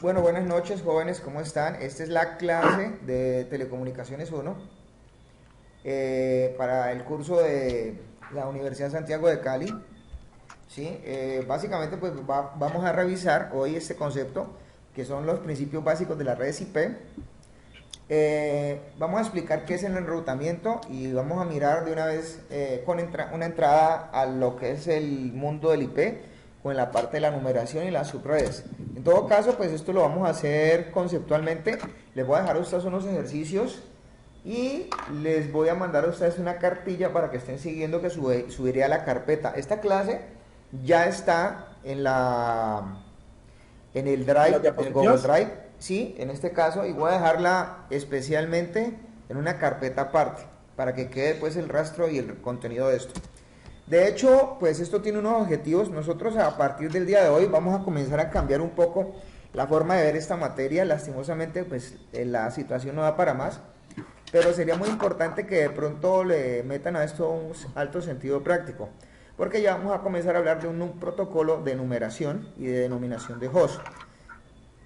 Bueno, buenas noches jóvenes, ¿cómo están? Esta es la clase de Telecomunicaciones 1 para el curso de la Universidad Santiago de Cali. ¿Sí? Básicamente pues vamos a revisar hoy este concepto que son los principios básicos de las redes IP. Vamos a explicar qué es el enrutamiento y vamos a mirar de una vez una entrada a lo que es el mundo del IP con la parte de la numeración y las subredes. En todo caso, pues esto lo vamos a hacer conceptualmente. Les voy a dejar a ustedes unos ejercicios y les voy a mandar a ustedes una cartilla para que estén siguiendo que subiré a la carpeta. Esta clase ya está en el Drive, en el Google Drive, sí, en este caso, y voy a dejarla especialmente en una carpeta aparte para que quede pues el rastro y el contenido de esto. De hecho, pues esto tiene unos objetivos. Nosotros a partir del día de hoy vamos a comenzar a cambiar un poco la forma de ver esta materia. Lastimosamente, pues la situación no da para más, pero sería muy importante que de pronto le metan a esto un alto sentido práctico, porque ya vamos a comenzar a hablar de un protocolo de numeración y de denominación de host.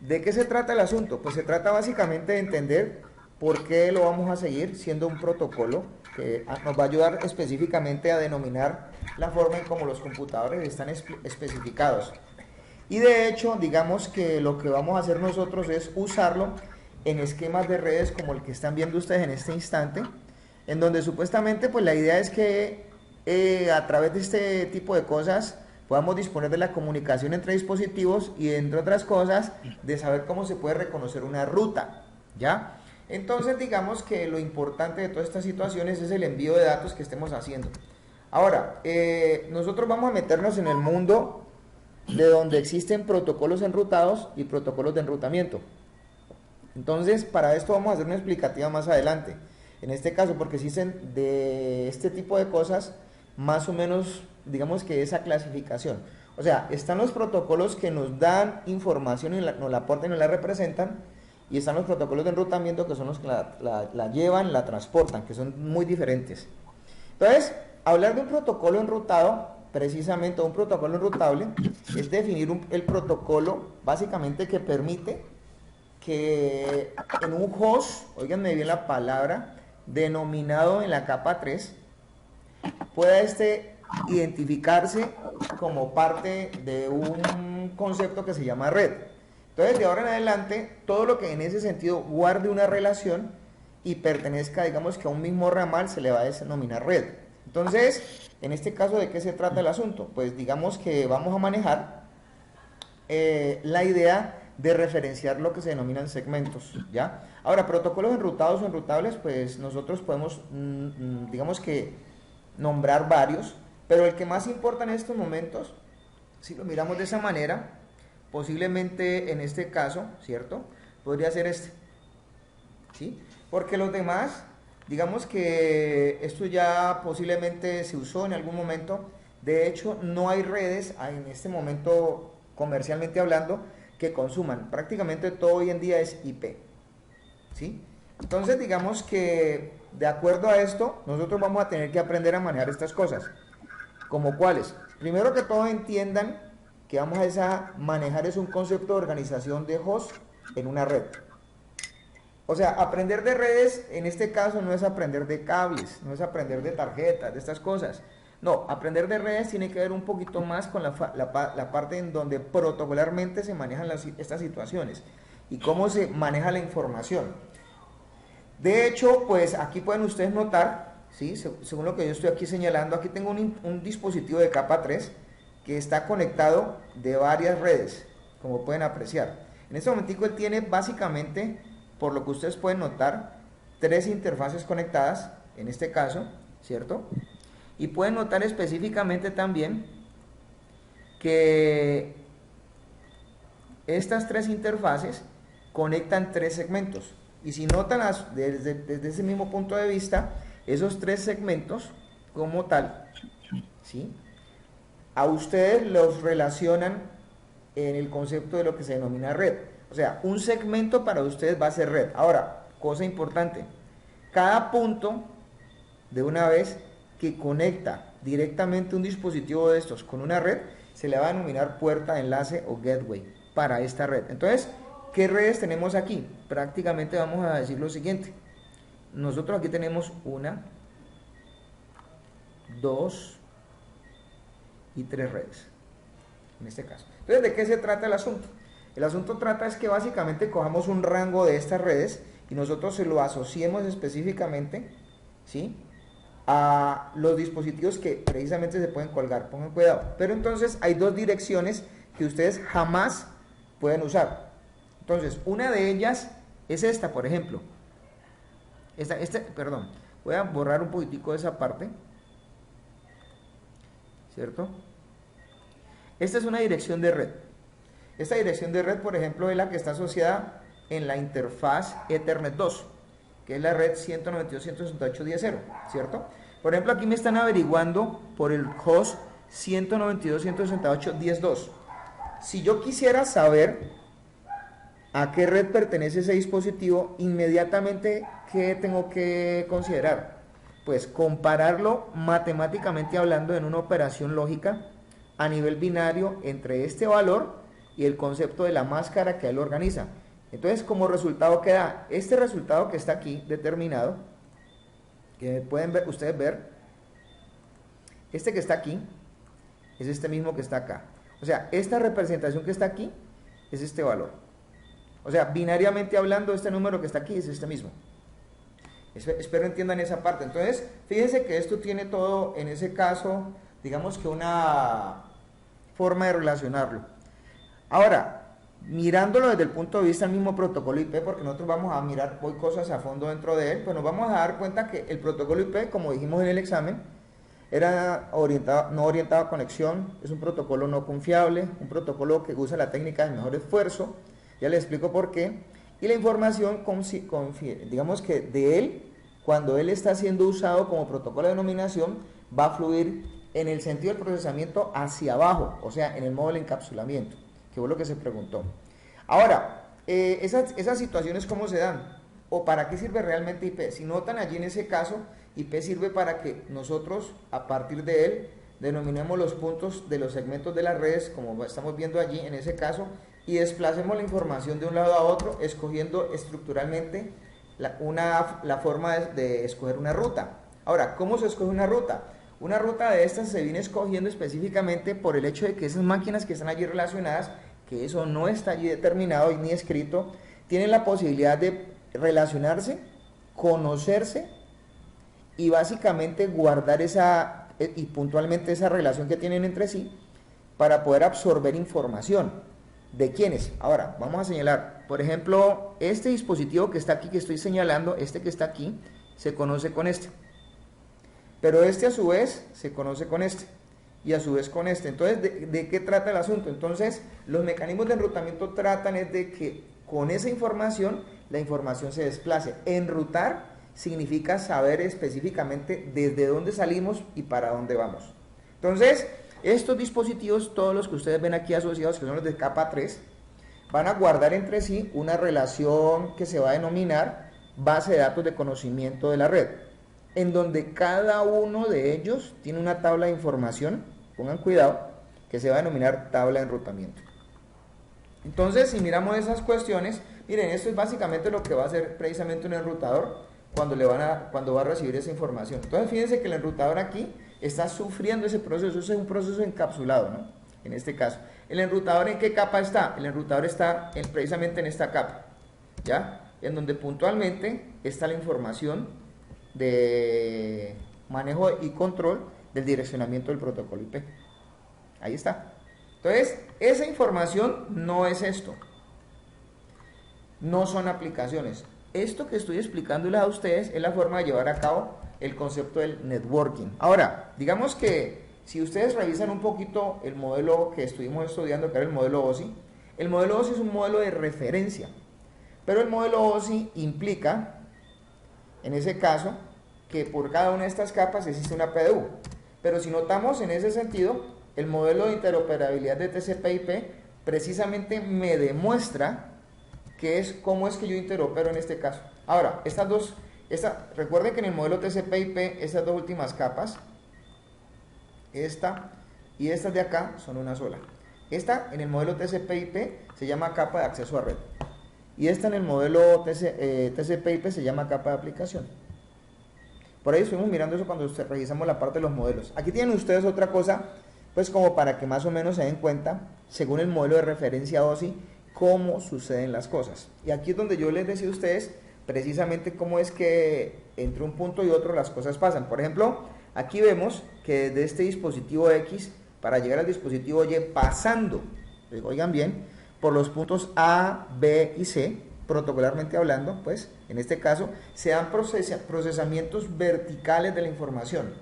¿De qué se trata el asunto? Pues se trata básicamente de entender por qué lo vamos a seguir siendo un protocolo que nos va a ayudar específicamente a denominar la forma en cómo los computadores están especificados. Y de hecho, digamos que lo que vamos a hacer nosotros es usarlo en esquemas de redes como el que están viendo ustedes en este instante, en donde supuestamente pues la idea es que a través de este tipo de cosas podamos disponer de la comunicación entre dispositivos y, entre otras cosas, de saber cómo se puede reconocer una ruta, ¿ya? Entonces, digamos que lo importante de todas estas situaciones es el envío de datos que estemos haciendo. Ahora, nosotros vamos a meternos en el mundo de donde existen protocolos enrutados y protocolos de enrutamiento. Entonces, para esto vamos a hacer una explicativa más adelante. En este caso, porque existen de este tipo de cosas, más o menos, digamos que esa clasificación. O sea, están los protocolos que nos dan información y nos la aportan y nos la representan, y están los protocolos de enrutamiento que son los que la llevan, la transportan, que son muy diferentes. Entonces, hablar de un protocolo enrutado, precisamente un protocolo enrutable, es definir el protocolo básicamente que permite que en un host, oiganme bien la palabra, denominado en la capa 3, pueda identificarse como parte de un concepto que se llama red. Entonces, de ahora en adelante, todo lo que en ese sentido guarde una relación y pertenezca, digamos que a un mismo ramal, se le va a denominar red. Entonces, en este caso, ¿de qué se trata el asunto? Pues digamos que vamos a manejar la idea de referenciar lo que se denominan segmentos, ¿ya? Ahora, protocolos enrutados o enrutables, pues nosotros podemos, digamos que, nombrar varios, pero el que más importa en estos momentos, si lo miramos de esa manera, posiblemente en este caso, ¿cierto? Podría ser este, ¿sí? Porque los demás, digamos que esto ya posiblemente se usó en algún momento. De hecho, no hay redes en este momento, comercialmente hablando, que consuman. Prácticamente todo hoy en día es IP, ¿sí? Entonces, digamos que de acuerdo a esto, nosotros vamos a tener que aprender a manejar estas cosas. ¿Como cuáles? Primero que todo, entiendan que vamos a manejar es un concepto de organización de host en una red. O sea, aprender de redes en este caso no es aprender de cables, no es aprender de tarjetas, de estas cosas. No, aprender de redes tiene que ver un poquito más con la parte en donde protocolarmente se manejan estas situaciones y cómo se maneja la información. De hecho, pues aquí pueden ustedes notar, ¿sí? Según lo que yo estoy aquí señalando, aquí tengo un dispositivo de capa 3 que está conectado de varias redes, como pueden apreciar. En este momentico él tiene básicamente, por lo que ustedes pueden notar, 3 interfaces conectadas, en este caso, ¿cierto? Y pueden notar específicamente también que estas 3 interfaces conectan 3 segmentos. Y si notan desde ese mismo punto de vista, esos 3 segmentos como tal, ¿sí?, a ustedes los relacionan en el concepto de lo que se denomina red. O sea, un segmento para ustedes va a ser red. Ahora, cosa importante, cada punto, de una vez que conecta directamente un dispositivo de estos con una red, se le va a denominar puerta, enlace o gateway para esta red. Entonces, ¿qué redes tenemos aquí? Prácticamente vamos a decir lo siguiente. Nosotros aquí tenemos 1, 2 y 3 redes, en este caso. Entonces, ¿de qué se trata el asunto? El asunto trata es que básicamente cojamos un rango de estas redes y nosotros se lo asociemos específicamente, ¿sí?, a los dispositivos que precisamente se pueden colgar. Pongan cuidado. Pero entonces hay dos direcciones que ustedes jamás pueden usar. Entonces, una de ellas es esta, por ejemplo. Perdón, voy a borrar un poquitico de esa parte, ¿cierto? Esta es una dirección de red. Esta dirección de red, por ejemplo, es la que está asociada en la interfaz Ethernet 2, que es la red 192.168.10.0, ¿cierto? Por ejemplo, aquí me están averiguando por el host 192.168.10.2. Si yo quisiera saber a qué red pertenece ese dispositivo, inmediatamente, ¿qué tengo que considerar? Pues compararlo matemáticamente hablando en una operación lógica a nivel binario entre este valor y el concepto de la máscara que él organiza. Entonces, como resultado queda este resultado que está aquí determinado, que pueden ver, ustedes ver, este que está aquí es este mismo que está acá. O sea, esta representación que está aquí es este valor. O sea, binariamente hablando, este número que está aquí es este mismo. Espero entiendan esa parte. Entonces, fíjense que esto tiene todo, en ese caso, digamos que una forma de relacionarlo. Ahora, mirándolo desde el punto de vista del mismo protocolo IP, porque nosotros vamos a mirar hoy cosas a fondo dentro de él, pues nos vamos a dar cuenta que el protocolo IP, como dijimos en el examen, era no orientado a conexión, es un protocolo no confiable, un protocolo que usa la técnica del mejor esfuerzo, ya les explico por qué, y la información, digamos que de él, cuando él está siendo usado como protocolo de denominación, va a fluir en el sentido del procesamiento hacia abajo, o sea, en el modo del encapsulamiento, que fue lo que se preguntó. Ahora, esas situaciones, ¿cómo se dan? ¿O para qué sirve realmente IP? Si notan allí en ese caso, IP sirve para que nosotros, a partir de él, denominemos los puntos de los segmentos de las redes, como estamos viendo allí en ese caso, y desplacemos la información de un lado a otro, escogiendo estructuralmente la forma de escoger una ruta. Ahora, ¿cómo se escoge una ruta? Una ruta de estas se viene escogiendo específicamente por el hecho de que esas máquinas que están allí relacionadas, que eso no está allí determinado ni escrito, tienen la posibilidad de relacionarse, conocerse y básicamente guardar y puntualmente esa relación que tienen entre sí para poder absorber información. ¿De quiénes? Ahora, vamos a señalar, por ejemplo, este dispositivo que está aquí, que estoy señalando, este que está aquí, se conoce con este. Pero este a su vez se conoce con este y a su vez con este. Entonces, ¿de qué trata el asunto? Entonces, los mecanismos de enrutamiento tratan es de que con esa información, la información se desplace. Enrutar significa saber específicamente desde dónde salimos y para dónde vamos. Entonces, estos dispositivos, todos los que ustedes ven aquí asociados, que son los de capa 3, van a guardar entre sí una relación que se va a denominar base de datos de conocimiento de la red, en donde cada uno de ellos tiene una tabla de información, pongan cuidado, que se va a denominar tabla de enrutamiento. Entonces, si miramos esas cuestiones, miren, esto es básicamente lo que va a hacer precisamente un enrutador cuando va a recibir esa información. Entonces, fíjense que el enrutador aquí está sufriendo ese proceso, es un proceso encapsulado, ¿no? En este caso. ¿El enrutador en qué capa está? El enrutador está precisamente en esta capa, ¿ya? En donde puntualmente está la información de manejo y control del direccionamiento del protocolo IP. Ahí está. Entonces, esa información no es esto. No son aplicaciones. Esto que estoy explicándoles a ustedes es la forma de llevar a cabo el concepto del networking. Ahora, digamos que si ustedes revisan un poquito el modelo que estuvimos estudiando, que era el modelo OSI, el modelo OSI es un modelo de referencia, pero el modelo OSI implica, en ese caso, que por cada una de estas capas existe una PDU. Pero si notamos en ese sentido, el modelo de interoperabilidad de TCP/IP precisamente me demuestra cómo es que yo interopero en este caso. Ahora, recuerden que en el modelo TCP/IP, estas dos últimas capas, esta y estas de acá, son una sola. Esta, en el modelo TCP/IP, se llama capa de acceso a red. y esta en el modelo TCP/IP se llama capa de aplicación. Por ahí estuvimos mirando eso cuando revisamos la parte de los modelos. Aquí tienen ustedes otra cosa, pues como para que más o menos se den cuenta, según el modelo de referencia OSI, cómo suceden las cosas. Y aquí es donde yo les decía a ustedes precisamente cómo es que entre un punto y otro las cosas pasan. Por ejemplo, aquí vemos que desde este dispositivo X para llegar al dispositivo Y pasando, oigan bien, por los puntos A, B y C, protocolarmente hablando, pues en este caso se dan procesamientos verticales de la información.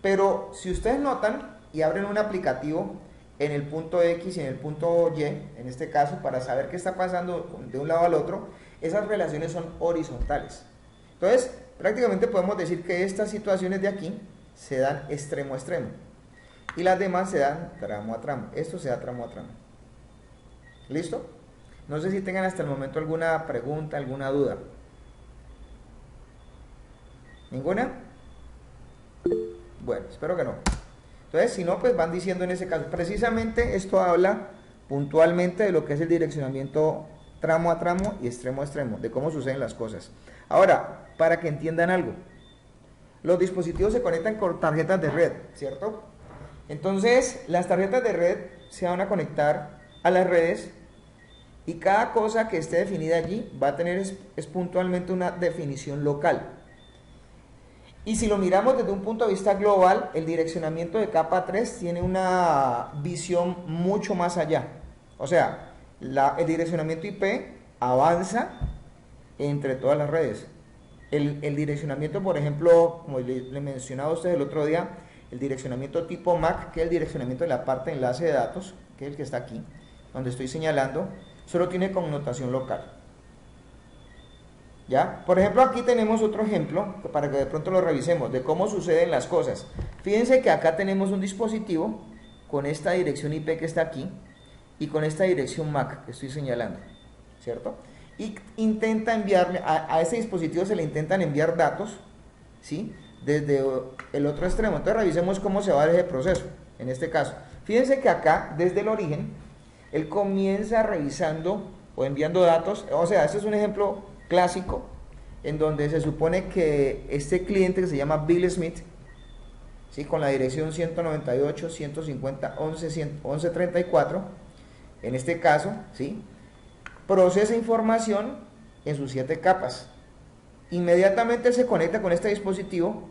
Pero si ustedes notan y abren un aplicativo en el punto X y en el punto Y, en este caso, para saber qué está pasando de un lado al otro, esas relaciones son horizontales. Entonces, prácticamente podemos decir que estas situaciones de aquí se dan extremo a extremo y las demás se dan tramo a tramo. Esto se da tramo a tramo. ¿Listo? No sé si tengan hasta el momento alguna pregunta, alguna duda. ¿Ninguna? Bueno, espero que no. Entonces, si no, pues van diciendo en ese caso. Precisamente esto habla puntualmente de lo que es el direccionamiento tramo a tramo y extremo a extremo, de cómo suceden las cosas. Ahora, para que entiendan algo, los dispositivos se conectan con tarjetas de red, ¿cierto? Entonces, las tarjetas de red se van a conectar a las redes y cada cosa que esté definida allí va a tener es puntualmente una definición local. Y si lo miramos desde un punto de vista global, el direccionamiento de capa 3 tiene una visión mucho más allá. O sea, el direccionamiento IP avanza entre todas las redes. El direccionamiento, por ejemplo, como le mencionaba a ustedes el otro día, el direccionamiento tipo MAC, que es el direccionamiento de la parte de enlace de datos, que es el que está aquí, donde estoy señalando, solo tiene connotación local. ¿Ya? Por ejemplo, aquí tenemos otro ejemplo, para que de pronto lo revisemos, de cómo suceden las cosas. Fíjense que acá tenemos un dispositivo con esta dirección IP que está aquí, y con esta dirección MAC que estoy señalando, ¿cierto? Y intenta enviarle, a ese dispositivo se le intentan enviar datos, ¿sí? Desde el otro extremo. Entonces revisemos cómo se va a dar ese proceso, en este caso. Fíjense que acá, desde el origen, él comienza revisando o enviando datos, o sea, este es un ejemplo clásico, en donde se supone que este cliente que se llama Bill Smith, ¿sí? Con la dirección 198.150.11.34, en este caso, ¿sí? Procesa información en sus 7 capas. Inmediatamente se conecta con este dispositivo.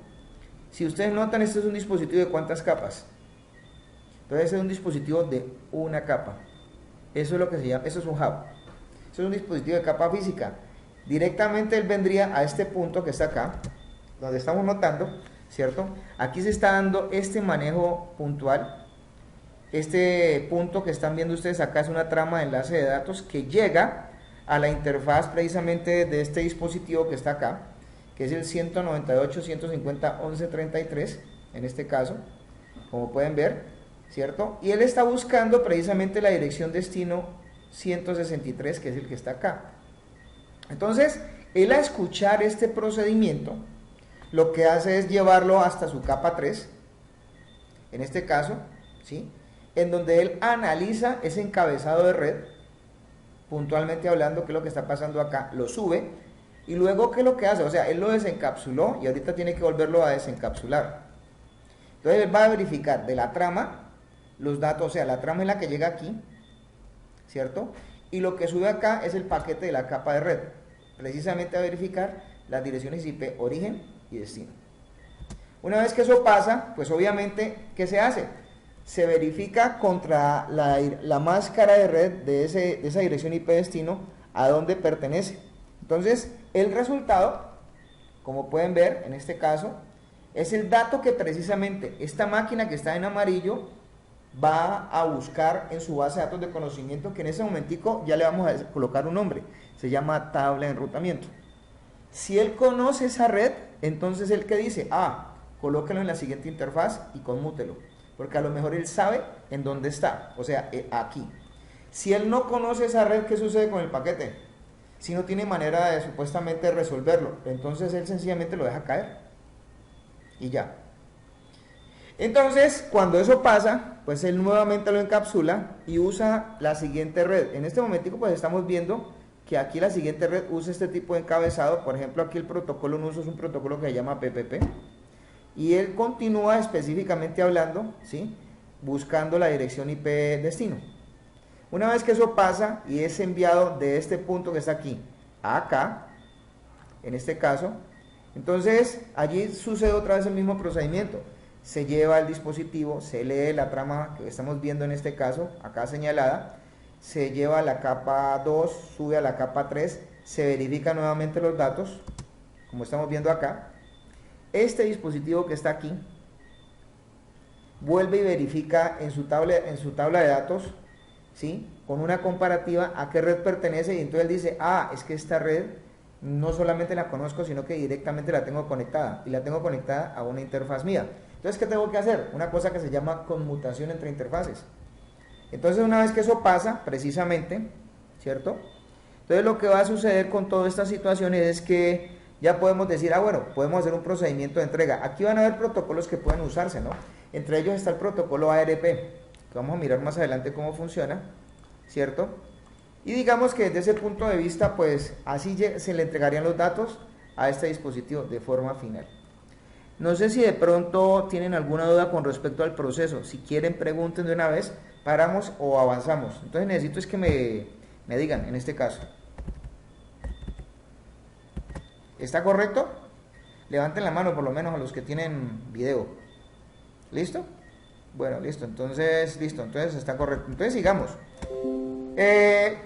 Si ustedes notan, este es un dispositivo de ¿cuántas capas? Entonces este es un dispositivo de una capa. Eso es lo que se llama, eso es un hub. Eso es un dispositivo de capa física. Directamente él vendría a este punto que está acá, donde estamos notando, ¿cierto? Aquí se está dando este manejo puntual. Este punto que están viendo ustedes acá es una trama de enlace de datos que llega a la interfaz precisamente de este dispositivo que está acá, que es el 198.150.11.33, en este caso, como pueden ver, ¿cierto? Y él está buscando precisamente la dirección destino 163, que es el que está acá. Entonces, él a escuchar este procedimiento, lo que hace es llevarlo hasta su capa 3, en este caso, ¿sí? En donde él analiza ese encabezado de red, puntualmente hablando, qué es lo que está pasando acá, lo sube, y luego, ¿qué es lo que hace? O sea, él lo desencapsuló y ahorita tiene que volverlo a desencapsular. Entonces, él va a verificar de la trama los datos, o sea, la trama es la que llega aquí, ¿cierto? Y lo que sube acá es el paquete de la capa de red, precisamente a verificar las direcciones IP origen y destino. Una vez que eso pasa, pues obviamente, ¿qué se hace? Se verifica contra la máscara de red de esa dirección IP destino a dónde pertenece. Entonces, el resultado, como pueden ver en este caso, es el dato que precisamente esta máquina que está en amarillo va a buscar en su base de datos de conocimiento, que en ese momentico ya le vamos a colocar un nombre, se llama tabla de enrutamiento. Si él conoce esa red, entonces él que dice, colóquelo en la siguiente interfaz y conmútelo, porque a lo mejor él sabe en dónde está, o sea, aquí. Si él no conoce esa red, ¿qué sucede con el paquete? Si no tiene manera de supuestamente resolverlo, entonces él sencillamente lo deja caer y ya. Entonces, cuando eso pasa, pues él nuevamente lo encapsula y usa la siguiente red. En este momentico pues estamos viendo que aquí la siguiente red use este tipo de encabezado. Por ejemplo, aquí el protocolo en uso es un protocolo que se llama PPP. Y él continúa específicamente hablando, ¿sí?, buscando la dirección IP destino. Una vez que eso pasa y es enviado de este punto que está aquí a acá, en este caso, entonces allí sucede otra vez el mismo procedimiento. Se lleva el dispositivo, se lee la trama que estamos viendo en este caso, acá señalada, se lleva a la capa 2, sube a la capa 3, se verifican nuevamente los datos, como estamos viendo acá. Este dispositivo que está aquí vuelve y verifica en su tabla de datos, ¿sí?, con una comparativa a qué red pertenece, y entonces él dice, ah, es que esta red no solamente la conozco, sino que directamente la tengo conectada, y la tengo conectada a una interfaz mía. Entonces, ¿qué tengo que hacer? Una cosa que se llama conmutación entre interfaces. Entonces, una vez que eso pasa, precisamente, ¿cierto? Entonces, lo que va a suceder con todas estas situaciones es que ya podemos decir, ah, bueno, podemos hacer un procedimiento de entrega. Aquí van a haber protocolos que pueden usarse, ¿no? Entre ellos está el protocolo ARP, que vamos a mirar más adelante cómo funciona, ¿cierto? Y digamos que desde ese punto de vista, pues así se le entregarían los datos a este dispositivo de forma final. No sé si de pronto tienen alguna duda con respecto al proceso. Si quieren, pregunten de una vez, paramos o avanzamos. Entonces necesito es que me digan en este caso. ¿Está correcto? Levanten la mano por lo menos a los que tienen video. ¿Listo? Bueno, listo. Entonces está correcto. Entonces sigamos.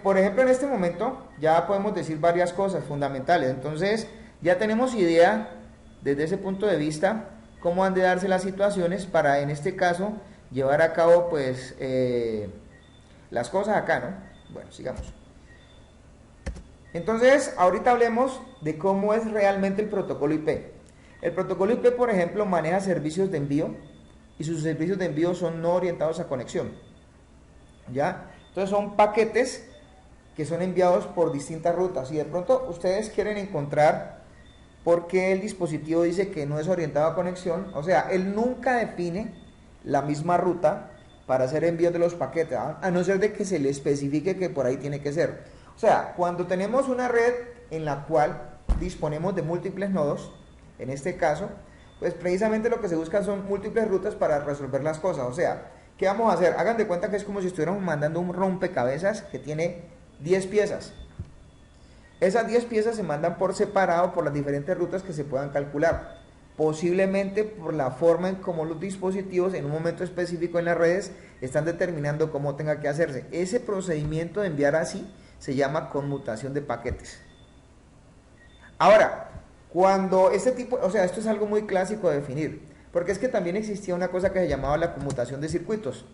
Por ejemplo, en este momento ya podemos decir varias cosas fundamentales. Entonces ya tenemos idea desde ese punto de vista cómo han de darse las situaciones para, en este caso, llevar a cabo pues las cosas acá, ¿no? Bueno, sigamos. Entonces, ahorita hablemos de cómo es realmente el protocolo IP. El protocolo IP, por ejemplo, maneja servicios de envío, y sus servicios de envío son no orientados a conexión, ¿ya? Entonces son paquetes que son enviados por distintas rutas, y de pronto ustedes quieren encontrar por qué el dispositivo dice que no es orientado a conexión. O sea, él nunca define la misma ruta para hacer envíos de los paquetes, a no ser de que se le especifique que por ahí tiene que ser. O sea, cuando tenemos una red en la cual disponemos de múltiples nodos, en este caso, pues precisamente lo que se busca son múltiples rutas para resolver las cosas. O sea, ¿qué vamos a hacer? Hagan de cuenta que es como si estuviéramos mandando un rompecabezas que tiene 10 piezas. Esas 10 piezas se mandan por separado por las diferentes rutas que se puedan calcular. Posiblemente por la forma en cómo los dispositivos en un momento específico en las redes están determinando cómo tenga que hacerse. Ese procedimiento de enviar así se llama conmutación de paquetes. Ahora, cuando este tipo, o sea, esto es algo muy clásico de definir, porque es que también existía una cosa que se llamaba la conmutación de circuitos.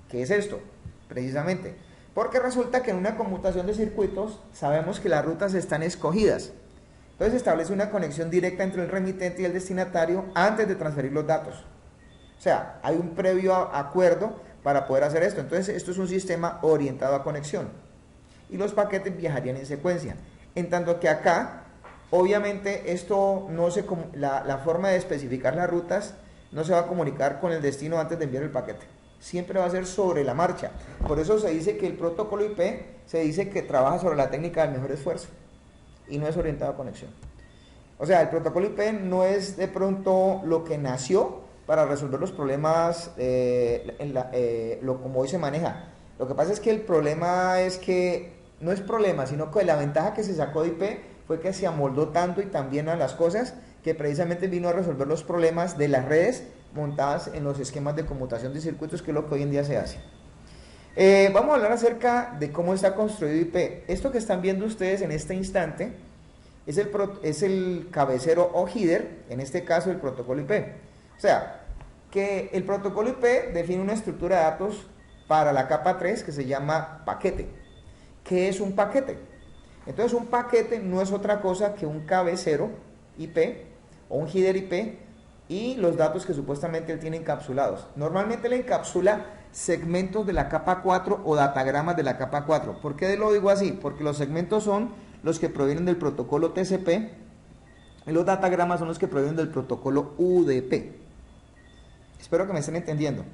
¿Qué es esto? Precisamente, porque resulta que en una conmutación de circuitos sabemos que las rutas están escogidas. Entonces se establece una conexión directa entre el remitente y el destinatario antes de transferir los datos. O sea, hay un previo acuerdo para poder hacer esto. Entonces esto es un sistema orientado a conexión. Y los paquetes viajarían en secuencia. En tanto que acá, obviamente, esto no se, la forma de especificar las rutas no se va a comunicar con el destino antes de enviar el paquete. Siempre va a ser sobre la marcha. Por eso se dice que el protocolo IP se dice que trabaja sobre la técnica del mejor esfuerzo y no es orientado a conexión. O sea, el protocolo IP no es de pronto lo que nació para resolver los problemas como hoy se maneja. Lo que pasa es que el problema es que no es problema, sino que la ventaja que se sacó de IP fue que se amoldó tanto y tan bien a las cosas que precisamente vino a resolver los problemas de las redes montadas en los esquemas de conmutación de circuitos, que es lo que hoy en día se hace. Vamos a hablar acerca de cómo está construido IP. Esto que están viendo ustedes en este instante es el cabecero o header, en este caso el protocolo IP. O sea, que el protocolo IP define una estructura de datos para la capa 3 que se llama paquete. ¿Qué es un paquete? Entonces un paquete no es otra cosa que un cabecero IP o un header IP y los datos que supuestamente él tiene encapsulados. Normalmente él encapsula segmentos de la capa 4 o datagramas de la capa 4. ¿Por qué lo digo así? Porque los segmentos son los que provienen del protocolo TCP y los datagramas son los que provienen del protocolo UDP. Espero que me estén entendiendo.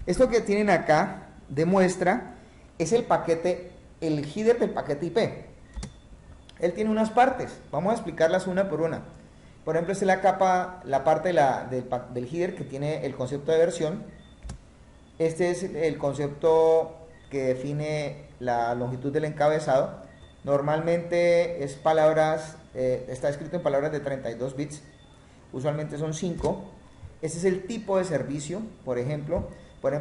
Esto que tienen acá demuestra es el paquete, el header del paquete IP. él tiene unas partes, vamos a explicarlas una por una. Por ejemplo, esta es la capa, la parte del header que tiene el concepto de versión. Este es el concepto que define la longitud del encabezado. Normalmente es palabras, está escrito en palabras de 32 bits, usualmente son 5. Este es el tipo de servicio, por ejemplo.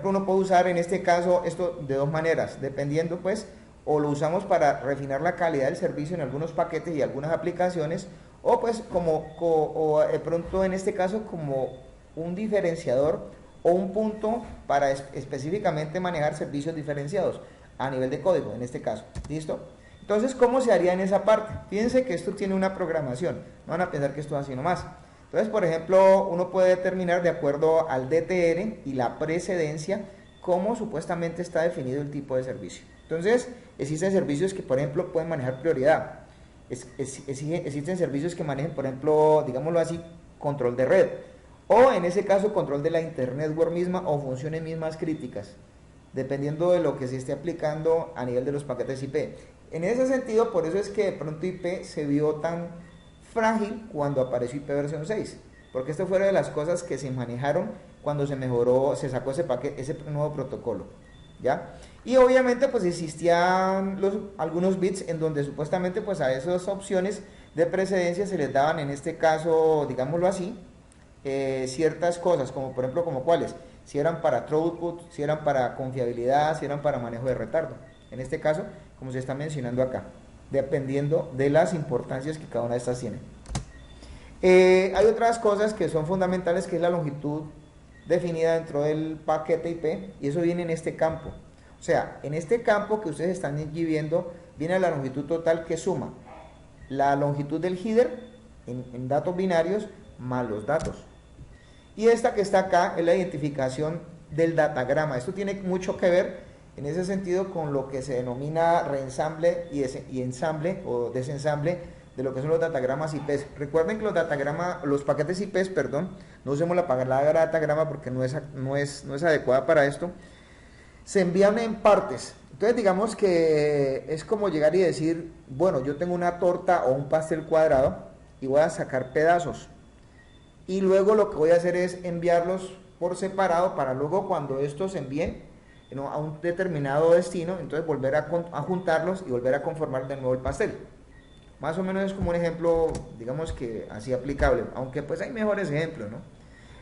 Uno puede usar en este caso esto de dos maneras, dependiendo pues, o lo usamos para refinar la calidad del servicio en algunos paquetes y algunas aplicaciones, o pues o de pronto en este caso como un diferenciador o un punto para específicamente manejar servicios diferenciados a nivel de código, en este caso. ¿Listo? Entonces, ¿cómo se haría en esa parte? Fíjense que esto tiene una programación, no van a pensar que esto es así nomás. Entonces, por ejemplo, uno puede determinar de acuerdo al DTR y la precedencia cómo supuestamente está definido el tipo de servicio. Entonces, existen servicios que, por ejemplo, pueden manejar prioridad. Existen servicios que manejen, por ejemplo, digámoslo así, control de red. O en ese caso, control de la Internet Network misma o funciones mismas críticas, dependiendo de lo que se esté aplicando a nivel de los paquetes IP. En ese sentido, por eso es que de pronto IP se vio tan frágil cuando apareció IP versión 6, porque esto fue de las cosas que se manejaron cuando se mejoró, se sacó ese paquete, ese nuevo protocolo, ¿ya? Y obviamente pues existían algunos bits en donde supuestamente pues a esas opciones de precedencia se les daban, en este caso, digámoslo así, ciertas cosas, como por ejemplo, como cuáles, si eran para throughput, si eran para confiabilidad, si eran para manejo de retardo, en este caso, como se está mencionando acá, dependiendo de las importancias que cada una de estas tiene. Hay otras cosas que son fundamentales, que es la longitud definida dentro del paquete IP, y eso viene en este campo. O sea, en este campo que ustedes están aquí viendo, viene la longitud total que suma la longitud del header en datos binarios más los datos. Y esta que está acá es la identificación del datagrama. Esto tiene mucho que ver en ese sentido con lo que se denomina reensamble y ensamble o desensamble de lo que son los datagramas IPs. Recuerden que los paquetes IPs, perdón, no usemos la palabra datagrama porque no es adecuada para esto, se envían en partes. Entonces digamos que es como llegar y decir, bueno, yo tengo una torta o un pastel cuadrado y voy a sacar pedazos. Y luego lo que voy a hacer es enviarlos por separado para luego cuando estos se envíen a un determinado destino, entonces volver a juntarlos y volver a conformar de nuevo el pastel. Más o menos es como un ejemplo, digamos que así aplicable, aunque pues hay mejores ejemplos, ¿no?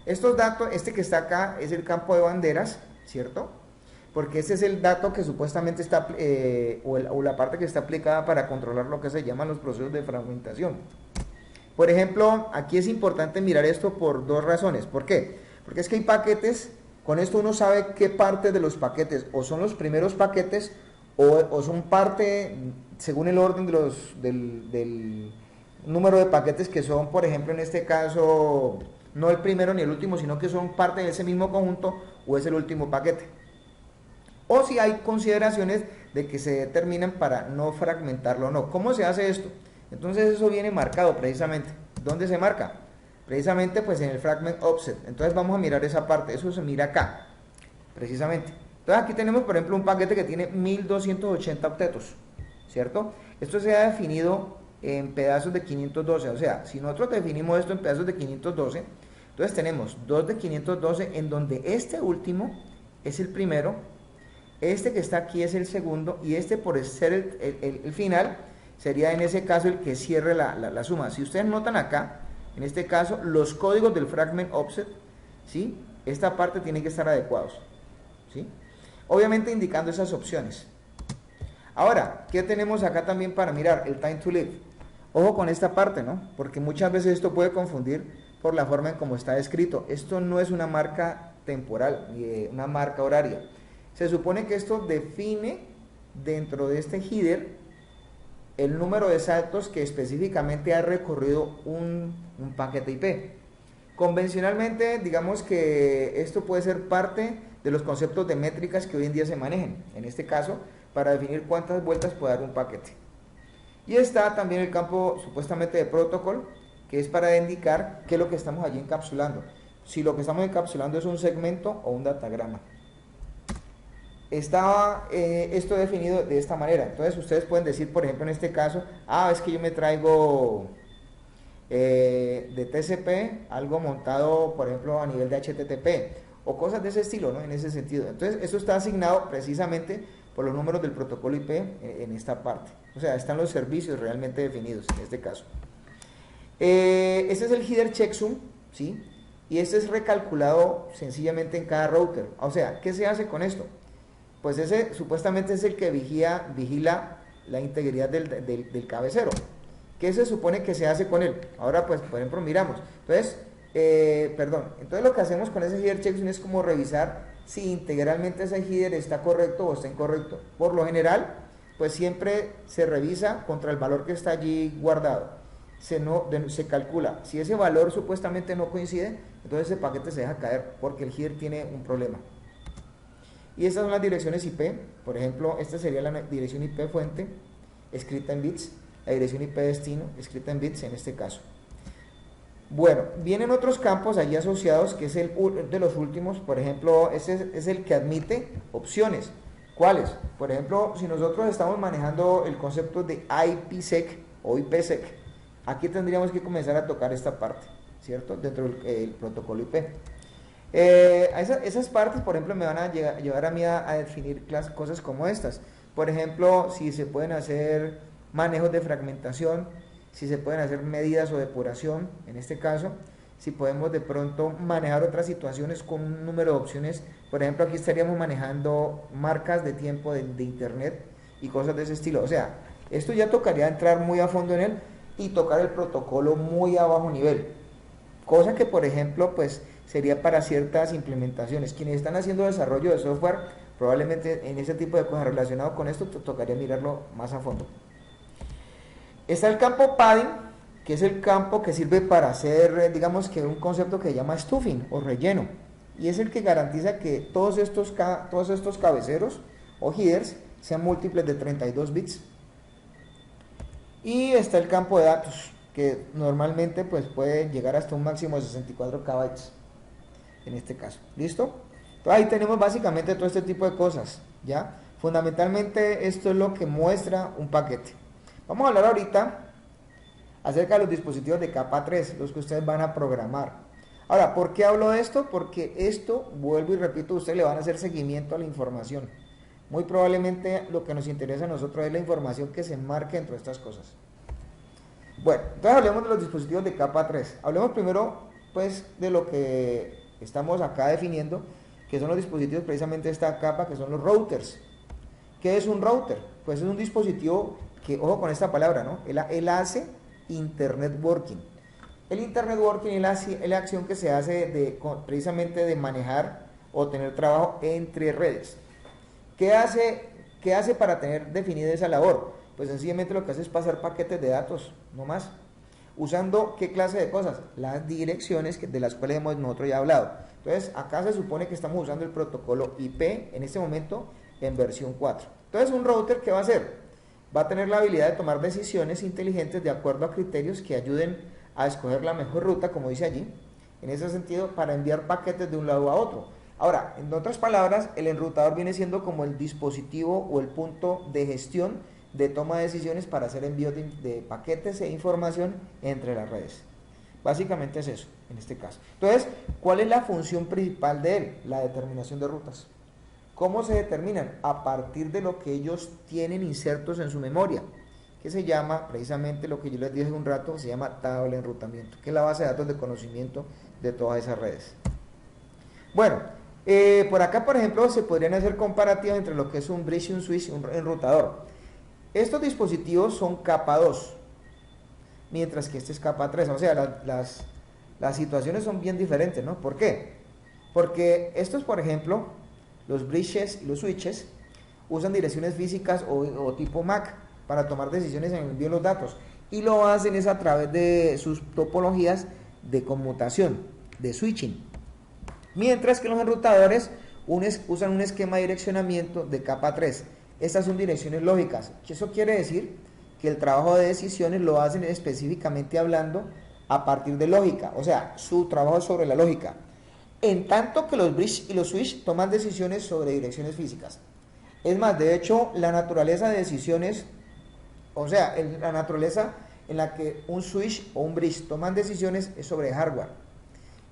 Estos datos, este que está acá es el campo de banderas, ¿cierto? Porque este es el dato que supuestamente está, o la parte que está aplicada para controlar lo que se llaman los procesos de fragmentación. Por ejemplo, aquí es importante mirar esto por dos razones. ¿Por qué? Porque es que hay paquetes, con esto uno sabe qué parte de los paquetes o son los primeros paquetes o son parte, según el orden del número de paquetes que son, por ejemplo, en este caso, no el primero ni el último, sino que son parte de ese mismo conjunto o es el último paquete. O si hay consideraciones de que se determinan para no fragmentarlo o no. ¿Cómo se hace esto? Entonces eso viene marcado precisamente. ¿Dónde se marca? Precisamente pues en el fragment offset. Entonces vamos a mirar esa parte, eso se mira acá, precisamente. Entonces aquí tenemos por ejemplo un paquete que tiene 1280 octetos, ¿cierto? Esto se ha definido en pedazos de 512, o sea, si nosotros definimos esto en pedazos de 512, entonces tenemos 2 de 512 en donde este último es el primero, este que está aquí es el segundo y este por ser el final sería en ese caso el que cierre la suma. Si ustedes notan acá, en este caso, los códigos del fragment offset, ¿sí? Esta parte tiene que estar adecuados, ¿sí? Obviamente indicando esas opciones. Ahora, ¿qué tenemos acá también para mirar? El time to live. Ojo con esta parte, ¿no? Porque muchas veces esto puede confundir por la forma en cómo está escrito. Esto no es una marca temporal, ni una marca horaria. Se supone que esto define dentro de este header el número de saltos que específicamente ha recorrido un paquete IP. Convencionalmente, digamos que esto puede ser parte de los conceptos de métricas que hoy en día se manejan, en este caso, para definir cuántas vueltas puede dar un paquete. Y está también el campo supuestamente de protocol, que es para indicar qué es lo que estamos allí encapsulando. Si lo que estamos encapsulando es un segmento o un datagrama. estaba esto definido de esta manera. Entonces ustedes pueden decir, por ejemplo, en este caso, es que yo me traigo de TCP algo montado, por ejemplo, a nivel de HTTP o cosas de ese estilo, ¿no? En ese sentido. Entonces, eso está asignado precisamente por los números del protocolo IP en esta parte. O sea, están los servicios realmente definidos en este caso. Este es el header checksum, ¿sí? Y este es recalculado sencillamente en cada router. O sea, ¿qué se hace con esto? Pues ese supuestamente es el que vigila la integridad del cabecero. ¿Qué se supone que se hace con él? Ahora, pues, por ejemplo, miramos. Entonces, entonces lo que hacemos con ese header checksum es como revisar si integralmente ese header está correcto o está incorrecto. Por lo general, pues siempre se revisa contra el valor que está allí guardado. Se calcula. Si ese valor supuestamente no coincide, entonces ese paquete se deja caer porque el header tiene un problema. Y estas son las direcciones IP. Por ejemplo, esta sería la dirección IP fuente, escrita en bits. La dirección IP destino, escrita en bits en este caso. Bueno, vienen otros campos allí asociados, que es el de los últimos. Por ejemplo, ese es el que admite opciones. ¿Cuáles? Por ejemplo, si nosotros estamos manejando el concepto de IPsec o IPsec, aquí tendríamos que comenzar a tocar esta parte, ¿cierto? Dentro del protocolo IP. Esas partes, por ejemplo, me van a llevar a mí a definir cosas como estas. Por ejemplo, si se pueden hacer manejos de fragmentación, si se pueden hacer medidas o depuración, en este caso, si podemos de pronto manejar otras situaciones con un número de opciones. Por ejemplo, aquí estaríamos manejando marcas de tiempo de internet y cosas de ese estilo. O sea, esto ya tocaría entrar muy a fondo en él y tocar el protocolo muy a bajo nivel, cosa que, por ejemplo, pues sería para ciertas implementaciones. Quienes están haciendo desarrollo de software, probablemente en ese tipo de cosas relacionado con esto tocaría mirarlo más a fondo. Está el campo padding, que es el campo que sirve para hacer, digamos que un concepto que se llama stuffing o relleno, y es el que garantiza que todos estos cabeceros o headers sean múltiples de 32 bits. Y está el campo de datos, que normalmente pues puede llegar hasta un máximo de 64 KB en este caso. ¿Listo? Entonces ahí tenemos básicamente todo este tipo de cosas, ¿ya? Fundamentalmente esto es lo que muestra un paquete. Vamos a hablar ahorita acerca de los dispositivos de capa 3, los que ustedes van a programar. Ahora, ¿por qué hablo de esto? Porque esto, vuelvo y repito, ustedes le van a hacer seguimiento a la información. Muy probablemente lo que nos interesa a nosotros es la información que se enmarque dentro de estas cosas. Bueno, entonces hablemos de los dispositivos de capa 3. Hablemos primero, pues, de lo que estamos acá definiendo, que son los dispositivos precisamente de esta capa, que son los routers. ¿Qué es un router? Pues es un dispositivo que, ojo con esta palabra, ¿no? Él hace Internet Working. El Internet Working es la acción que se hace precisamente de manejar o tener trabajo entre redes. ¿Qué hace para tener definida esa labor? Pues sencillamente lo que hace es pasar paquetes de datos, no más. ¿Usando qué clase de cosas? Las direcciones de las cuales nosotros ya hablado. Entonces, acá se supone que estamos usando el protocolo IP en este momento en versión 4. Entonces, un router, ¿qué va a hacer? Va a tener la habilidad de tomar decisiones inteligentes de acuerdo a criterios que ayuden a escoger la mejor ruta, como dice allí, en ese sentido, para enviar paquetes de un lado a otro. Ahora, en otras palabras, el enrutador viene siendo como el dispositivo o el punto de gestión de toma de decisiones para hacer envíos de paquetes e información entre las redes. Básicamente es eso, en este caso. Entonces, ¿cuál es la función principal de él? La determinación de rutas. ¿Cómo se determinan? A partir de lo que ellos tienen insertos en su memoria, que se llama, precisamente lo que yo les dije hace un rato, se llama tabla de enrutamiento, que es la base de datos de conocimiento de todas esas redes. Bueno, por acá, por ejemplo, se podrían hacer comparativas entre lo que es un bridge, un switch y un enrutador. Estos dispositivos son capa 2, mientras que este es capa 3. O sea, las situaciones son bien diferentes, ¿no? ¿Por qué? Porque estos, por ejemplo, los bridges y los switches usan direcciones físicas o tipo MAC para tomar decisiones en el envío de los datos, y lo hacen es a través de sus topologías de conmutación, de switching. Mientras que los enrutadores usan un esquema de direccionamiento de capa 3. Estas son direcciones lógicas. Eso quiere decir que el trabajo de decisiones lo hacen específicamente hablando a partir de lógica, o sea, su trabajo es sobre la lógica. En tanto que los bridge y los switch toman decisiones sobre direcciones físicas. Es más, de hecho, la naturaleza de decisiones, o sea, la naturaleza en la que un switch o un bridge toman decisiones es sobre hardware.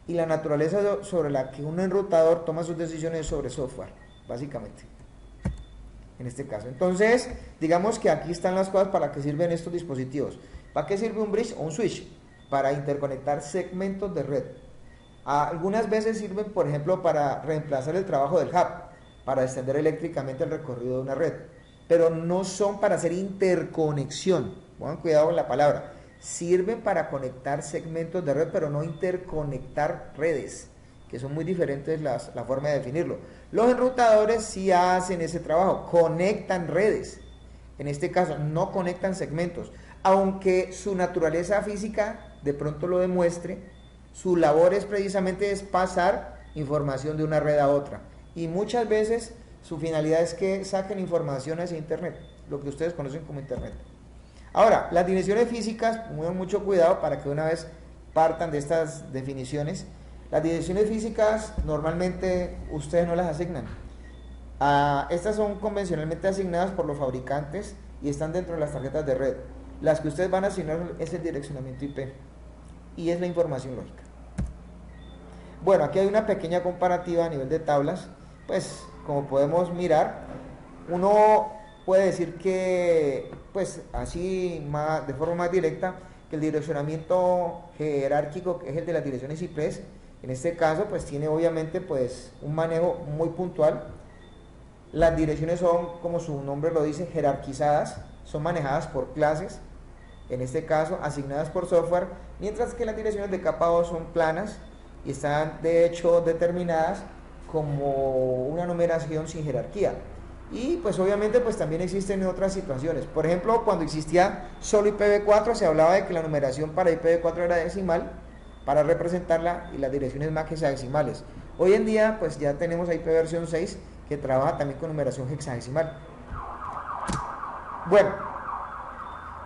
Y la naturaleza sobre la que un enrutador toma sus decisiones es sobre software, básicamente. En este caso. Entonces, digamos que aquí están las cosas para que sirven estos dispositivos. ¿Para qué sirve un bridge o un switch? Para interconectar segmentos de red. Algunas veces sirven, por ejemplo, para reemplazar el trabajo del hub, para extender eléctricamente el recorrido de una red. Pero no son para hacer interconexión. Pongan cuidado con la palabra. Sirven para conectar segmentos de red, pero no interconectar redes, que son muy diferentes la forma de definirlo. Los enrutadores sí hacen ese trabajo, conectan redes. En este caso, no conectan segmentos. Aunque su naturaleza física de pronto lo demuestre, su labor es precisamente pasar información de una red a otra. Y muchas veces su finalidad es que saquen información hacia Internet, lo que ustedes conocen como Internet. Ahora, las dimensiones físicas, mucho cuidado para que una vez partan de estas definiciones. Las dimensiones físicas normalmente ustedes no las asignan. Estas son convencionalmente asignadas por los fabricantes y están dentro de las tarjetas de red. Las que ustedes van a asignar es el direccionamiento IP y es la información lógica. Bueno, aquí hay una pequeña comparativa a nivel de tablas. Pues, como podemos mirar, uno puede decir que, pues, así de forma más directa, que el direccionamiento jerárquico, que es el de las direcciones IPs, en este caso, pues, tiene obviamente, pues, un manejo muy puntual. Las direcciones son, como su nombre lo dice, jerarquizadas, son manejadas por clases, en este caso, asignadas por software, mientras que las direcciones de capa 2 son planas y están, de hecho, determinadas como una numeración sin jerarquía. Y pues obviamente pues también existen otras situaciones. Por ejemplo, cuando existía solo IPv4 se hablaba de que la numeración para IPv4 era decimal para representarla y las direcciones MAC hexadecimales. Hoy en día pues ya tenemos IP versión 6 que trabaja también con numeración hexadecimal. Bueno,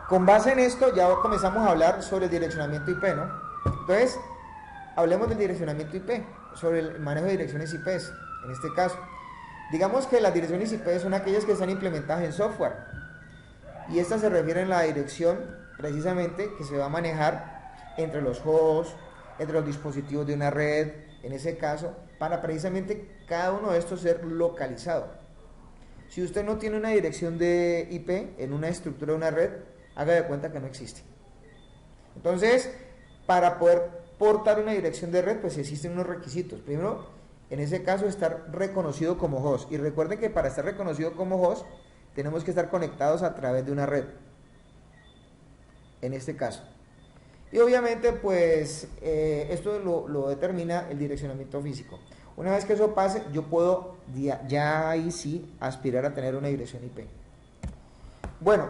con base en esto ya comenzamos a hablar sobre el direccionamiento IP, ¿no? Entonces, hablemos del direccionamiento IP, sobre el manejo de direcciones IPs, en este caso. Digamos que las direcciones IP son aquellas que están implementadas en software y estas se refieren a la dirección precisamente que se va a manejar entre los hosts, entre los dispositivos de una red, en ese caso, para precisamente cada uno de estos ser localizado. Si usted no tiene una dirección de IP en una estructura de una red, haga de cuenta que no existe. Entonces, para poder portar una dirección de red, pues existen unos requisitos. Primero, en ese caso, estar reconocido como host. Y recuerden que para estar reconocido como host, tenemos que estar conectados a través de una red. En este caso. Y obviamente, pues, esto lo determina el direccionamiento físico. Una vez que eso pase, yo puedo ya ahí sí aspirar a tener una dirección IP. Bueno,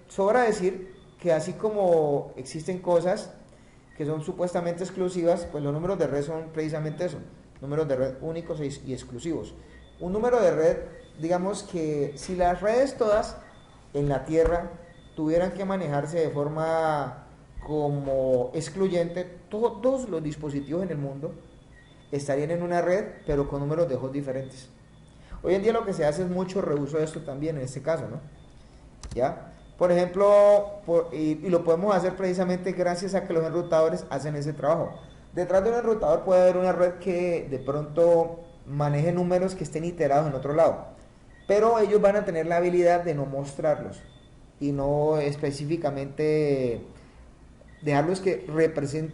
sobra decir que así como existen cosas que son supuestamente exclusivas, pues los números de red son precisamente eso. Números de red únicos y exclusivos. Un número de red, digamos que si las redes todas en la Tierra tuvieran que manejarse de forma como excluyente, todos los dispositivos en el mundo estarían en una red, pero con números de host diferentes. Hoy en día lo que se hace es mucho reuso de esto también en este caso, ¿no? ¿Ya? Por ejemplo, y lo podemos hacer precisamente gracias a que los enrutadores hacen ese trabajo. Detrás de un enrutador puede haber una red que de pronto maneje números que estén iterados en otro lado, pero ellos van a tener la habilidad de no mostrarlos y no específicamente dejarlos que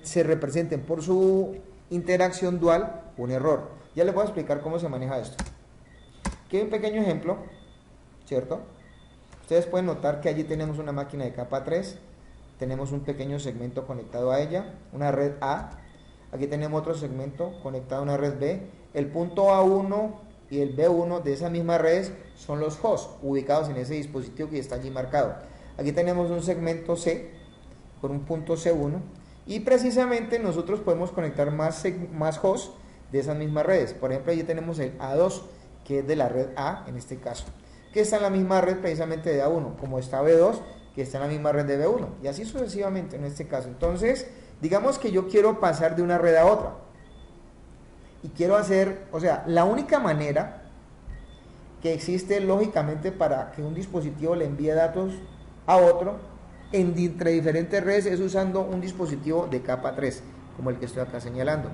se representen por su interacción dual un error. Ya les voy a explicar cómo se maneja esto. Aquí hay un pequeño ejemplo, ¿cierto? Ustedes pueden notar que allí tenemos una máquina de capa 3, tenemos un pequeño segmento conectado a ella, una red A. Aquí tenemos otro segmento conectado a una red B. El punto A1 y el B1 de esa misma red son los hosts ubicados en ese dispositivo que está allí marcado. Aquí tenemos un segmento C con un punto C1 y precisamente nosotros podemos conectar más hosts de esas mismas redes. Por ejemplo, allí tenemos el A2 que es de la red A en este caso, que está en la misma red precisamente de A1, como está B2 que está en la misma red de B1 y así sucesivamente en este caso. Entonces, digamos que yo quiero pasar de una red a otra y quiero hacer, o sea, la única manera que existe lógicamente para que un dispositivo le envíe datos a otro entre diferentes redes, es usando un dispositivo de capa 3, como el que estoy acá señalando,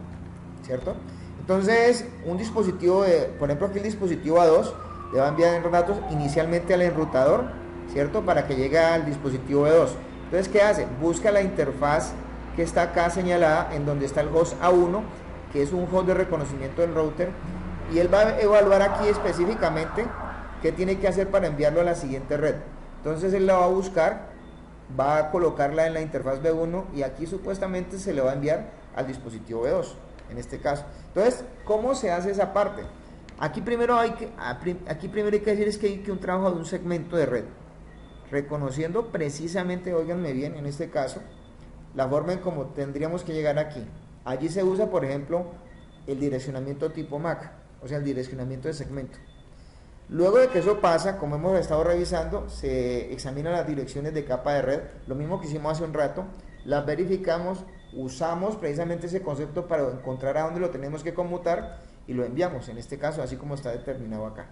¿cierto? Entonces, un dispositivo, por ejemplo, aquí el dispositivo A2 le va a enviar datos inicialmente al enrutador, ¿cierto? Para que llegue al dispositivo B2. Entonces, ¿qué hace? Busca la interfaz que está acá señalada, en donde está el host A1, que es un host de reconocimiento del router, y él va a evaluar aquí específicamente qué tiene que hacer para enviarlo a la siguiente red. Entonces, él la va a buscar, va a colocarla en la interfaz B1, y aquí supuestamente se le va a enviar al dispositivo B2, en este caso. Entonces, ¿cómo se hace esa parte? Aquí primero hay que decir es que hay que un trabajo de un segmento de red, reconociendo precisamente, óiganme bien, en este caso, la forma en cómo tendríamos que llegar aquí. Allí se usa, por ejemplo, el direccionamiento tipo MAC, o sea, el direccionamiento de segmento. Luego de que eso pasa, como hemos estado revisando, se examinan las direcciones de capa de red, lo mismo que hicimos hace un rato, las verificamos, usamos precisamente ese concepto para encontrar a dónde lo tenemos que conmutar y lo enviamos, en este caso, así como está determinado acá.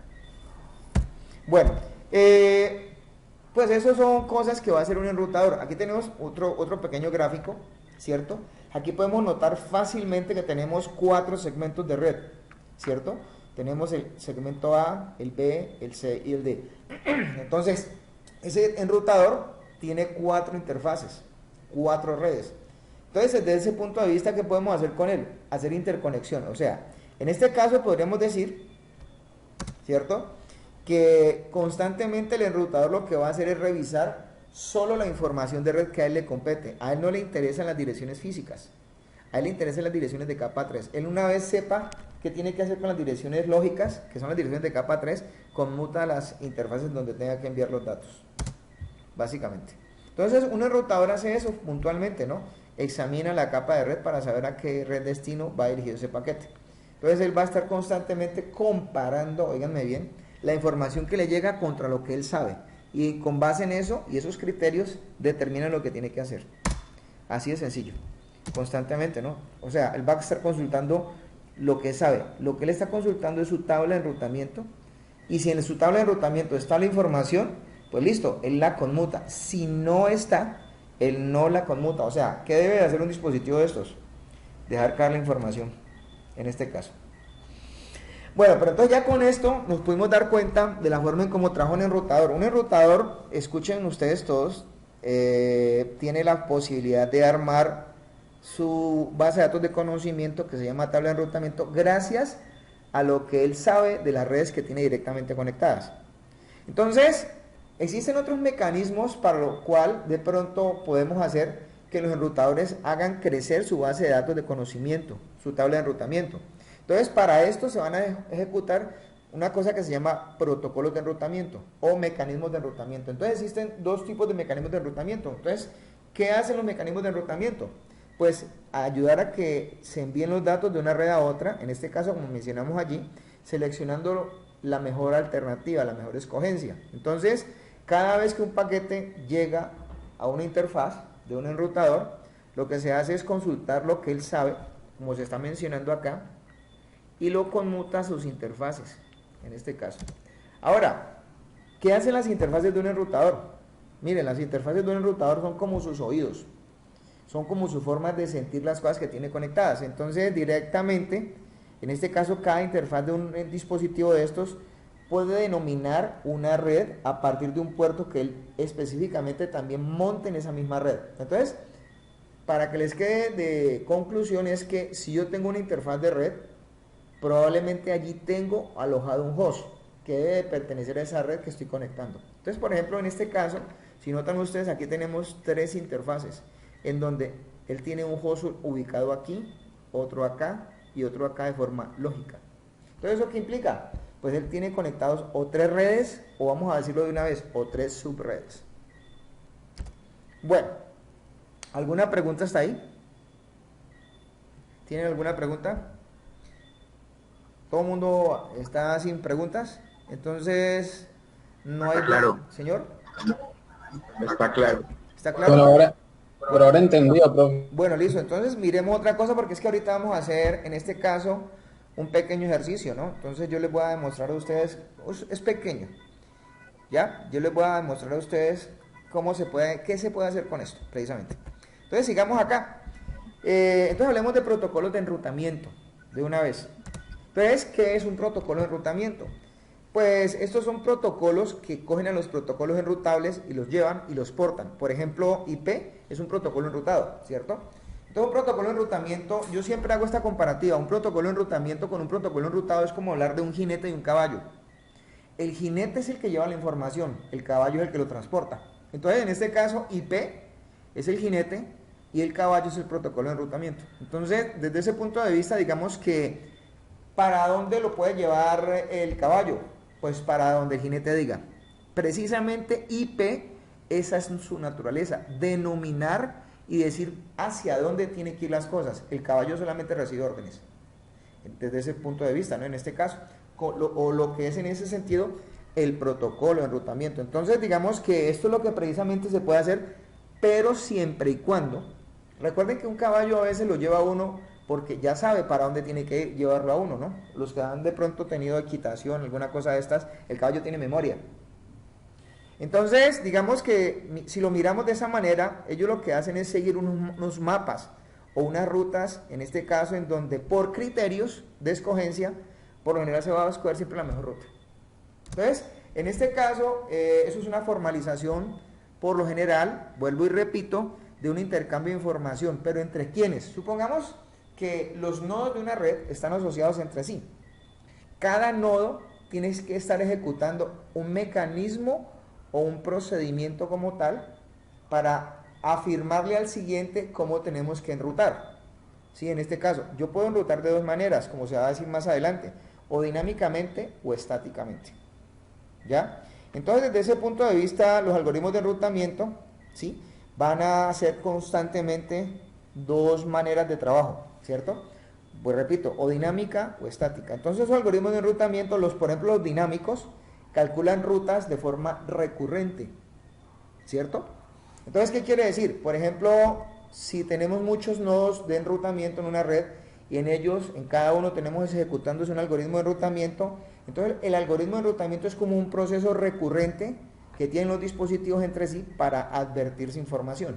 Bueno, pues eso son cosas que va a hacer un enrutador. Aquí tenemos otro pequeño gráfico, ¿cierto? Aquí podemos notar fácilmente que tenemos 4 segmentos de red, ¿cierto? Tenemos el segmento A, el B, el C y el D. Entonces, ese enrutador tiene 4 interfaces, 4 redes. Entonces, desde ese punto de vista, ¿qué podemos hacer con él? Hacer interconexión. O sea, en este caso podríamos decir, ¿cierto?, que constantemente el enrutador lo que va a hacer es revisar solo la información de red que a él le compete. A él no le interesan las direcciones físicas, a él le interesan las direcciones de capa 3. Él, una vez sepa qué tiene que hacer con las direcciones lógicas, que son las direcciones de capa 3, conmuta las interfaces donde tenga que enviar los datos, básicamente. Entonces, un enrutador hace eso puntualmente, ¿no? Examina la capa de red para saber a qué red destino va dirigido ese paquete. Entonces, él va a estar constantemente comparando, óiganme bien, la información que le llega contra lo que él sabe, y con base en eso y esos criterios determina lo que tiene que hacer. Así de sencillo, constantemente, ¿no? O sea, él va a estar consultando lo que sabe. Lo que él está consultando es su tabla de enrutamiento, y si en su tabla de enrutamiento está la información, pues listo, él la conmuta. Si no está, él no la conmuta. O sea, ¿qué debe de hacer un dispositivo de estos? Dejar caer la información, en este caso. Bueno, pero entonces ya con esto nos pudimos dar cuenta de la forma en cómo trabaja un enrutador. Un enrutador, escuchen ustedes todos, tiene la posibilidad de armar su base de datos de conocimiento, que se llama tabla de enrutamiento, gracias a lo que él sabe de las redes que tiene directamente conectadas. Entonces, existen otros mecanismos para lo cual de pronto podemos hacer que los enrutadores hagan crecer su base de datos de conocimiento, su tabla de enrutamiento. Entonces, para esto se van a ejecutar una cosa que se llama protocolos de enrutamiento o mecanismos de enrutamiento. Entonces, existen 2 tipos de mecanismos de enrutamiento. Entonces, ¿qué hacen los mecanismos de enrutamiento? Pues ayudar a que se envíen los datos de una red a otra, en este caso, como mencionamos allí, seleccionando la mejor alternativa, la mejor escogencia. Entonces, cada vez que un paquete llega a una interfaz de un enrutador, lo que se hace es consultar lo que él sabe, como se está mencionando acá, y lo conmuta a sus interfaces, en este caso. Ahora, ¿qué hacen las interfaces de un enrutador? Miren, las interfaces de un enrutador son como sus oídos, son como su forma de sentir las cosas que tiene conectadas. Entonces, directamente, en este caso, cada interfaz de un dispositivo de estos puede denominar una red a partir de un puerto que él específicamente también monte en esa misma red. Entonces, para que les quede de conclusión, es que si yo tengo una interfaz de red, probablemente allí tengo alojado un host que debe pertenecer a esa red que estoy conectando. Entonces, por ejemplo, en este caso, si notan ustedes, aquí tenemos 3 interfaces, en donde él tiene un host ubicado aquí, otro acá y otro acá de forma lógica. Entonces, ¿eso qué implica? Pues él tiene conectados o 3 redes, o vamos a decirlo de una vez, o 3 subredes. Bueno, ¿alguna pregunta hasta ahí? ¿Tienen alguna pregunta? ¿Todo el mundo está sin preguntas? Entonces, no hay... Claro. ¿Señor? Está claro. ¿Está claro? Por ahora entendido, profe. Bueno, listo. Entonces, miremos otra cosa, porque es que ahorita vamos a hacer, en este caso, un pequeño ejercicio, ¿no? Entonces yo les voy a demostrar a ustedes, es pequeño, ¿ya? Yo les voy a demostrar a ustedes qué se puede hacer con esto, precisamente. Entonces sigamos acá. Entonces hablemos de protocolos de enrutamiento, de una vez. Entonces, ¿qué es un protocolo de enrutamiento? Pues estos son protocolos que cogen a los protocolos enrutables y los llevan y los portan. Por ejemplo, IP es un protocolo enrutado, ¿cierto? Entonces un protocolo de enrutamiento, yo siempre hago esta comparativa, un protocolo de enrutamiento con un protocolo enrutado es como hablar de un jinete y un caballo. El jinete es el que lleva la información, el caballo es el que lo transporta. Entonces en este caso IP es el jinete y el caballo es el protocolo de enrutamiento. Entonces desde ese punto de vista digamos que ¿para dónde lo puede llevar el caballo? Pues para donde el jinete diga. Precisamente IP, esa es su naturaleza, denominar y decir hacia dónde tienen que ir las cosas. El caballo solamente recibe órdenes. Desde ese punto de vista, ¿no? En este caso, o lo que es en ese sentido el protocolo de enrutamiento. Entonces, digamos que esto es lo que precisamente se puede hacer, pero siempre y cuando, recuerden que un caballo a veces lo lleva a uno porque ya sabe para dónde tiene que llevarlo a uno, ¿no? Los que han de pronto tenido equitación, alguna cosa de estas, el caballo tiene memoria. Entonces, digamos que si lo miramos de esa manera, ellos lo que hacen es seguir unos mapas o unas rutas, en este caso, en donde por criterios de escogencia, por lo general se va a escoger siempre la mejor ruta. Entonces, en este caso, eso es una formalización, por lo general, vuelvo y repito, de un intercambio de información, pero ¿entre quiénes? Supongamos que los nodos de una red están asociados entre sí. Cada nodo tiene que estar ejecutando un mecanismo o un procedimiento como tal para afirmarle al siguiente cómo tenemos que enrutar. ¿Sí? En este caso, yo puedo enrutar de dos maneras, como se va a decir más adelante, o dinámicamente o estáticamente. ¿Ya? Entonces, desde ese punto de vista, los algoritmos de enrutamiento, ¿sí?, van a ser constantemente dos maneras de trabajo, ¿cierto? Pues repito, o dinámica o estática. Entonces, los algoritmos de enrutamiento, por ejemplo, los dinámicos, calculan rutas de forma recurrente, ¿cierto? Entonces, ¿qué quiere decir? Por ejemplo, si tenemos muchos nodos de enrutamiento en una red y en ellos, en cada uno tenemos ejecutándose un algoritmo de enrutamiento, entonces el algoritmo de enrutamiento es como un proceso recurrente que tienen los dispositivos entre sí para advertirse información.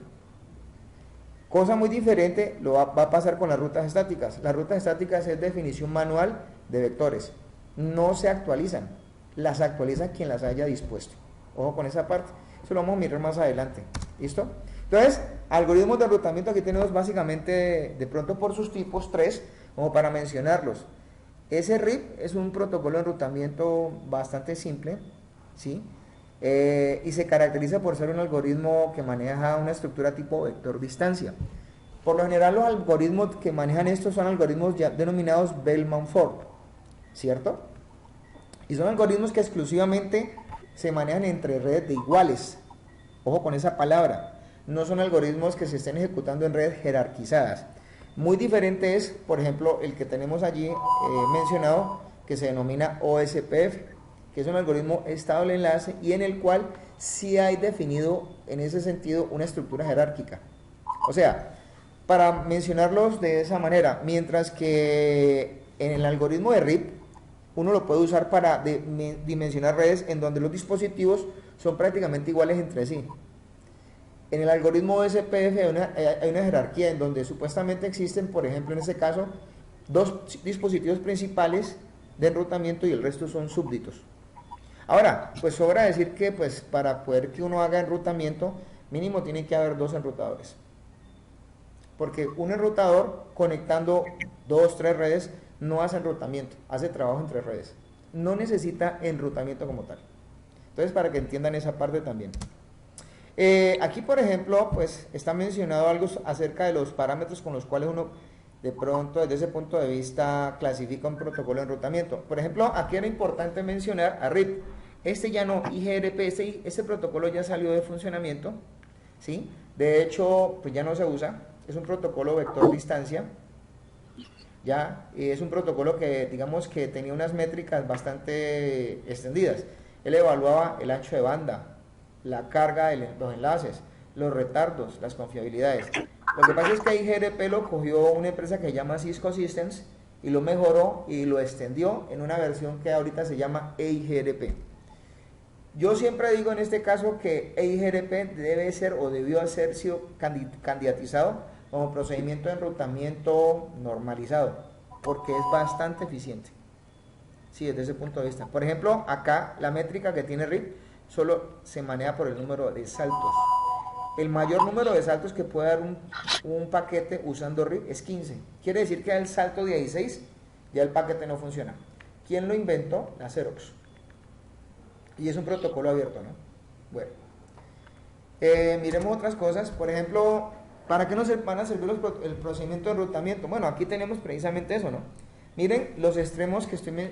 Cosa muy diferente va a pasar con las rutas estáticas. Las rutas estáticas es definición manual de vectores, no se actualizan, las actualiza quien las haya dispuesto. Ojo con esa parte, eso lo vamos a mirar más adelante. ¿Listo? Entonces, algoritmos de enrutamiento, aquí tenemos básicamente, de pronto por sus tipos, 3, como para mencionarlos. SRIP es un protocolo de enrutamiento bastante simple, ¿sí? Y se caracteriza por ser un algoritmo que maneja una estructura tipo vector distancia. Por lo general, los algoritmos que manejan esto son algoritmos ya denominados Bellman-Ford, ¿cierto? Y son algoritmos que exclusivamente se manejan entre redes de iguales. Ojo con esa palabra. No son algoritmos que se estén ejecutando en redes jerarquizadas. Muy diferente es, por ejemplo, el que tenemos allí mencionado, que se denomina OSPF, que es un algoritmo estado de enlace y en el cual sí hay definido en ese sentido una estructura jerárquica. O sea, para mencionarlos de esa manera, mientras que en el algoritmo de RIP uno lo puede usar para dimensionar redes en donde los dispositivos son prácticamente iguales entre sí. En el algoritmo OSPF hay una jerarquía en donde supuestamente existen, por ejemplo, en este caso, dos dispositivos principales de enrutamiento y el resto son súbditos. Ahora, pues sobra decir que pues para poder que uno haga enrutamiento, mínimo tiene que haber dos enrutadores. Porque un enrutador conectando 2, 3 redes no hace enrutamiento, hace trabajo entre redes. No necesita enrutamiento como tal. Entonces, para que entiendan esa parte también. Aquí, por ejemplo, pues está mencionado algo acerca de los parámetros con los cuales uno de pronto, desde ese punto de vista, clasifica un protocolo de enrutamiento. Por ejemplo, aquí era importante mencionar a RIP. Este ya no, IGRP, este protocolo ya salió de funcionamiento, ¿sí? De hecho, pues ya no se usa. Es un protocolo vector distancia. Ya, es un protocolo que, digamos, que tenía unas métricas bastante extendidas. Él evaluaba el ancho de banda, la carga de los enlaces, los retardos, las confiabilidades. Lo que pasa es que IGRP lo cogió una empresa que se llama Cisco Systems y lo mejoró y lo extendió en una versión que ahorita se llama EIGRP. Yo siempre digo en este caso que EIGRP debe ser o debió haber sido candidatizado como procedimiento de enrutamiento normalizado, porque es bastante eficiente. Sí, desde ese punto de vista. Por ejemplo, acá la métrica que tiene RIP solo se maneja por el número de saltos. El mayor número de saltos que puede dar un paquete usando RIP es 15. Quiere decir que al salto 16 ya el paquete no funciona. ¿Quién lo inventó? La Xerox. Y es un protocolo abierto, ¿no? Bueno. Miremos otras cosas. Por ejemplo, ¿para qué nos van a servir el procedimiento de enrutamiento? Bueno, aquí tenemos precisamente eso, ¿no? Miren los extremos que estoy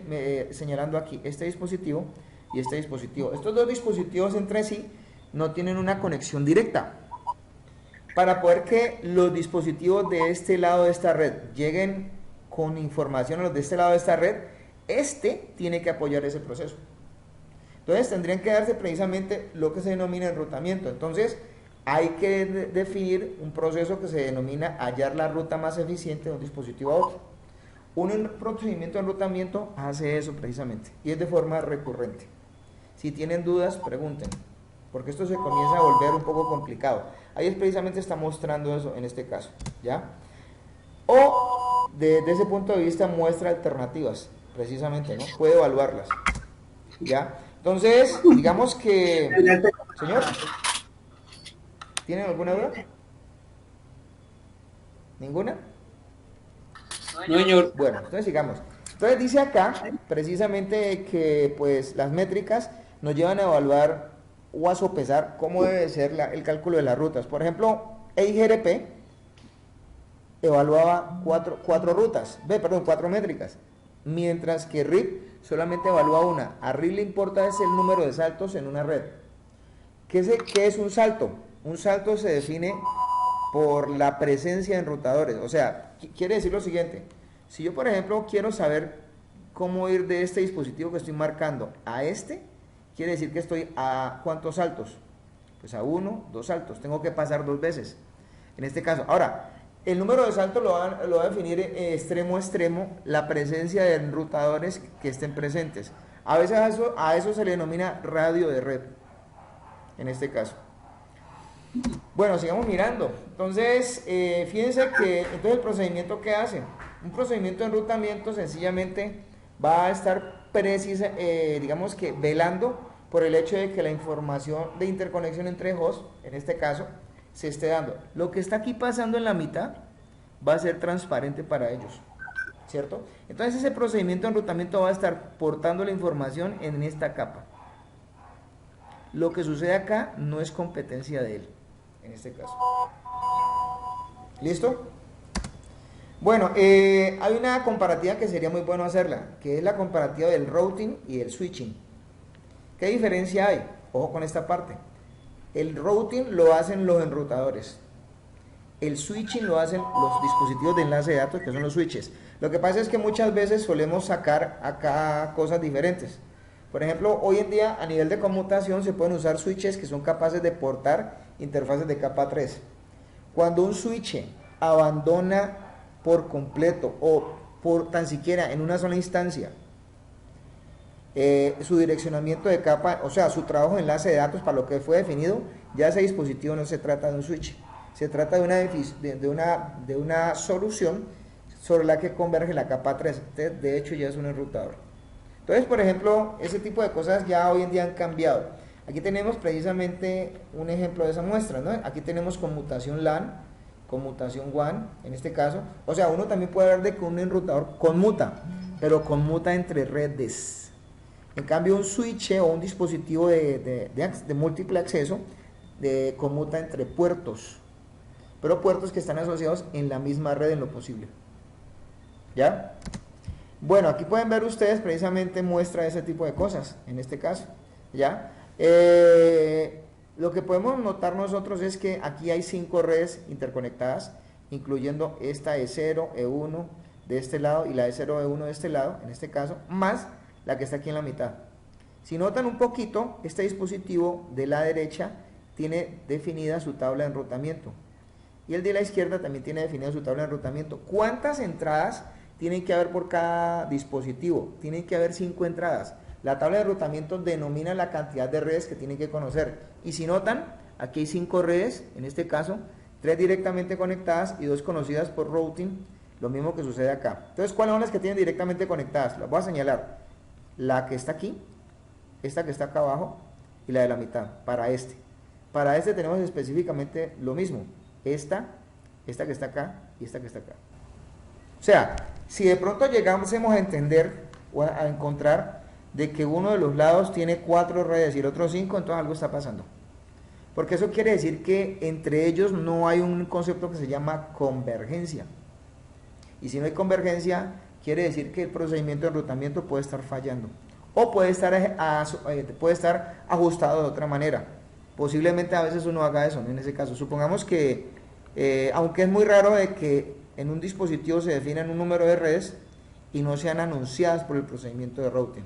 señalando aquí. Este dispositivo y este dispositivo. Estos dos dispositivos entre sí no tienen una conexión directa. Para poder que los dispositivos de este lado de esta red lleguen con información a los de este lado de esta red, este tiene que apoyar ese proceso. Entonces tendrían que darse precisamente lo que se denomina enrutamiento. Entonces hay que definir un proceso que se denomina hallar la ruta más eficiente de un dispositivo a otro. Un procedimiento de enrutamiento hace eso precisamente y es de forma recurrente. Si tienen dudas, pregunten, porque esto se comienza a volver un poco complicado. Ahí es precisamente está mostrando eso en este caso, ¿ya? O desde ese punto de vista muestra alternativas, precisamente, ¿no? Puede evaluarlas, ¿ya? Entonces, digamos que... Señor, ¿tienen alguna duda? ¿Ninguna? No, señor. Bueno, entonces sigamos. Entonces dice acá, precisamente, que pues las métricas nos llevan a evaluar o a sopesar cómo debe ser el cálculo de las rutas. Por ejemplo, EIGRP evaluaba cuatro métricas, mientras que RIP solamente evalúa una. A RIP le importa es el número de saltos en una red. ¿Qué es un salto? Un salto se define por la presencia de enrutadores. O sea, quiere decir lo siguiente: si yo, por ejemplo, quiero saber cómo ir de este dispositivo que estoy marcando a este, quiere decir que estoy a ¿cuántos saltos? Pues a 1, 2 saltos. Tengo que pasar 2 veces. En este caso. Ahora, el número de saltos lo va a definir extremo a extremo la presencia de enrutadores que estén presentes. A veces a eso se le denomina radio de red. En este caso. Bueno, sigamos mirando. Entonces, fíjense que entonces el procedimiento que hace. Un procedimiento de enrutamiento sencillamente va a estar digamos que velando por el hecho de que la información de interconexión entre hosts, en este caso, se esté dando. Lo que está aquí pasando en la mitad va a ser transparente para ellos, ¿cierto? Entonces ese procedimiento de enrutamiento va a estar portando la información en esta capa. Lo que sucede acá no es competencia de él, en este caso. ¿Listo? Bueno, hay una comparativa que sería muy bueno hacerla, que es la comparativa del routing y del switching. ¿Qué diferencia hay? Ojo con esta parte. El routing lo hacen los enrutadores. El switching lo hacen los dispositivos de enlace de datos, que son los switches. Lo que pasa es que muchas veces solemos sacar acá cosas diferentes. Por ejemplo, hoy en día a nivel de conmutación se pueden usar switches que son capaces de portar interfaces de capa 3. Cuando un switch abandona por completo o por tan siquiera en una sola instancia su direccionamiento de capa, o sea, su trabajo de enlace de datos para lo que fue definido, ya ese dispositivo no se trata de un switch, se trata de una solución sobre la que converge la capa 3. De hecho ya es un enrutador. Entonces, por ejemplo, ese tipo de cosas ya hoy en día han cambiado. Aquí tenemos precisamente un ejemplo de esa muestra, ¿no? Aquí tenemos conmutación LAN, conmutación WAN, en este caso. O sea, uno también puede hablar de que un enrutador conmuta, pero conmuta entre redes. En cambio, un switch o un dispositivo de múltiple acceso conmuta entre puertos, pero puertos que están asociados en la misma red en lo posible. ¿Ya? Bueno, aquí pueden ver ustedes precisamente muestra ese tipo de cosas, en este caso. ¿Ya? Lo que podemos notar nosotros es que aquí hay 5 redes interconectadas, incluyendo esta E0, E1 de este lado y la E0, E1 de este lado, en este caso, más la que está aquí en la mitad. Si notan un poquito, este dispositivo de la derecha tiene definida su tabla de enrutamiento y el de la izquierda también tiene definida su tabla de enrutamiento. ¿Cuántas entradas tienen que haber por cada dispositivo, tienen que haber 5 entradas. La tabla de enrutamiento denomina la cantidad de redes que tienen que conocer. Y si notan, aquí hay 5 redes, en este caso, 3 directamente conectadas y 2 conocidas por routing, lo mismo que sucede acá. Entonces, ¿cuáles son las que tienen directamente conectadas? Las voy a señalar. La que está aquí, esta que está acá abajo y la de la mitad, para este. Para este tenemos específicamente lo mismo. Esta que está acá y esta que está acá. O sea, si de pronto llegamos a entender o a encontrar de que uno de los lados tiene 4 redes y el otro 5, entonces algo está pasando. Porque eso quiere decir que entre ellos no hay un concepto que se llama convergencia. Y si no hay convergencia, quiere decir que el procedimiento de enrutamiento puede estar fallando. O puede estar ajustado de otra manera. Posiblemente a veces uno haga eso, ¿no? En ese caso, supongamos que, aunque es muy raro de que en un dispositivo se definan un número de redes y no sean anunciadas por el procedimiento de routing.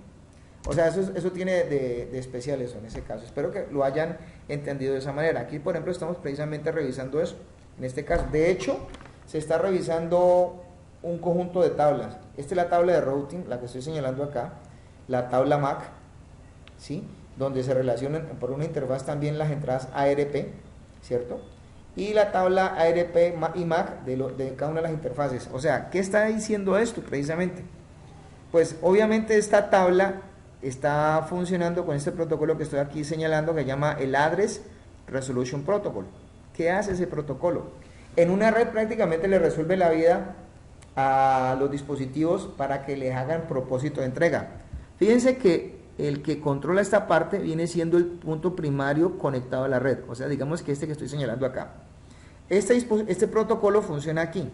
O sea, eso tiene de especial eso en ese caso. Espero que lo hayan entendido de esa manera. Aquí, por ejemplo, estamos precisamente revisando eso. En este caso, de hecho, se está revisando un conjunto de tablas. Esta es la tabla de routing, la que estoy señalando acá, la tabla MAC, ¿sí? Donde se relacionan por una interfaz también las entradas ARP, ¿cierto? Y la tabla ARP y MAC de cada una de las interfaces. O sea, ¿qué está diciendo esto precisamente? Pues obviamente esta tabla está funcionando con este protocolo que estoy aquí señalando, que se llama el Address Resolution Protocol. ¿Qué hace ese protocolo? En una red prácticamente le resuelve la vida a los dispositivos para que les hagan propósito de entrega. Fíjense que el que controla esta parte viene siendo el punto primario conectado a la red, o sea, digamos que este que estoy señalando acá. Este protocolo funciona aquí.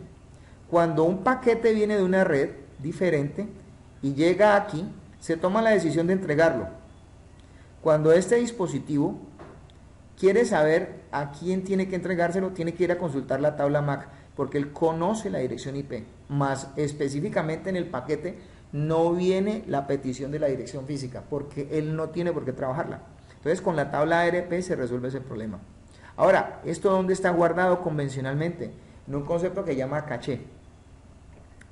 Cuando un paquete viene de una red diferente y llega aquí, se toma la decisión de entregarlo. Cuando este dispositivo quiere saber a quién tiene que entregárselo, tiene que ir a consultar la tabla MAC, porque él conoce la dirección IP, más específicamente en el paquete no viene la petición de la dirección física, porque él no tiene por qué trabajarla. Entonces con la tabla ARP se resuelve ese problema. Ahora, ¿esto dónde está guardado convencionalmente? En un concepto que se llama caché.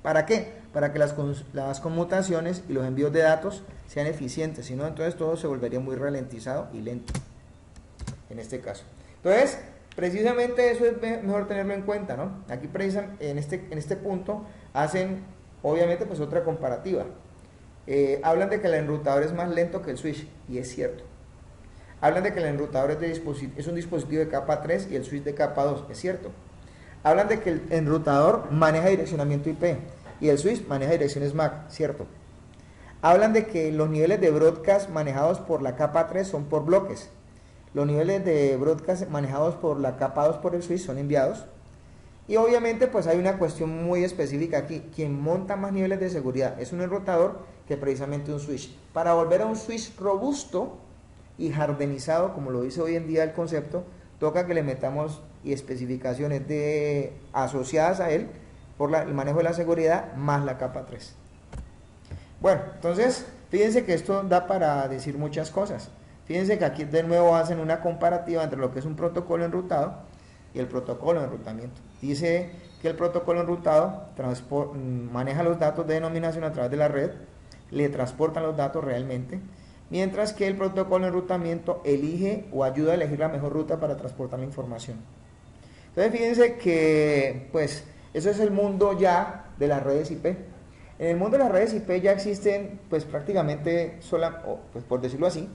¿Para qué? Para que las conmutaciones y los envíos de datos sean eficientes, si no, entonces todo se volvería muy ralentizado y lento, en este caso. Entonces, precisamente eso es mejor tenerlo en cuenta, ¿no? Aquí en este punto hacen, obviamente, pues otra comparativa. Hablan de que el enrutador es más lento que el switch, y es cierto. Hablan de que el enrutador es un dispositivo de capa 3 y el switch de capa 2, es cierto. Hablan de que el enrutador maneja direccionamiento IP y el switch maneja direcciones MAC, cierto. Hablan de que los niveles de broadcast manejados por la capa 3 son por bloques. Los niveles de broadcast manejados por la capa 2 por el switch son enviados. Y obviamente pues hay una cuestión muy específica aquí. Quien monta más niveles de seguridad es un enrutador que precisamente un switch. Para volver a un switch robusto y hardenizado, como lo dice hoy en día el concepto, toca que le metamos y especificaciones asociadas a él por el manejo de la seguridad más la capa 3. Bueno, entonces fíjense que esto da para decir muchas cosas. Fíjense que aquí de nuevo hacen una comparativa entre lo que es un protocolo enrutado y el protocolo de enrutamiento. Dice que el protocolo enrutado maneja los datos de denominación a través de la red, le transportan los datos realmente, mientras que el protocolo de enrutamiento elige o ayuda a elegir la mejor ruta para transportar la información. Entonces fíjense que pues eso es el mundo ya de las redes IP. En el mundo de las redes IP ya existen pues prácticamente pues por decirlo así,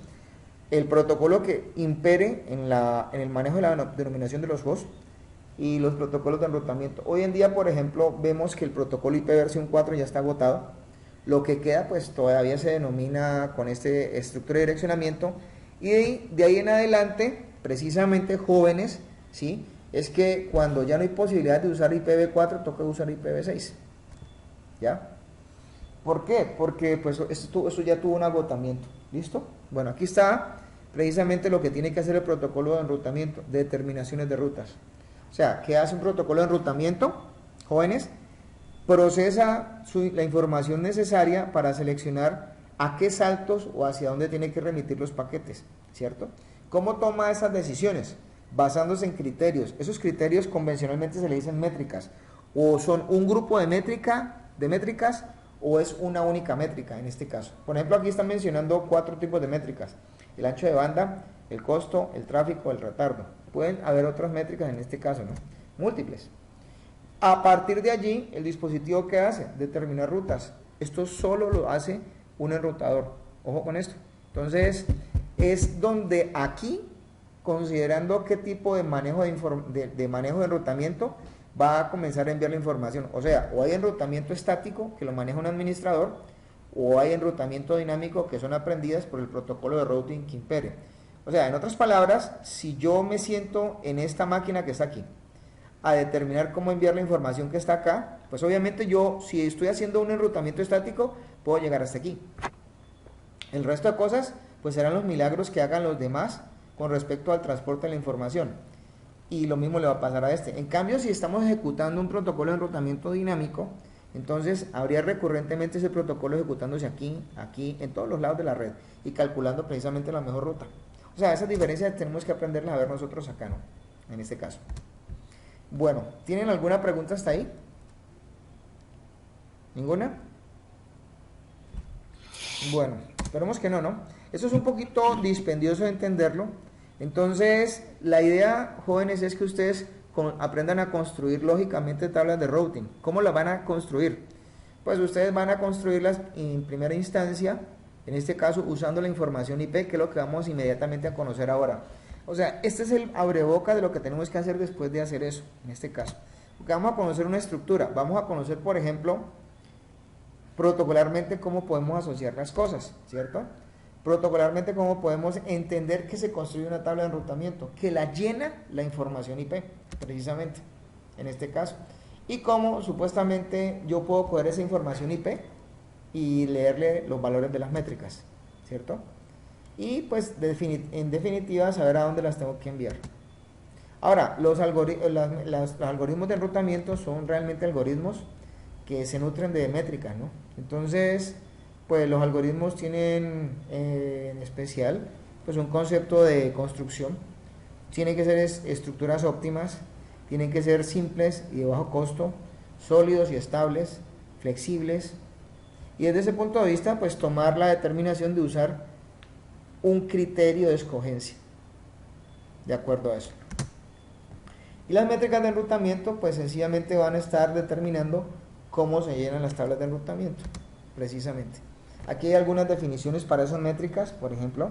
el protocolo que impere en el manejo de la denominación de los hosts y los protocolos de enrutamiento. Hoy en día, por ejemplo, vemos que el protocolo IP versión 4 ya está agotado. Lo que queda pues todavía se denomina con este estructura de direccionamiento, y de ahí en adelante, precisamente jóvenes, ¿sí? Es que cuando ya no hay posibilidad de usar IPv4, toca usar IPv6. ¿Ya? ¿Por qué? Porque pues esto ya tuvo un agotamiento. ¿Listo? Bueno, aquí está precisamente lo que tiene que hacer el protocolo de enrutamiento, determinaciones de rutas. O sea, ¿qué hace un protocolo de enrutamiento? Jóvenes, procesa la información necesaria para seleccionar a qué saltos o hacia dónde tiene que remitir los paquetes, ¿cierto? ¿Cómo toma esas decisiones? Basándose en criterios. Esos criterios convencionalmente se le dicen métricas, o son un grupo de métrica de métricas o es una única métrica en este caso. Por ejemplo, aquí están mencionando 4 tipos de métricas: el ancho de banda, el costo, el tráfico, el retardo. Pueden haber otras métricas en este caso, ¿no? Múltiples. A partir de allí, el dispositivo, ¿qué hace? Determinar rutas. Esto solo lo hace un enrutador. Ojo con esto. Entonces, es donde aquí, considerando qué tipo de manejo de manejo de enrutamiento, va a comenzar a enviar la información. O sea, o hay enrutamiento estático, que lo maneja un administrador, o hay enrutamiento dinámico, que son aprendidas por el protocolo de routing que impere. O sea, en otras palabras, si yo me siento en esta máquina que está aquí a determinar cómo enviar la información que está acá, pues obviamente yo, si estoy haciendo un enrutamiento estático, puedo llegar hasta aquí. El resto de cosas, pues serán los milagros que hagan los demás con respecto al transporte de la información. Y lo mismo le va a pasar a este. En cambio, si estamos ejecutando un protocolo de enrutamiento dinámico, entonces habría recurrentemente ese protocolo ejecutándose aquí, aquí, en todos los lados de la red y calculando precisamente la mejor ruta. O sea, esas diferencias tenemos que aprenderlas a ver nosotros acá, ¿no? En este caso. Bueno, ¿tienen alguna pregunta hasta ahí? ¿Ninguna? Bueno, esperemos que no, ¿no? Eso es un poquito dispendioso de entenderlo. Entonces, la idea, jóvenes, es que ustedes aprendan a construir lógicamente tablas de routing. ¿Cómo las van a construir? Pues ustedes van a construirlas en primera instancia, en este caso usando la información IP, que es lo que vamos inmediatamente a conocer ahora. O sea, este es el abreboca de lo que tenemos que hacer después de hacer eso, en este caso. Porque vamos a conocer una estructura, vamos a conocer, por ejemplo, protocolarmente cómo podemos asociar las cosas, ¿cierto? Protocolarmente cómo podemos entender que se construye una tabla de enrutamiento, que la llena la información IP, precisamente, en este caso. Y cómo supuestamente yo puedo coger esa información IP y leerle los valores de las métricas, ¿cierto? Y pues en definitiva saber a dónde las tengo que enviar. Ahora, los algoritmos de enrutamiento son realmente algoritmos que se nutren de métricas, ¿no? Entonces, pues los algoritmos tienen en especial pues un concepto de construcción. Tienen que ser estructuras óptimas, tienen que ser simples y de bajo costo, sólidos y estables, flexibles. Y desde ese punto de vista, pues tomar la determinación de usar un criterio de escogencia de acuerdo a eso. Y las métricas de enrutamiento pues sencillamente van a estar determinando cómo se llenan las tablas de enrutamiento, precisamente. Aquí hay algunas definiciones para esas métricas. Por ejemplo,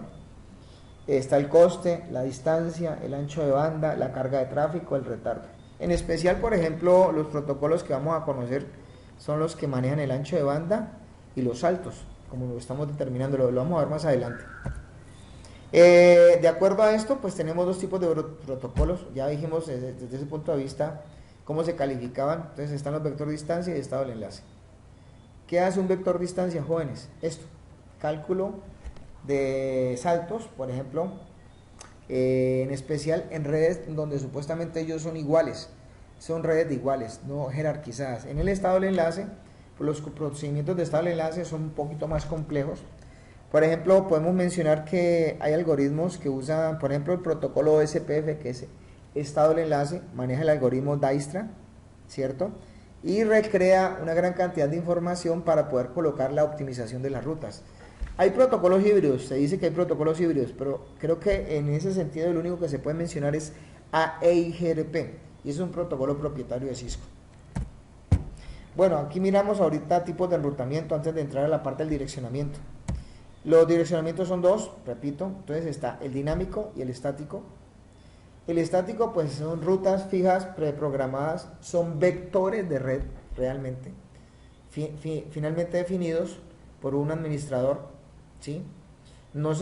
está el coste, la distancia, el ancho de banda, la carga de tráfico, el retardo. En especial, por ejemplo, los protocolos que vamos a conocer son los que manejan el ancho de banda y los saltos, como lo estamos determinando, lo vamos a ver más adelante. De acuerdo a esto, pues tenemos dos tipos de protocolos. Ya dijimos desde ese punto de vista cómo se calificaban. Entonces están los vector distancia y estado del enlace. ¿Qué hace un vector distancia, jóvenes? Esto, cálculo de saltos, por ejemplo, en especial en redes donde supuestamente ellos son iguales. Son redes de iguales, no jerarquizadas. En el estado del enlace, pues los procedimientos de estado del enlace son un poquito más complejos. Por ejemplo, podemos mencionar que hay algoritmos que usan, por ejemplo, el protocolo SPF, que es estado del enlace, maneja el algoritmo Dijkstra, ¿cierto? Y recrea una gran cantidad de información para poder colocar la optimización de las rutas. Hay protocolos híbridos, se dice que hay protocolos híbridos, pero creo que en ese sentido el único que se puede mencionar es AEIGRP, y es un protocolo propietario de Cisco. Bueno, aquí miramos ahorita tipos de enrutamiento antes de entrar a la parte del direccionamiento. Los direccionamientos son dos, repito, entonces está el dinámico y el estático. El estático pues son rutas fijas, preprogramadas, son vectores de red realmente, finalmente definidos por un administrador, ¿sí? No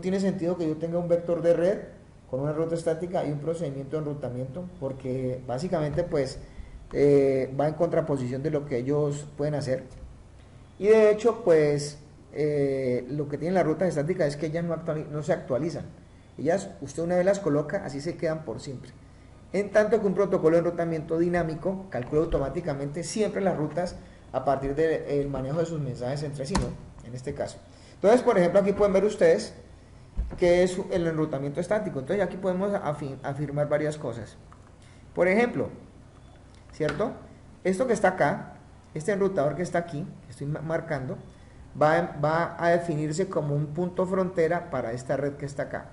tiene sentido que yo tenga un vector de red con una ruta estática y un procedimiento de enrutamiento, porque básicamente pues va en contraposición de lo que ellos pueden hacer. Y de hecho pues lo que tienen las rutas estáticas es que ellas no se actualizan. Ellas, usted una vez las coloca, así se quedan por siempre. En tanto que un protocolo de enrutamiento dinámico calcula automáticamente siempre las rutas a partir del manejo de sus mensajes entre sí, ¿no? En este caso. Entonces, por ejemplo, aquí pueden ver ustedes que es el enrutamiento estático. Entonces, aquí podemos afirmar varias cosas. Por ejemplo, ¿cierto? Esto que está acá este enrutador que está aquí, que estoy marcando, va a definirse como un punto frontera para esta red que está acá,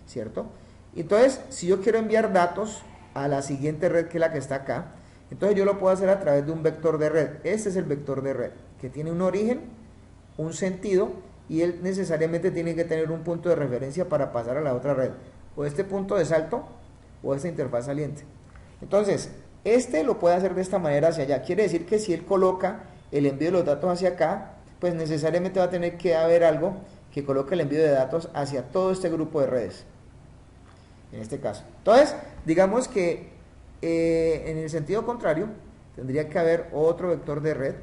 ¿cierto? Entonces, si yo quiero enviar datos a la siguiente red, que es la que está acá, entonces yo lo puedo hacer a través de un vector de red. Este es el vector de red, que tiene un origen, un sentido, y él necesariamente tiene que tener un punto de referencia para pasar a la otra red, o este punto de salto, o esta interfaz saliente. Entonces, este lo puede hacer de esta manera hacia allá. Quiere decir que si él coloca el envío de los datos hacia acá, pues necesariamente va a tener que haber algo que coloque el envío de datos hacia todo este grupo de redes, en este caso. Entonces, digamos que en el sentido contrario, tendría que haber otro vector de red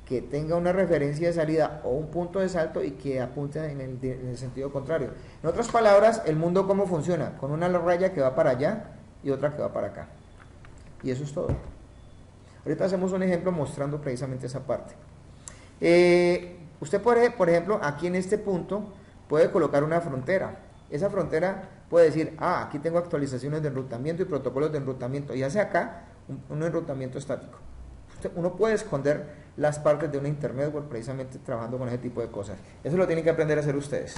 que tenga una referencia de salida o un punto de salto y que apunte en el sentido contrario. En otras palabras, el mundo cómo funciona, con una raya que va para allá y otra que va para acá. Y eso es todo. Ahorita hacemos un ejemplo mostrando precisamente esa parte. Usted puede, por ejemplo, aquí en este punto puede colocar una frontera. Esa frontera puede decir, aquí tengo actualizaciones de enrutamiento y protocolos de enrutamiento, y hace acá un enrutamiento estático. Uno puede esconder las partes de una internet web precisamente trabajando con ese tipo de cosas. Eso lo tienen que aprender a hacer ustedes.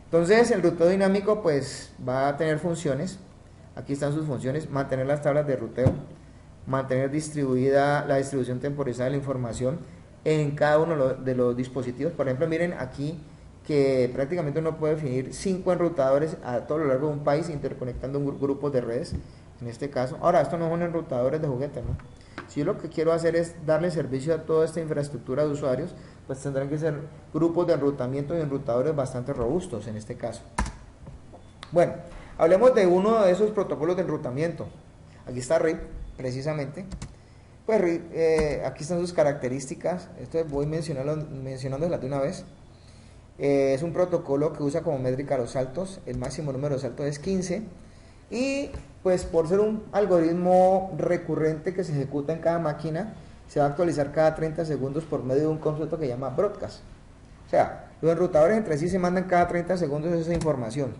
Entonces, el ruteo dinámico pues va a tener funciones. Aquí están sus funciones: mantener las tablas de ruteo, mantener distribuida la distribución temporizada de la información en cada uno de los dispositivos. Por ejemplo, miren aquí que prácticamente uno puede definir 5 enrutadores a todo lo largo de un país interconectando grupos de redes, en este caso. Ahora, esto no son enrutadores de juguete, ¿no? Si yo lo que quiero hacer es darle servicio a toda esta infraestructura de usuarios, pues tendrán que ser grupos de enrutamiento y enrutadores bastante robustos en este caso. Bueno, hablemos de uno de esos protocolos de enrutamiento. Aquí está RIP, precisamente. Pues aquí están sus características. Esto voy mencionándolas de una vez. Es un protocolo que usa como métrica los saltos. El máximo número de saltos es 15. Y pues por ser un algoritmo recurrente que se ejecuta en cada máquina, se va a actualizar cada 30 segundos por medio de un concepto que se llama broadcast. O sea, los enrutadores entre sí se mandan cada 30 segundos esa información.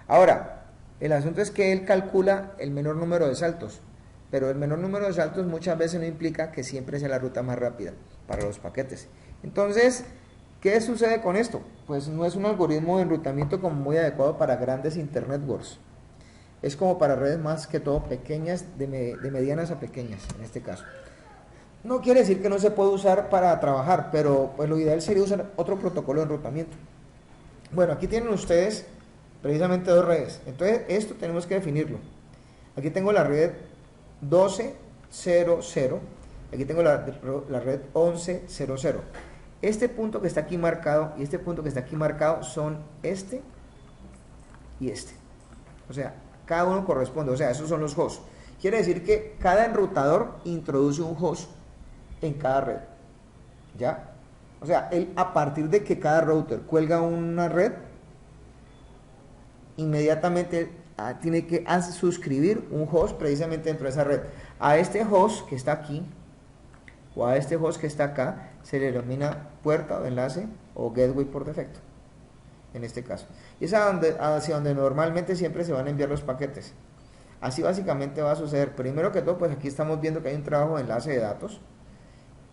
Ahora, el asunto es que él calcula el menor número de saltos, pero el menor número de saltos muchas veces no implica que siempre sea la ruta más rápida para los paquetes. Entonces, ¿qué sucede con esto? Pues no es un algoritmo de enrutamiento como muy adecuado para grandes internet networks. Es como para redes más que todo pequeñas, de medianas a pequeñas, en este caso. No quiere decir que no se pueda usar para trabajar, pero pues lo ideal sería usar otro protocolo de enrutamiento. Bueno, aquí tienen ustedes precisamente dos redes. Entonces, esto tenemos que definirlo. Aquí tengo la red 12.0.0, aquí tengo la red 11.0.0. Este punto que está aquí marcado y este punto que está aquí marcado son este y este. O sea, cada uno corresponde, o sea, esos son los hosts. Quiere decir que cada enrutador introduce un host en cada red. ¿Ya? O sea, él, a partir de que cada router cuelga una red, inmediatamente tiene que suscribir un host precisamente dentro de esa red. A este host que está aquí o a este host que está acá se le denomina puerta o enlace o gateway por defecto, en este caso. Y es hacia donde normalmente siempre se van a enviar los paquetes. Así básicamente va a suceder. Primero que todo, pues aquí estamos viendo que hay un trabajo de enlace de datos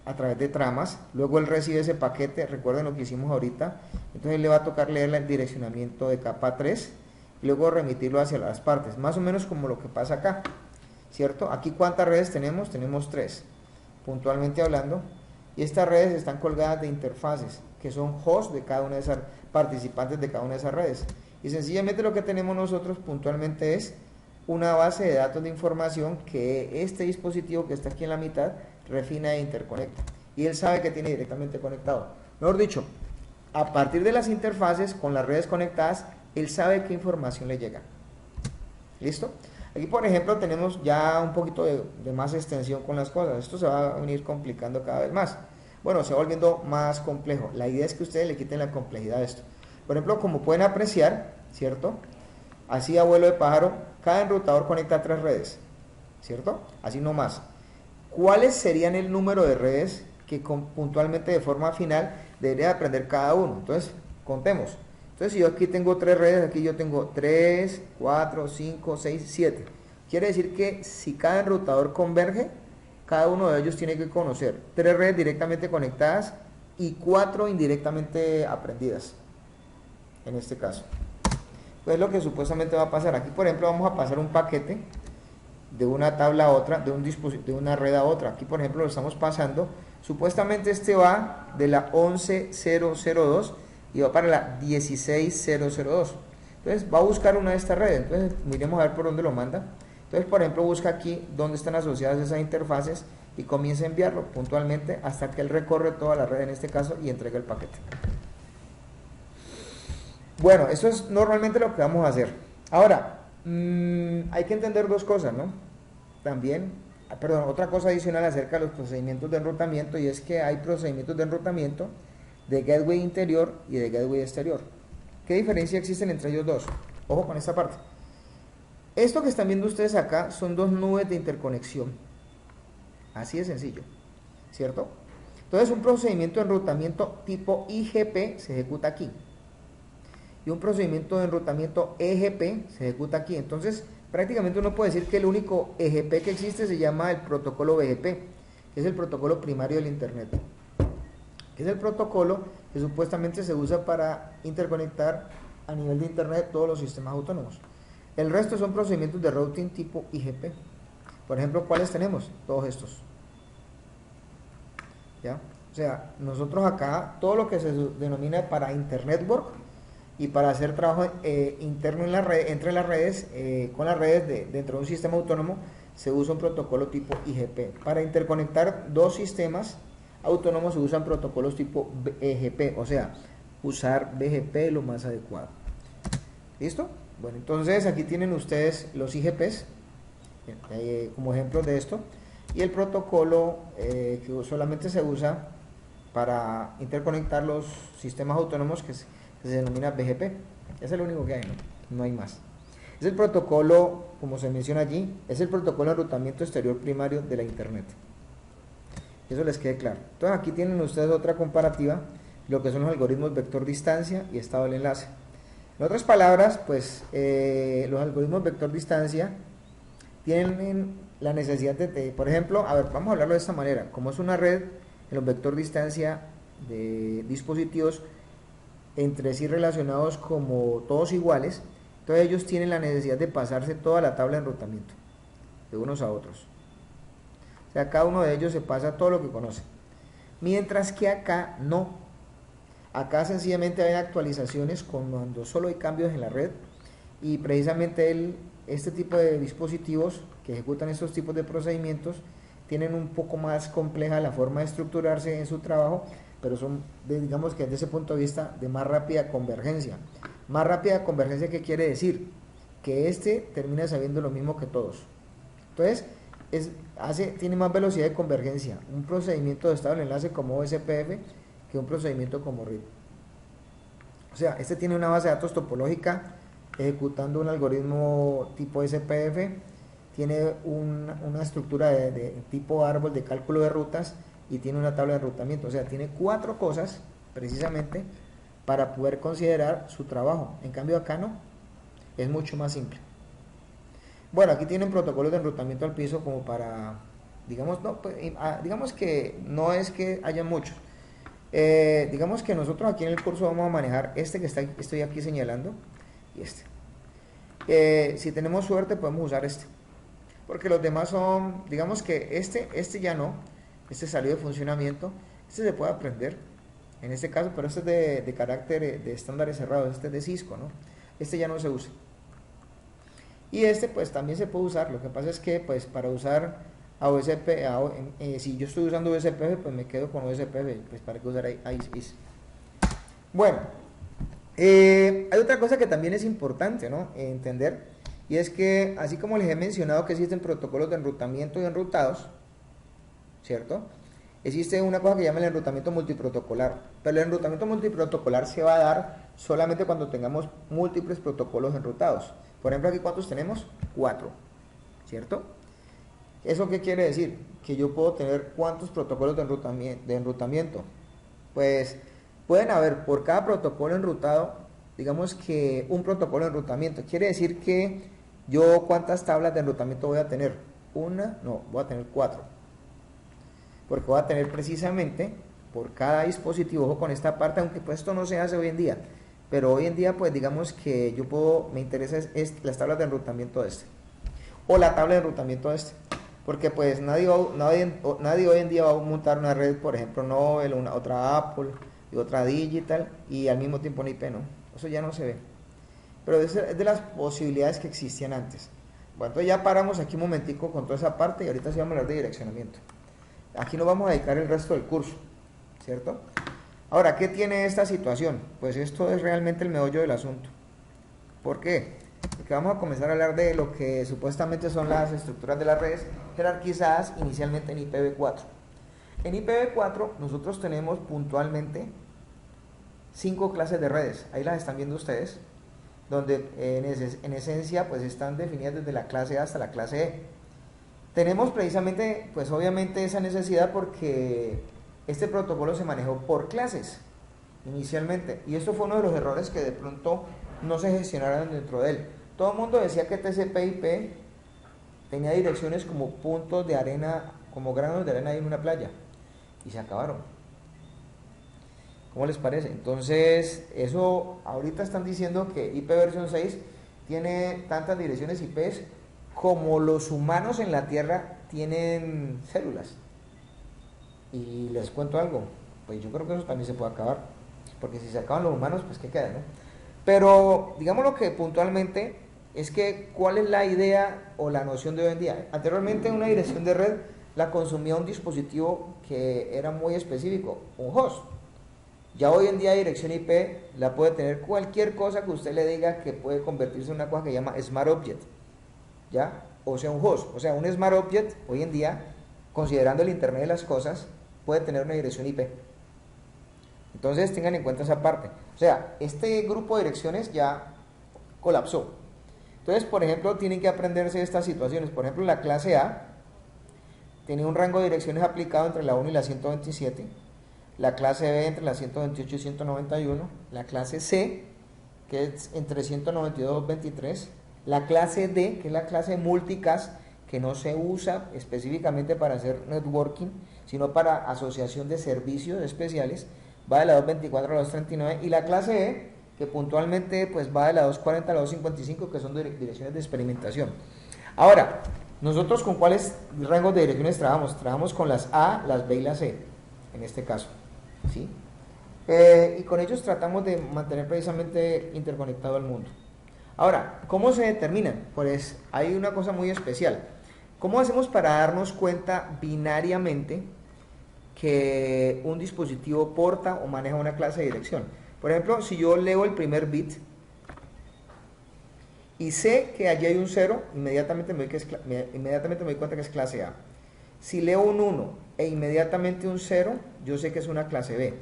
a través de tramas. Luego él recibe ese paquete, recuerden lo que hicimos ahorita. Entonces le va a tocar leer el direccionamiento de capa 3 y luego remitirlo hacia las partes, más o menos como lo que pasa acá, ¿cierto? Aquí ¿cuántas redes tenemos? Tenemos 3, puntualmente hablando, y estas redes están colgadas de interfaces, que son hosts de cada una de esas participantes de cada una de esas redes. Y sencillamente lo que tenemos nosotros puntualmente es una base de datos de información que este dispositivo que está aquí en la mitad refina e interconecta. Y él sabe que tiene directamente conectado. Mejor dicho, a partir de las interfaces con las redes conectadas, él sabe qué información le llega. ¿Listo? Aquí, por ejemplo, tenemos ya un poquito de más extensión con las cosas. Esto se va a venir complicando cada vez más. Bueno, se va volviendo más complejo. La idea es que ustedes le quiten la complejidad a esto. Por ejemplo, como pueden apreciar, ¿cierto? Así a vuelo de pájaro, cada enrutador conecta 3 redes, ¿cierto? Así no más. ¿Cuáles serían el número de redes que puntualmente de forma final debería aprender cada uno? Entonces, contemos. Entonces, si yo aquí tengo 3 redes, aquí yo tengo 3, 4, 5, 6, 7. Quiere decir que si cada enrutador converge, cada uno de ellos tiene que conocer 3 redes directamente conectadas y 4 indirectamente aprendidas, en este caso. Pues lo que supuestamente va a pasar, aquí por ejemplo vamos a pasar un paquete de una tabla a otra, de una red a otra. Aquí por ejemplo lo estamos pasando, supuestamente este va de la 11.002 y va para la 16.002. Entonces va a buscar una de estas redes, entonces miremos a ver por dónde lo manda. Entonces por ejemplo busca aquí dónde están asociadas esas interfaces y comienza a enviarlo puntualmente hasta que él recorre toda la red en este caso y entrega el paquete. Bueno, eso es normalmente lo que vamos a hacer. Ahora, hay que entender dos cosas, ¿no? También, perdón, otra cosa adicional acerca de los procedimientos de enrutamiento, y es que hay procedimientos de enrutamiento de gateway interior y de gateway exterior. ¿Qué diferencia existen entre ellos dos? Ojo con esta parte. Esto que están viendo ustedes acá son dos nubes de interconexión. Así de sencillo, ¿cierto? Entonces un procedimiento de enrutamiento tipo IGP se ejecuta aquí. Y un procedimiento de enrutamiento EGP se ejecuta aquí. Entonces, prácticamente uno puede decir que el único EGP que existe se llama el protocolo BGP, que es el protocolo primario del Internet. Que es el protocolo que supuestamente se usa para interconectar a nivel de Internet todos los sistemas autónomos. El resto son procedimientos de routing tipo IGP. Por ejemplo, ¿cuáles tenemos? Todos estos. ¿Ya? O sea, nosotros acá, todo lo que se denomina para Internetwork y para hacer trabajo interno en la red, entre las redes, con las redes dentro de un sistema autónomo, se usa un protocolo tipo IGP. Para interconectar dos sistemas autónomos se usan protocolos tipo BGP, o sea, usar BGP es lo más adecuado. ¿Listo? Bueno, entonces aquí tienen ustedes los IGPs como ejemplos de esto, y el protocolo que solamente se usa para interconectar los sistemas autónomos que se denomina BGP. Es el único que hay, no hay más. Es el protocolo, como se menciona allí, es el protocolo de enrutamiento exterior primario de la Internet. Eso les quede claro. Entonces aquí tienen ustedes otra comparativa, lo que son los algoritmos vector distancia y estado del enlace. En otras palabras, pues los algoritmos vector distancia tienen la necesidad de, por ejemplo, a ver, vamos a hablarlo de esta manera. Como es una red, en los vector distancia de dispositivos entre sí relacionados como todos iguales, entonces ellos tienen la necesidad de pasarse toda la tabla de enrutamiento de unos a otros. O sea, cada uno de ellos se pasa todo lo que conoce. Mientras que acá no. Acá sencillamente hay actualizaciones cuando solo hay cambios en la red, y precisamente este tipo de dispositivos que ejecutan estos tipos de procedimientos tienen un poco más compleja la forma de estructurarse en su trabajo, pero son, digamos que desde ese punto de vista, de más rápida convergencia. Más rápida convergencia, ¿qué quiere decir? Que termina sabiendo lo mismo que todos. Entonces, tiene más velocidad de convergencia un procedimiento de estado del enlace como OSPF que un procedimiento como RIP. O sea, tiene una base de datos topológica ejecutando un algoritmo tipo SPF, tiene una estructura de tipo árbol de cálculo de rutas y tiene una tabla de enrutamiento. O sea, tiene 4 cosas precisamente para poder considerar su trabajo. En cambio acá no, es mucho más simple. Bueno, aquí tienen protocolos de enrutamiento al piso como para, digamos, digamos que no es que haya muchos. Digamos que nosotros aquí en el curso vamos a manejar que estoy aquí señalando y si tenemos suerte podemos usar porque los demás son, digamos que este ya no, salió de funcionamiento, se puede aprender en este caso, pero es de carácter de estándares cerrados, es de Cisco, ¿no? Ya no se usa. Y pues también se puede usar. Lo que pasa es que pues para usar a OSP, si yo estoy usando OSPF, pues me quedo con OSPF, pues para qué usar ICE. Bueno, hay otra cosa que también es importante, ¿no? Entender, y es que así como les he mencionado que existen protocolos de enrutamiento y enrutados, ¿cierto? Existe una cosa que se llama el enrutamiento multiprotocolar, pero el enrutamiento multiprotocolar se va a dar solamente cuando tengamos múltiples protocolos enrutados. Por ejemplo, aquí ¿cuántos tenemos? 4, ¿cierto? ¿Eso qué quiere decir? Que yo puedo tener ¿cuántos protocolos de enrutamiento? Pues pueden haber por cada protocolo enrutado, digamos que un protocolo de enrutamiento. Quiere decir que yo ¿cuántas tablas de enrutamiento voy a tener? Voy a tener 4. porque voy a tener precisamente por cada dispositivo, ojo con esta parte, aunque pues esto no se hace hoy en día, pero hoy en día pues digamos que yo puedo, me interesa es las tablas de enrutamiento o la tabla de enrutamiento porque pues nadie hoy en día va a montar una red, por ejemplo Novell, otra Apple y otra Digital y al mismo tiempo una IP, no, eso ya no se ve, pero es de las posibilidades que existían antes. Bueno, entonces ya paramos aquí un momentico con toda esa parte y ahorita sí vamos a hablar de direccionamiento. Aquí nos vamos a dedicar el resto del curso, ¿cierto? Ahora, ¿qué tiene esta situación? Pues esto es realmente el meollo del asunto. ¿Por qué? Porque vamos a comenzar a hablar de lo que supuestamente son las estructuras de las redes jerarquizadas inicialmente en IPv4. En IPv4 nosotros tenemos puntualmente 5 clases de redes, ahí las están viendo ustedes, donde en esencia pues están definidas desde la clase A hasta la clase E. Tenemos precisamente, pues obviamente esa necesidad porque este protocolo se manejó por clases inicialmente, y esto fue uno de los errores que de pronto no se gestionaron dentro de él. Todo el mundo decía que TCP/IP tenía direcciones como puntos de arena, como granos de arena en una playa, y se acabaron. ¿Cómo les parece? Entonces, eso ahorita están diciendo que IP versión 6 tiene tantas direcciones IPs como los humanos en la Tierra tienen células. Y les cuento algo, pues yo creo que eso también se puede acabar, porque si se acaban los humanos, pues ¿qué queda, no? Pero digamos lo que puntualmente es que ¿cuál es la idea o la noción de hoy en día? Anteriormente una dirección de red la consumía un dispositivo que era muy específico, un host. Ya hoy en día dirección IP la puede tener cualquier cosa que usted le diga que puede convertirse en una cosa que se llama Smart Object, ¿ya? O sea, un host, o sea, un Smart Object hoy en día, considerando el Internet de las cosas, puede tener una dirección IP. Entonces tengan en cuenta esa parte. O sea, este grupo de direcciones ya colapsó. Entonces, por ejemplo, tienen que aprenderse estas situaciones. Por ejemplo, la clase A tenía un rango de direcciones aplicado entre la 1 y la 127, la clase B entre la 128 y 191, la clase C, que es entre 192 y 23, la clase D, que es la clase multicast, que no se usa específicamente para hacer networking, sino para asociación de servicios especiales, va de la 224 a la 239, y la clase E, que puntualmente pues va de la 240 a la 255, que son direcciones de experimentación. Ahora, nosotros con cuáles rangos de direcciones trabajamos? Trabajamos con las A, las B y las C, en este caso, ¿sí? Y con ellos tratamos de mantener precisamente interconectado al mundo. Ahora, ¿cómo se determinan? Pues hay una cosa muy especial. ¿Cómo hacemos para darnos cuenta binariamente que un dispositivo porta o maneja una clase de dirección? Por ejemplo, si yo leo el primer bit y sé que allí hay un 0, inmediatamente me doy cuenta que es clase A. Si leo un 1 e inmediatamente un 0, yo sé que es una clase B.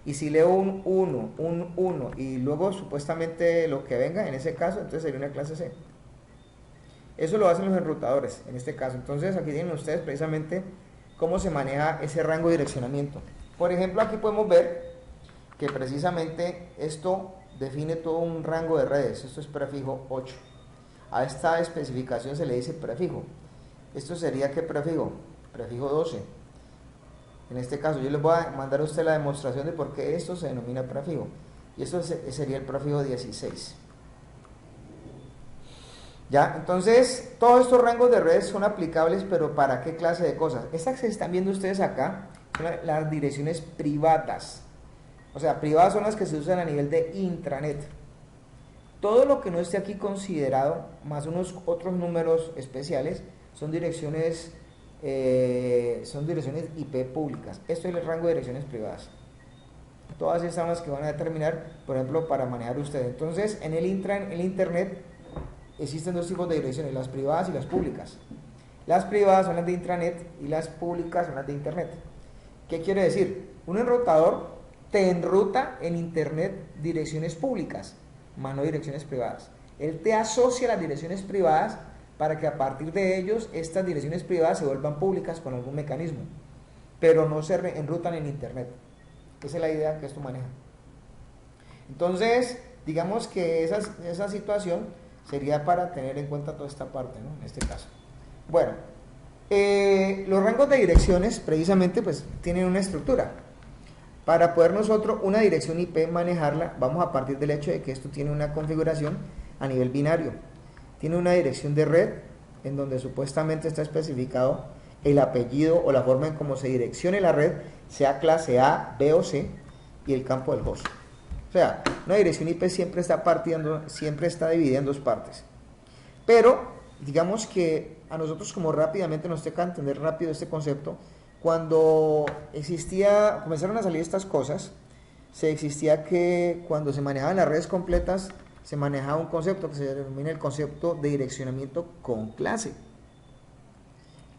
Y si leo un 1 y luego supuestamente lo que venga, en ese caso, entonces sería una clase C. Eso lo hacen los enrutadores, en este caso. Entonces aquí tienen ustedes precisamente cómo se maneja ese rango de direccionamiento. Por ejemplo, aquí podemos ver que precisamente esto define todo un rango de redes. Esto es prefijo 8. A esta especificación se le dice prefijo. Esto sería ¿qué prefijo? Prefijo 12. En este caso yo les voy a mandar a usted la demostración de por qué esto se denomina prefijo. Y esto sería el prefijo 16. ¿Ya? Entonces, todos estos rangos de redes son aplicables, pero ¿para qué clase de cosas? Estas que están viendo ustedes acá son las direcciones privadas. O sea, privadas son las que se usan a nivel de intranet. Todo lo que no esté aquí considerado, más unos otros números especiales, son direcciones IP públicas. Esto es el rango de direcciones privadas. Todas estas son las que van a determinar, por ejemplo, para manejar ustedes. Entonces, en el Internet existen dos tipos de direcciones, las privadas y las públicas. Las privadas son las de intranet y las públicas son las de Internet. ¿Qué quiere decir? Un enrutador te enruta en Internet direcciones públicas, más no direcciones privadas. Él te asocia las direcciones privadas para que a partir de ellos estas direcciones privadas se vuelvan públicas con algún mecanismo, pero no se enrutan en Internet. Esa es la idea que esto maneja. Entonces, digamos que esa situación sería para tener en cuenta toda esta parte, ¿no? En este caso. Bueno, los rangos de direcciones precisamente pues tienen una estructura. Para poder nosotros una dirección IP manejarla, vamos a partir del hecho de que esto tiene una configuración a nivel binario. Tiene una dirección de red en donde supuestamente está especificado el apellido o la forma en cómo se direccione la red, sea clase A, B o C, y el campo del host. O sea, una dirección IP siempre está dividida en dos partes. Pero, digamos que a nosotros como rápidamente nos toca entender rápido este concepto, cuando comenzaron a salir estas cosas, existía que cuando se manejaban las redes completas, se manejaba un concepto que se denomina el concepto de direccionamiento con clase.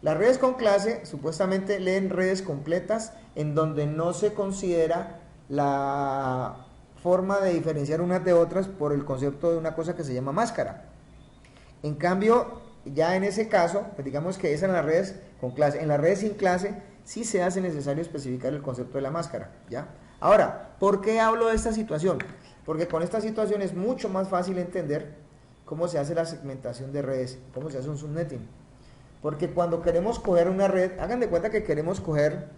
Las redes con clase supuestamente leen redes completas en donde no se considera la forma de diferenciar unas de otras por el concepto de una cosa que se llama máscara. En cambio, ya en ese caso, pues digamos que esas en las redes con clase. En las redes sin clase sí se hace necesario especificar el concepto de la máscara, ¿ya? Ahora, ¿por qué hablo de esta situación? Porque con esta situación es mucho más fácil entender cómo se hace la segmentación de redes, cómo se hace un subnetting. Porque cuando queremos coger una red, hagan de cuenta que queremos coger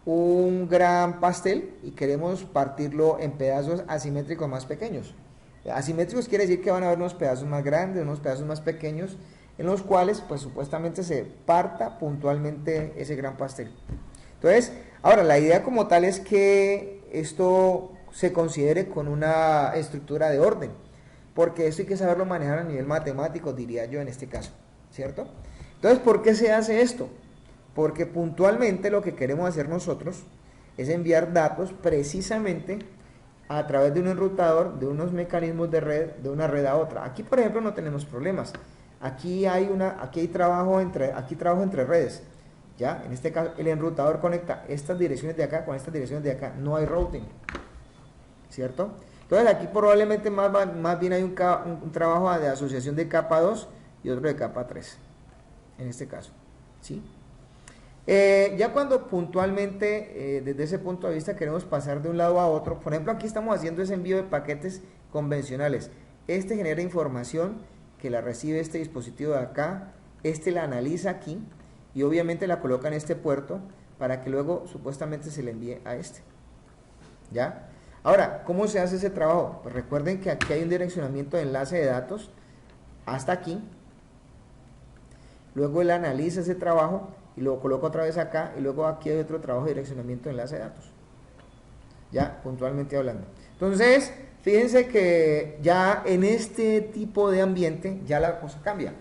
un gran pastel y queremos partirlo en pedazos asimétricos más pequeños. Asimétricos quiere decir que van a haber unos pedazos más grandes, unos pedazos más pequeños, en los cuales pues supuestamente se parta puntualmente ese gran pastel. Entonces, ahora la idea como tal es que esto se considere con una estructura de orden, porque esto hay que saberlo manejar a nivel matemático, diría yo en este caso, ¿cierto? Entonces, ¿por qué se hace esto? Porque puntualmente lo que queremos hacer nosotros es enviar datos precisamente a través de un enrutador, de unos mecanismos de red, de una red a otra. Aquí, por ejemplo, no tenemos problemas. Aquí trabajo entre redes. ¿Ya? En este caso, el enrutador conecta estas direcciones de acá con estas direcciones de acá. No hay routing, ¿cierto? Entonces, aquí probablemente más bien hay un trabajo de asociación de capa 2 y otro de capa 3. En este caso, ¿sí? Ya cuando puntualmente, desde ese punto de vista, queremos pasar de un lado a otro, por ejemplo, aquí estamos haciendo ese envío de paquetes convencionales. Este genera información que la recibe este dispositivo de acá, este la analiza aquí y obviamente la coloca en este puerto para que luego supuestamente se le envíe a este. ¿Ya? Ahora, ¿cómo se hace ese trabajo? Pues recuerden que aquí hay un direccionamiento de enlace de datos hasta aquí. Luego él analiza ese trabajo y lo coloca otra vez acá y luego aquí hay otro trabajo de direccionamiento de enlace de datos. Ya, puntualmente hablando. Entonces, fíjense que ya en este tipo de ambiente ya la cosa cambia.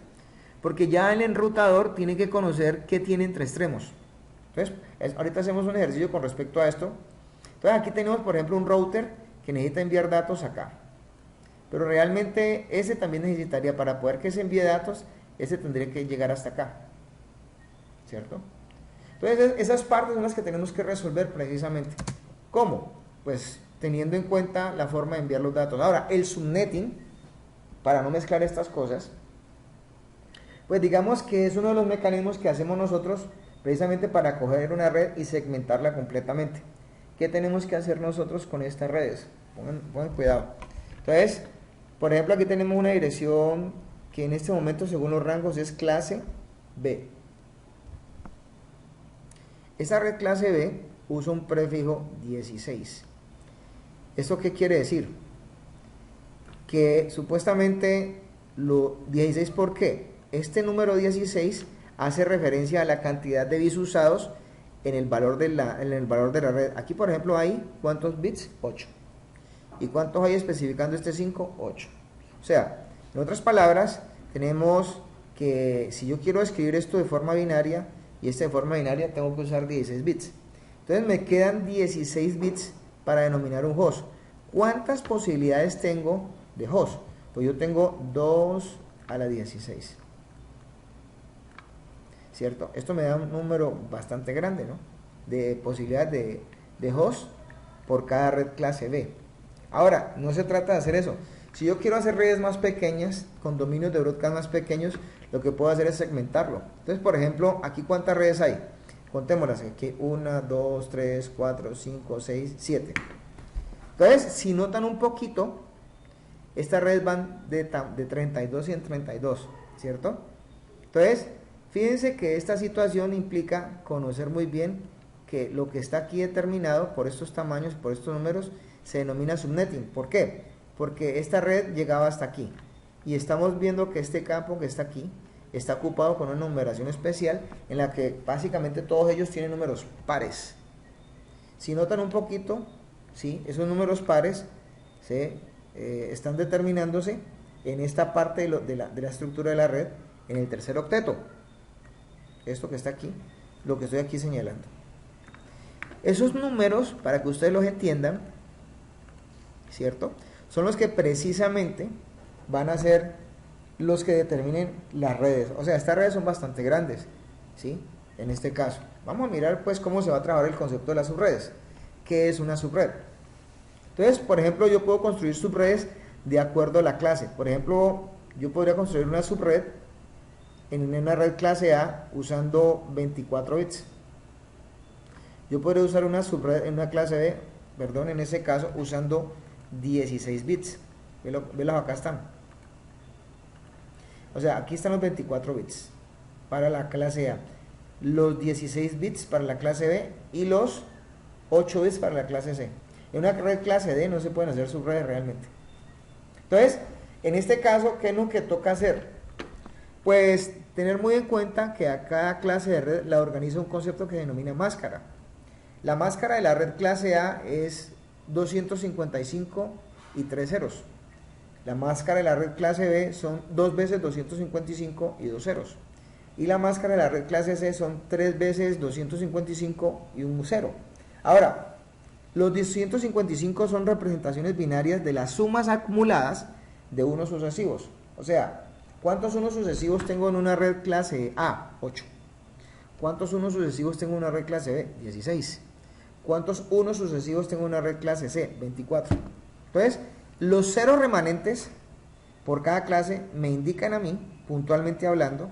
Porque ya el enrutador tiene que conocer qué tiene entre extremos. Entonces, ahorita hacemos un ejercicio con respecto a esto. Entonces, aquí tenemos, por ejemplo, un router que necesita enviar datos acá. Pero realmente ese también necesitaría, para poder que se envíe datos, ese tendría que llegar hasta acá. ¿Cierto? Entonces, esas partes son las que tenemos que resolver precisamente. ¿Cómo? Pues teniendo en cuenta la forma de enviar los datos. Ahora, el subnetting, para no mezclar estas cosas, pues digamos que es uno de los mecanismos que hacemos nosotros precisamente para coger una red y segmentarla completamente. ¿Qué tenemos que hacer nosotros con estas redes? Pongan cuidado. Entonces, por ejemplo, aquí tenemos una dirección que en este momento, según los rangos, es clase B. Esa red clase B usa un prefijo 16. ¿Esto qué quiere decir? Que supuestamente lo 16, ¿por qué? Este número 16 hace referencia a la cantidad de bits usados en el valor de la red. Aquí, por ejemplo, hay ¿cuántos bits? 8. ¿Y cuántos hay especificando este 5? 8. O sea, en otras palabras, tenemos que si yo quiero escribir esto de forma binaria y este de forma binaria, tengo que usar 16 bits. Entonces me quedan 16 bits para denominar un host. ¿Cuántas posibilidades tengo de host? Pues yo tengo 2 a la 16. ¿Cierto? Esto me da un número bastante grande, ¿no? De posibilidades de host por cada red clase B. Ahora, no se trata de hacer eso. Si yo quiero hacer redes más pequeñas, con dominios de broadcast más pequeños, lo que puedo hacer es segmentarlo. Entonces, por ejemplo, aquí ¿cuántas redes hay? Contémoslas. Aquí 1, 2, 3, 4, 5, 6, 7. Entonces, si notan un poquito, estas redes van de 32 y en 32, ¿cierto? Entonces, Fíjense que esta situación implica conocer muy bien que lo que está aquí determinado por estos tamaños, por estos números, se denomina subnetting. ¿Por qué? Porque esta red llegaba hasta aquí y estamos viendo que este campo que está aquí está ocupado con una numeración especial en la que básicamente todos ellos tienen números pares. Si notan un poquito, ¿sí? Esos números pares están determinándose en esta parte de la estructura de la red, en el tercer octeto. Esto que está aquí, lo que estoy aquí señalando. Esos números, para que ustedes los entiendan, ¿cierto? Son los que precisamente van a ser los que determinen las redes. O sea, estas redes son bastante grandes, ¿sí? En este caso. Vamos a mirar pues cómo se va a trabajar el concepto de las subredes. ¿Qué es una subred? Entonces, por ejemplo, yo puedo construir subredes de acuerdo a la clase. Por ejemplo, yo podría construir una subred en una red clase A usando 24 bits. Yo podría usar una subred en una clase B, perdón, en ese caso usando 16 bits. Velos, acá están. O sea, aquí están los 24 bits para la clase A, los 16 bits para la clase B y los 8 bits para la clase C. En una red clase D no se pueden hacer subredes realmente. Entonces, en este caso, ¿qué es lo que toca hacer? Pues tener muy en cuenta que a cada clase de red la organiza un concepto que se denomina máscara. La máscara de la red clase A es 255 y 3 ceros. La máscara de la red clase B son 2 veces 255 y 2 ceros. Y la máscara de la red clase C son 3 veces 255 y un 0. Ahora, los 255 son representaciones binarias de las sumas acumuladas de unos sucesivos. O sea, ¿cuántos unos sucesivos tengo en una red clase A? 8. ¿Cuántos unos sucesivos tengo en una red clase B? 16. ¿Cuántos unos sucesivos tengo en una red clase C? 24. Entonces, los ceros remanentes por cada clase me indican a mí, puntualmente hablando,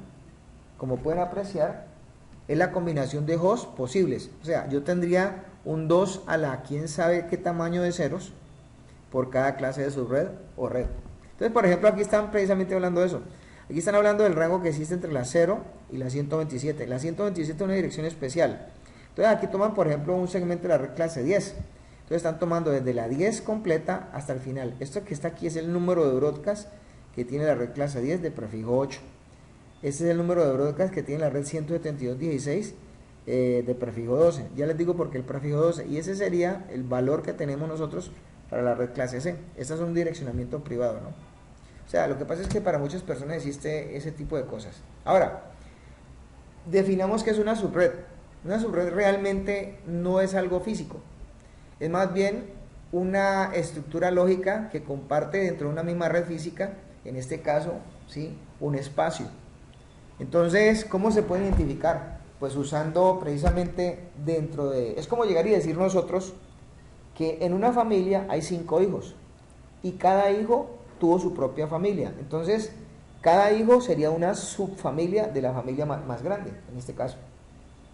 como pueden apreciar, es la combinación de hosts posibles. O sea, yo tendría un 2 a la quién sabe qué tamaño de ceros por cada clase de subred o red. Entonces, por ejemplo, aquí están precisamente hablando de eso. Aquí están hablando del rango que existe entre la 0 y la 127. La 127 es una dirección especial. Entonces, aquí toman, por ejemplo, un segmento de la red clase 10. Entonces, están tomando desde la 10 completa hasta el final. Esto que está aquí es el número de broadcast que tiene la red clase 10 de prefijo 8. Este es el número de broadcast que tiene la red 172.16 de prefijo 12. Ya les digo por qué el prefijo 12. Y ese sería el valor que tenemos nosotros para la red clase C. Este es un direccionamiento privado, ¿no? O sea, lo que pasa es que para muchas personas existe ese tipo de cosas. Ahora, definamos qué es una subred. Una subred realmente no es algo físico. Es más bien una estructura lógica que comparte dentro de una misma red física, en este caso, ¿sí?, un espacio. Entonces, ¿cómo se puede identificar? Pues usando precisamente dentro de... Es como llegar y decir nosotros que en una familia hay 5 hijos y cada hijo tuvo su propia familia. Entonces, cada hijo sería una subfamilia de la familia más grande, en este caso,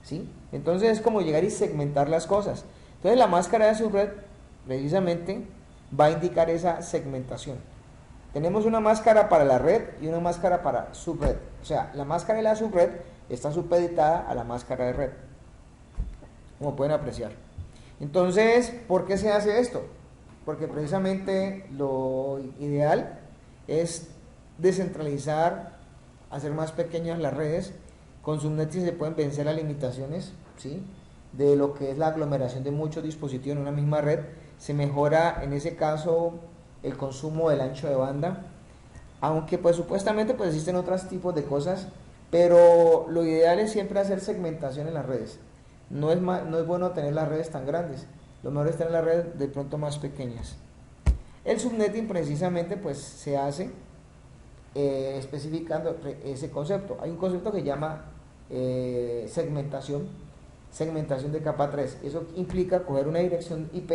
¿sí? Entonces es como llegar y segmentar las cosas. Entonces la máscara de subred precisamente va a indicar esa segmentación. Tenemos una máscara para la red y una máscara para subred. O sea, la máscara de la subred está supeditada a la máscara de red, como pueden apreciar. Entonces, ¿por qué se hace esto? Porque precisamente lo ideal es descentralizar, hacer más pequeñas las redes. Con subnetting se pueden vencer las limitaciones, ¿sí?, de lo que es la aglomeración de muchos dispositivos en una misma red. Se mejora en ese caso el consumo del ancho de banda, aunque pues supuestamente pues existen otros tipos de cosas, pero lo ideal es siempre hacer segmentación en las redes. No es bueno tener las redes tan grandes, lo mejor es tener las redes de pronto más pequeñas. El subnetting precisamente pues se hace especificando ese concepto. Hay un concepto que se llama segmentación de capa 3. Eso implica coger una dirección IP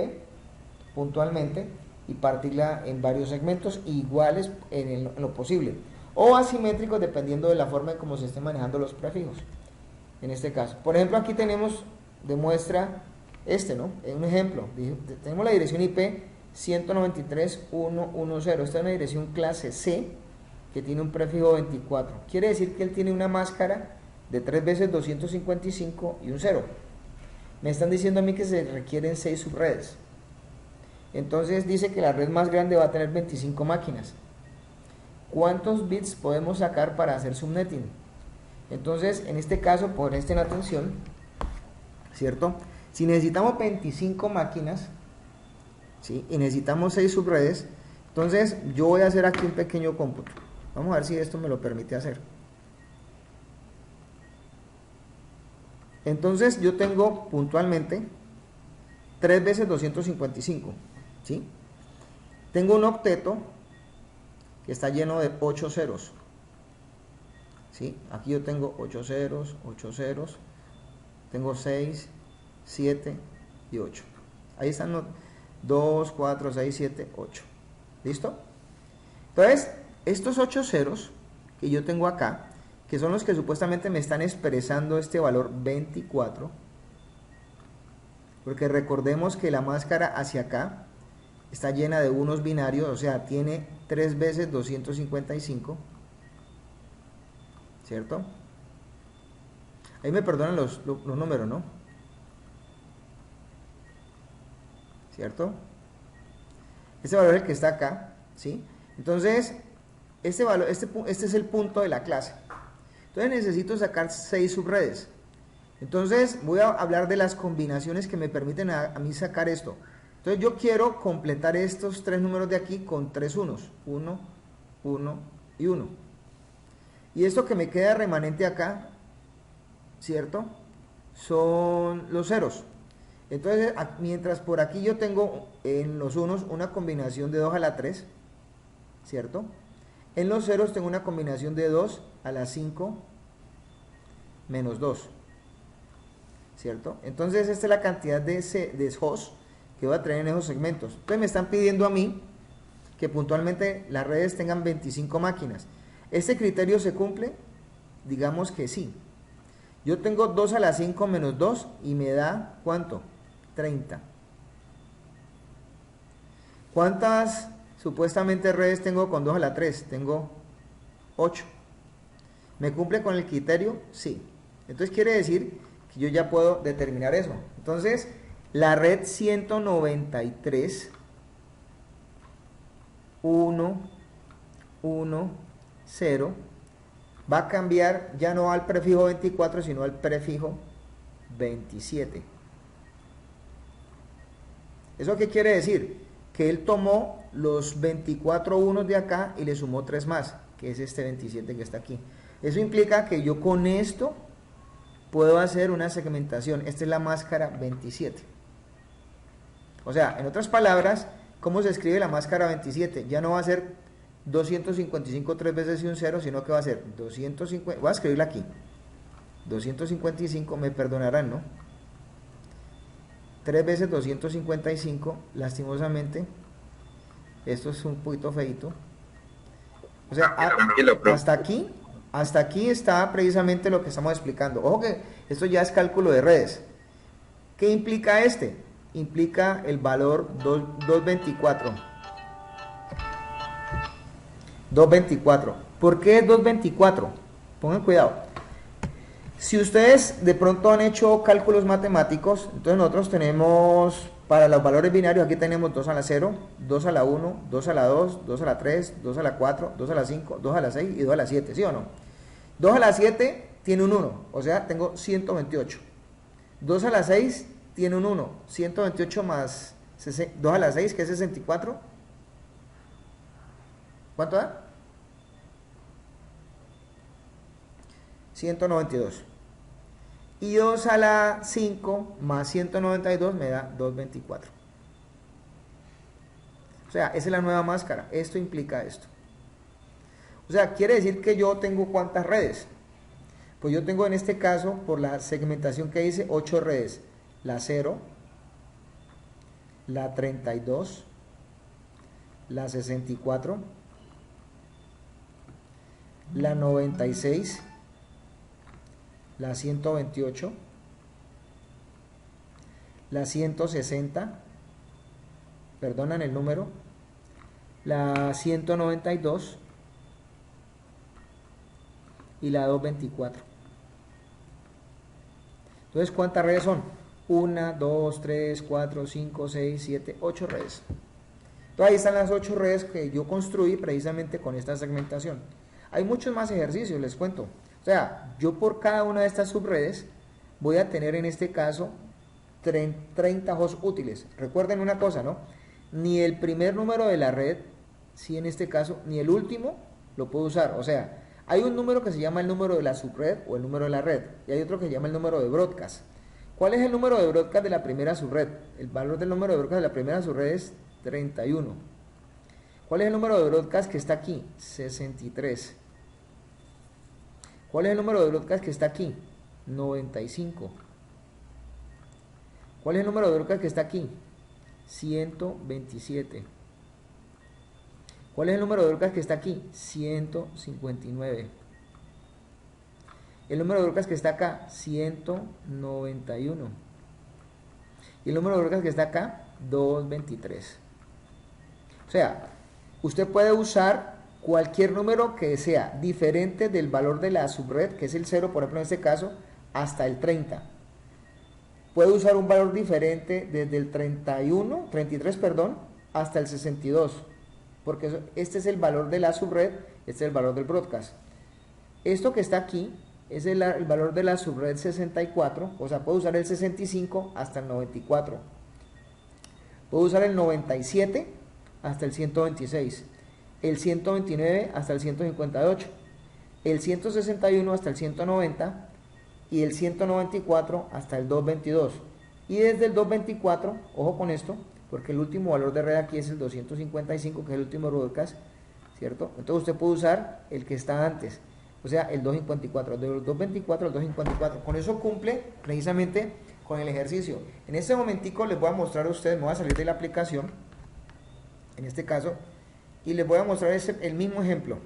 puntualmente y partirla en varios segmentos iguales en lo posible, o asimétricos dependiendo de la forma en cómo se estén manejando los prefijos. En este caso, por ejemplo, aquí tenemos de muestra ¿no? Un ejemplo, tenemos la dirección IP 193.110. Esta es una dirección clase C que tiene un prefijo 24. Quiere decir que él tiene una máscara de 3 veces 255 y un 0. Me están diciendo a mí que se requieren 6 subredes. Entonces dice que la red más grande va a tener 25 máquinas. ¿Cuántos bits podemos sacar para hacer subnetting? Entonces, en este caso, presten atención, ¿cierto? Si necesitamos 25 máquinas, ¿sí? Y necesitamos 6 subredes, entonces yo voy a hacer aquí un pequeño cómputo. Vamos a ver si esto me lo permite hacer. Entonces yo tengo puntualmente 3 veces 255, ¿sí? Tengo un octeto que está lleno de 8 ceros, ¿sí? Aquí yo tengo 8 ceros, 8 ceros, tengo 6, 7 y 8. Ahí están los 2, 4, 6, 7, 8. ¿Listo? Entonces, estos 8 ceros que yo tengo acá, que son los que supuestamente me están expresando este valor 24, porque recordemos que la máscara hacia acá está llena de unos binarios, o sea, tiene 3 veces 255, ¿cierto? Ahí me perdonan los números, ¿no? ¿Cierto? Este valor es el que está acá, ¿sí? Entonces, este es el punto de la clase. Entonces necesito sacar 6 subredes. Entonces voy a hablar de las combinaciones que me permiten a mí sacar esto. Entonces yo quiero completar estos 3 números de aquí con 3 unos. 1, 1 y 1. Y esto que me queda remanente acá, ¿cierto? Son los ceros. Entonces, mientras por aquí yo tengo en los unos una combinación de 2 a la 3, ¿cierto? En los ceros tengo una combinación de 2 a la 5 menos 2, ¿cierto? Entonces esta es la cantidad de hosts que voy a tener en esos segmentos. Entonces me están pidiendo a mí que puntualmente las redes tengan 25 máquinas. ¿Este criterio se cumple? Digamos que sí. Yo tengo 2 a la 5 menos 2 y me da, ¿cuánto? 30. ¿Cuántas supuestamente redes tengo con 2 a la 3? Tengo 8. ¿Me cumple con el criterio? Sí. Entonces quiere decir que yo ya puedo determinar eso. Entonces, la red 193, 1, 1, 0, va a cambiar ya no al prefijo 24, sino al prefijo 27. ¿Eso qué quiere decir? Que él tomó los 24 unos de acá y le sumó 3 más, que es este 27 que está aquí. Eso implica que yo con esto puedo hacer una segmentación. Esta es la máscara 27. O sea, en otras palabras, ¿cómo se escribe la máscara 27? Ya no va a ser 255 3 veces y un 0, sino que va a ser 250, voy a escribirla aquí, 255, me perdonarán, ¿no? 3 veces 255, lastimosamente, esto es un poquito feito. O sea, hasta aquí está precisamente lo que estamos explicando. Ojo que esto ya es cálculo de redes. ¿Qué implica este? Implica el valor 224. 224. ¿Por qué es 224? Pongan cuidado. Si ustedes de pronto han hecho cálculos matemáticos, entonces nosotros tenemos, para los valores binarios, aquí tenemos 2 a la 0, 2 a la 1, 2 a la 2, 2 a la 3, 2 a la 4, 2 a la 5, 2 a la 6 y 2 a la 7, ¿sí o no? 2 a la 7 tiene un 1, o sea, tengo 128. 2 a la 6 tiene un 1, 128 más 2 a la 6, que es 64. ¿Cuánto da? 192. Y 2 a la 5 más 192 me da 224. O sea, esa es la nueva máscara. Esto implica esto. O sea, quiere decir que yo tengo ¿cuántas redes? Pues yo tengo en este caso, por la segmentación que hice, 8 redes. La 0, la 32, la 64, la 96, la 128, la 160, perdonan el número, la 192 y la 224. Entonces, ¿cuántas redes son? 1, 2, 3, 4, 5, 6, 7, 8 redes. Entonces ahí están las 8 redes que yo construí precisamente con esta segmentación. Hay muchos más ejercicios, les cuento. O sea, yo por cada una de estas subredes voy a tener en este caso 30 hosts útiles. Recuerden una cosa, ¿no? Ni el primer número de la red, sí en este caso, ni el último lo puedo usar. O sea, hay un número que se llama el número de la subred o el número de la red. Y hay otro que se llama el número de broadcast. ¿Cuál es el número de broadcast de la primera subred? El valor del número de broadcast de la primera subred es 31. ¿Cuál es el número de broadcast que está aquí? 63. ¿Cuál es el número de broadcast que está aquí? 95. ¿Cuál es el número de broadcast que está aquí? 127. ¿Cuál es el número de broadcast que está aquí? 159. El número de broadcast que está acá, 191. Y el número de broadcast que está acá, 223. O sea, usted puede usar cualquier número que sea diferente del valor de la subred, que es el 0, por ejemplo en este caso, hasta el 30. Puede usar un valor diferente desde el 33, perdón, hasta el 62. Porque este es el valor de la subred, este es el valor del broadcast. Esto que está aquí es el valor de la subred 64, o sea, puedo usar el 65 hasta el 94. Puedo usar el 97 hasta el 126, el 129 hasta el 158, el 161 hasta el 190 y el 194 hasta el 222. Y desde el 224, ojo con esto, porque el último valor de red aquí es el 255, que es el último broadcast, ¿cierto? Entonces usted puede usar el que está antes, o sea, el 254, de los 224 al 254. Con eso cumple precisamente con el ejercicio. En este momentico les voy a mostrar a ustedes, me voy a salir de la aplicación, en este caso, y les voy a mostrar el mismo ejemplo,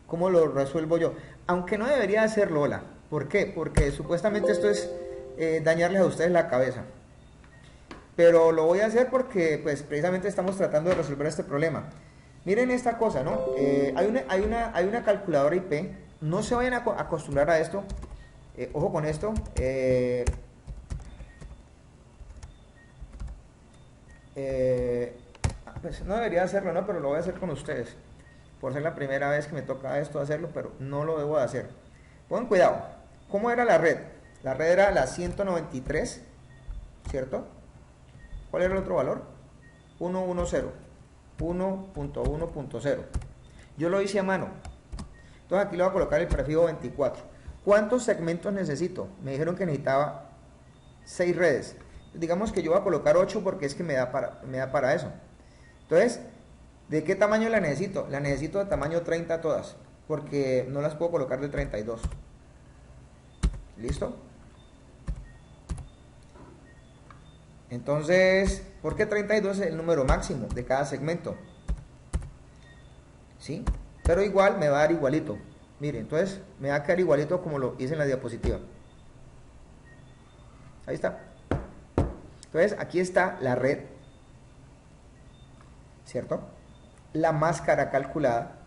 cómo lo resuelvo yo. Aunque no debería hacerlo, hola. ¿Por qué? Porque supuestamente esto es dañarles a ustedes la cabeza. Pero lo voy a hacer porque pues precisamente estamos tratando de resolver este problema. Miren esta cosa, ¿no? Hay una calculadora IP. No se vayan a acostumbrar a esto. Ojo con esto. Pues no debería hacerlo, ¿no? Pero lo voy a hacer con ustedes. Por ser la primera vez que me toca esto hacerlo, pero no lo debo de hacer. Pongan cuidado. ¿Cómo era la red? La red era la 193, ¿cierto? ¿Cuál era el otro valor? 110, 1.1.0. Yo lo hice a mano. Entonces aquí le voy a colocar el prefijo 24. ¿Cuántos segmentos necesito? Me dijeron que necesitaba 6 redes. Digamos que yo voy a colocar 8 porque es que me da para eso. Entonces, ¿de qué tamaño la necesito? La necesito de tamaño 30 todas, porque no las puedo colocar de 32. ¿Listo? Entonces, ¿por qué 32 es el número máximo de cada segmento? ¿Sí? Pero igual me va a dar igualito. Miren, entonces me va a quedar igualito como lo hice en la diapositiva. Ahí está. Entonces, aquí está la red, ¿cierto? La máscara calculada,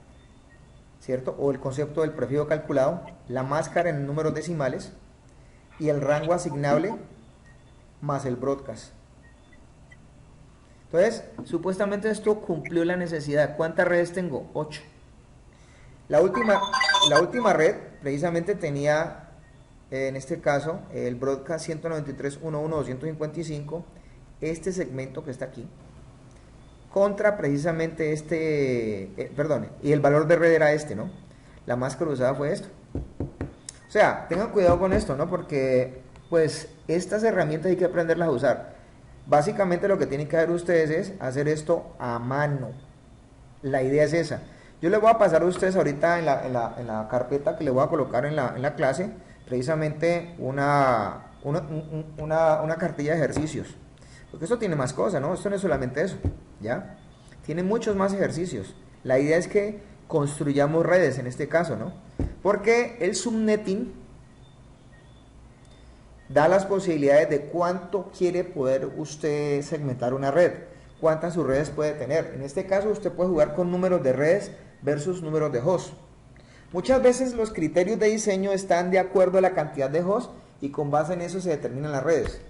¿cierto? O el concepto del prefijo calculado, la máscara en números decimales y el rango asignable más el broadcast. Entonces, supuestamente esto cumplió la necesidad. ¿Cuántas redes tengo? 8. La última red precisamente tenía, en este caso, el broadcast 193.1.1.255, este segmento que está aquí, contra precisamente y el valor de red era este, ¿no? La máscara usada fue esto. O sea, tengan cuidado con esto, ¿no? Porque, pues, estas herramientas hay que aprenderlas a usar. Básicamente lo que tienen que hacer ustedes es hacer esto a mano. La idea es esa. Yo les voy a pasar a ustedes ahorita en la carpeta que les voy a colocar en la clase, precisamente una cartilla de ejercicios. Porque esto tiene más cosas, ¿no? Esto no es solamente eso, ¿ya? Tiene muchos más ejercicios. La idea es que construyamos redes en este caso, ¿no? Porque el subnetting da las posibilidades de cuánto quiere poder usted segmentar una red, cuántas subredes puede tener. En este caso usted puede jugar con números de redes versus números de hosts. Muchas veces los criterios de diseño están de acuerdo a la cantidad de hosts y con base en eso se determinan las redes.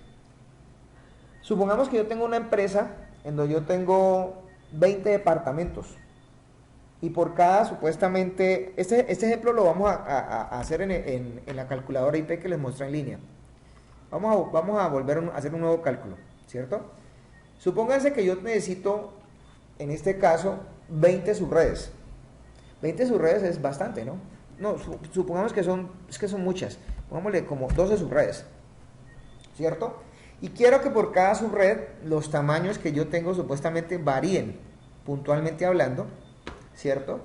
Supongamos que yo tengo una empresa en donde yo tengo 20 departamentos y por cada supuestamente, este ejemplo lo vamos a hacer en la calculadora IP que les muestra en línea. Vamos a volver a hacer un nuevo cálculo, ¿cierto? Supónganse que yo necesito, en este caso, 20 subredes. 20 subredes es bastante, ¿no? No, supongamos que son muchas. Pongámosle como 12 subredes, ¿cierto? Y quiero que por cada subred los tamaños que yo tengo supuestamente varíen, puntualmente hablando, ¿cierto?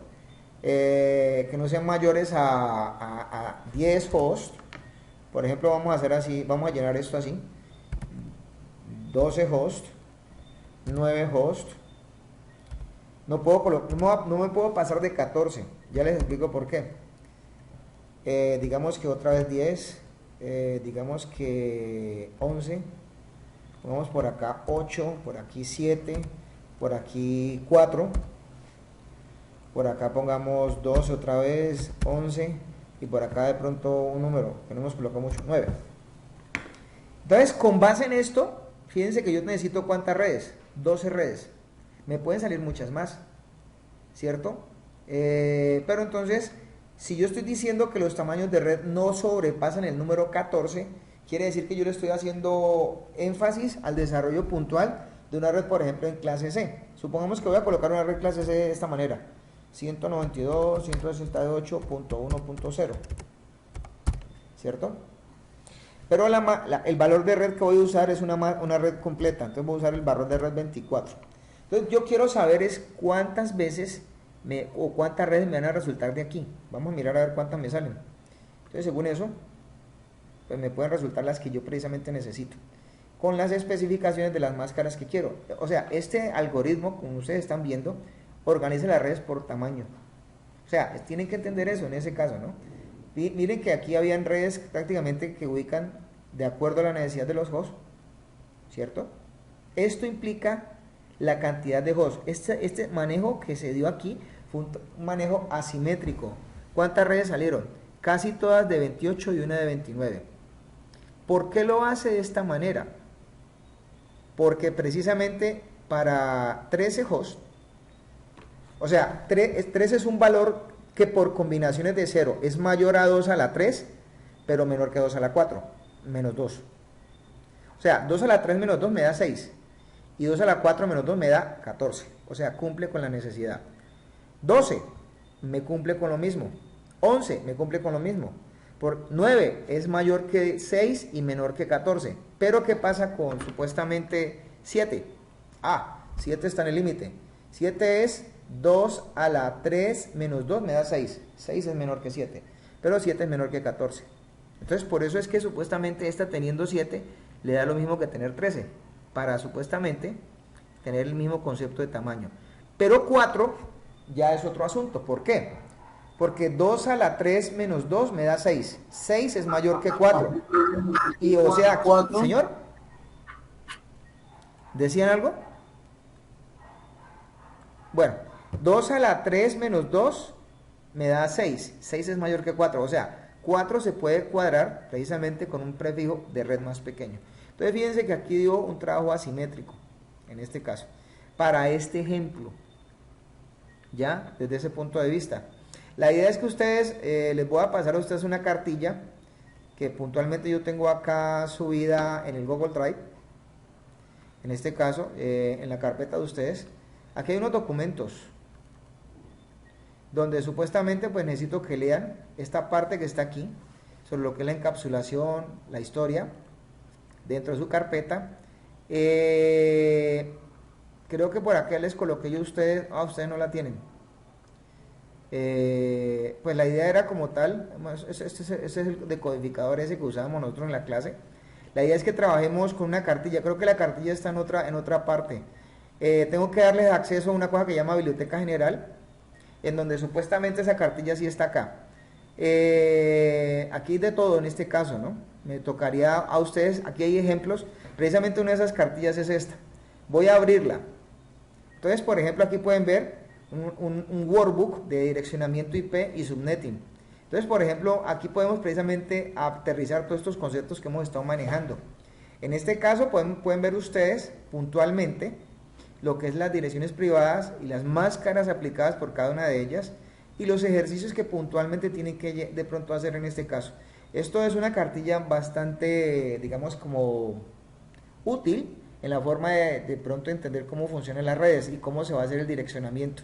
Que no sean mayores a 10 hosts. Por ejemplo, vamos a hacer así, vamos a llenar esto así. 12 hosts, 9 hosts. No me puedo pasar de 14. Ya les explico por qué. Digamos que otra vez 10. Digamos que 11. Pongamos por acá 8. Por aquí 7. Por aquí 4. Por acá pongamos 12 otra vez. 11. Y por acá de pronto un número que no nos coloca mucho. 9. Entonces, con base en esto, fíjense que yo necesito ¿cuántas redes? 12 redes. Me pueden salir muchas más, ¿cierto? Pero entonces, si yo estoy diciendo que los tamaños de red no sobrepasan el número 14, quiere decir que yo le estoy haciendo énfasis al desarrollo puntual de una red, por ejemplo, en clase C. Supongamos que voy a colocar una red clase C de esta manera: 192.168.1.0, ¿cierto? Pero el valor de red que voy a usar es una red completa, entonces voy a usar el valor de red 24. Entonces yo quiero saber es cuántas veces o cuántas redes me van a resultar de aquí. Vamos a mirar a ver cuántas me salen. Entonces según eso, pues me pueden resultar las que yo precisamente necesito, con las especificaciones de las máscaras que quiero. O sea, este algoritmo, como ustedes están viendo, organiza las redes por tamaño. O sea, tienen que entender eso en ese caso, ¿no? Miren que aquí habían redes prácticamente que ubican de acuerdo a la necesidad de los hosts, ¿cierto? Esto implica la cantidad de hosts. Este manejo que se dio aquí fue un manejo asimétrico. ¿Cuántas redes salieron? Casi todas de 28 y una de 29. ¿Por qué lo hace de esta manera? Porque precisamente para 13 hosts, o sea, 3 es un valor que por combinaciones de 0 es mayor a 2 a la 3, pero menor que 2 a la 4, menos 2. O sea, 2 a la 3 menos 2 me da 6. Y 2 a la 4 menos 2 me da 14. O sea, cumple con la necesidad. 12 me cumple con lo mismo. 11 me cumple con lo mismo. Por 9 es mayor que 6 y menor que 14. Pero ¿qué pasa con supuestamente 7? 7 está en el límite. 7 es 2 a la 3 menos 2 me da 6. 6 es menor que 7. Pero 7 es menor que 14. Entonces por eso es que supuestamente esta teniendo 7 le da lo mismo que tener 13. Para supuestamente tener el mismo concepto de tamaño. Pero 4 ya es otro asunto. ¿Por qué? Porque 2 a la 3 menos 2 me da 6. 6 es mayor que 4. Y o sea, señor, ¿decían algo? Bueno, 2 a la 3 menos 2 me da 6. 6 es mayor que 4. O sea, 4 se puede cuadrar precisamente con un prefijo de red más pequeño. Entonces fíjense que aquí dio un trabajo asimétrico, en este caso, para este ejemplo, ya, desde ese punto de vista. La idea es que ustedes, les voy a pasar a ustedes una cartilla, que puntualmente yo tengo acá subida en el Google Drive, en este caso, en la carpeta de ustedes. Aquí hay unos documentos, donde supuestamente pues necesito que lean esta parte que está aquí, sobre lo que es la encapsulación, la historia, dentro de su carpeta. Creo que por acá les coloqué yo a ustedes. Ustedes no la tienen. Pues la idea era como tal, este es el decodificador ese que usábamos nosotros en la clase. La idea es que trabajemos con una cartilla. Creo que la cartilla está en otra parte. Tengo que darles acceso a una cosa que se llama biblioteca general, en donde supuestamente esa cartilla sí está acá. Aquí de todo en este caso, ¿no? Me tocaría a ustedes, aquí hay ejemplos. Precisamente una de esas cartillas es esta. Voy a abrirla. Entonces, por ejemplo, aquí pueden ver un workbook de direccionamiento IP y subnetting. Entonces, por ejemplo, aquí podemos precisamente aterrizar todos estos conceptos que hemos estado manejando. En este caso pueden ver ustedes puntualmente lo que es las direcciones privadas y las máscaras aplicadas por cada una de ellas y los ejercicios que puntualmente tienen que de pronto hacer en este caso. Esto es una cartilla bastante, digamos, como útil en la forma de pronto entender cómo funcionan las redes y cómo se va a hacer el direccionamiento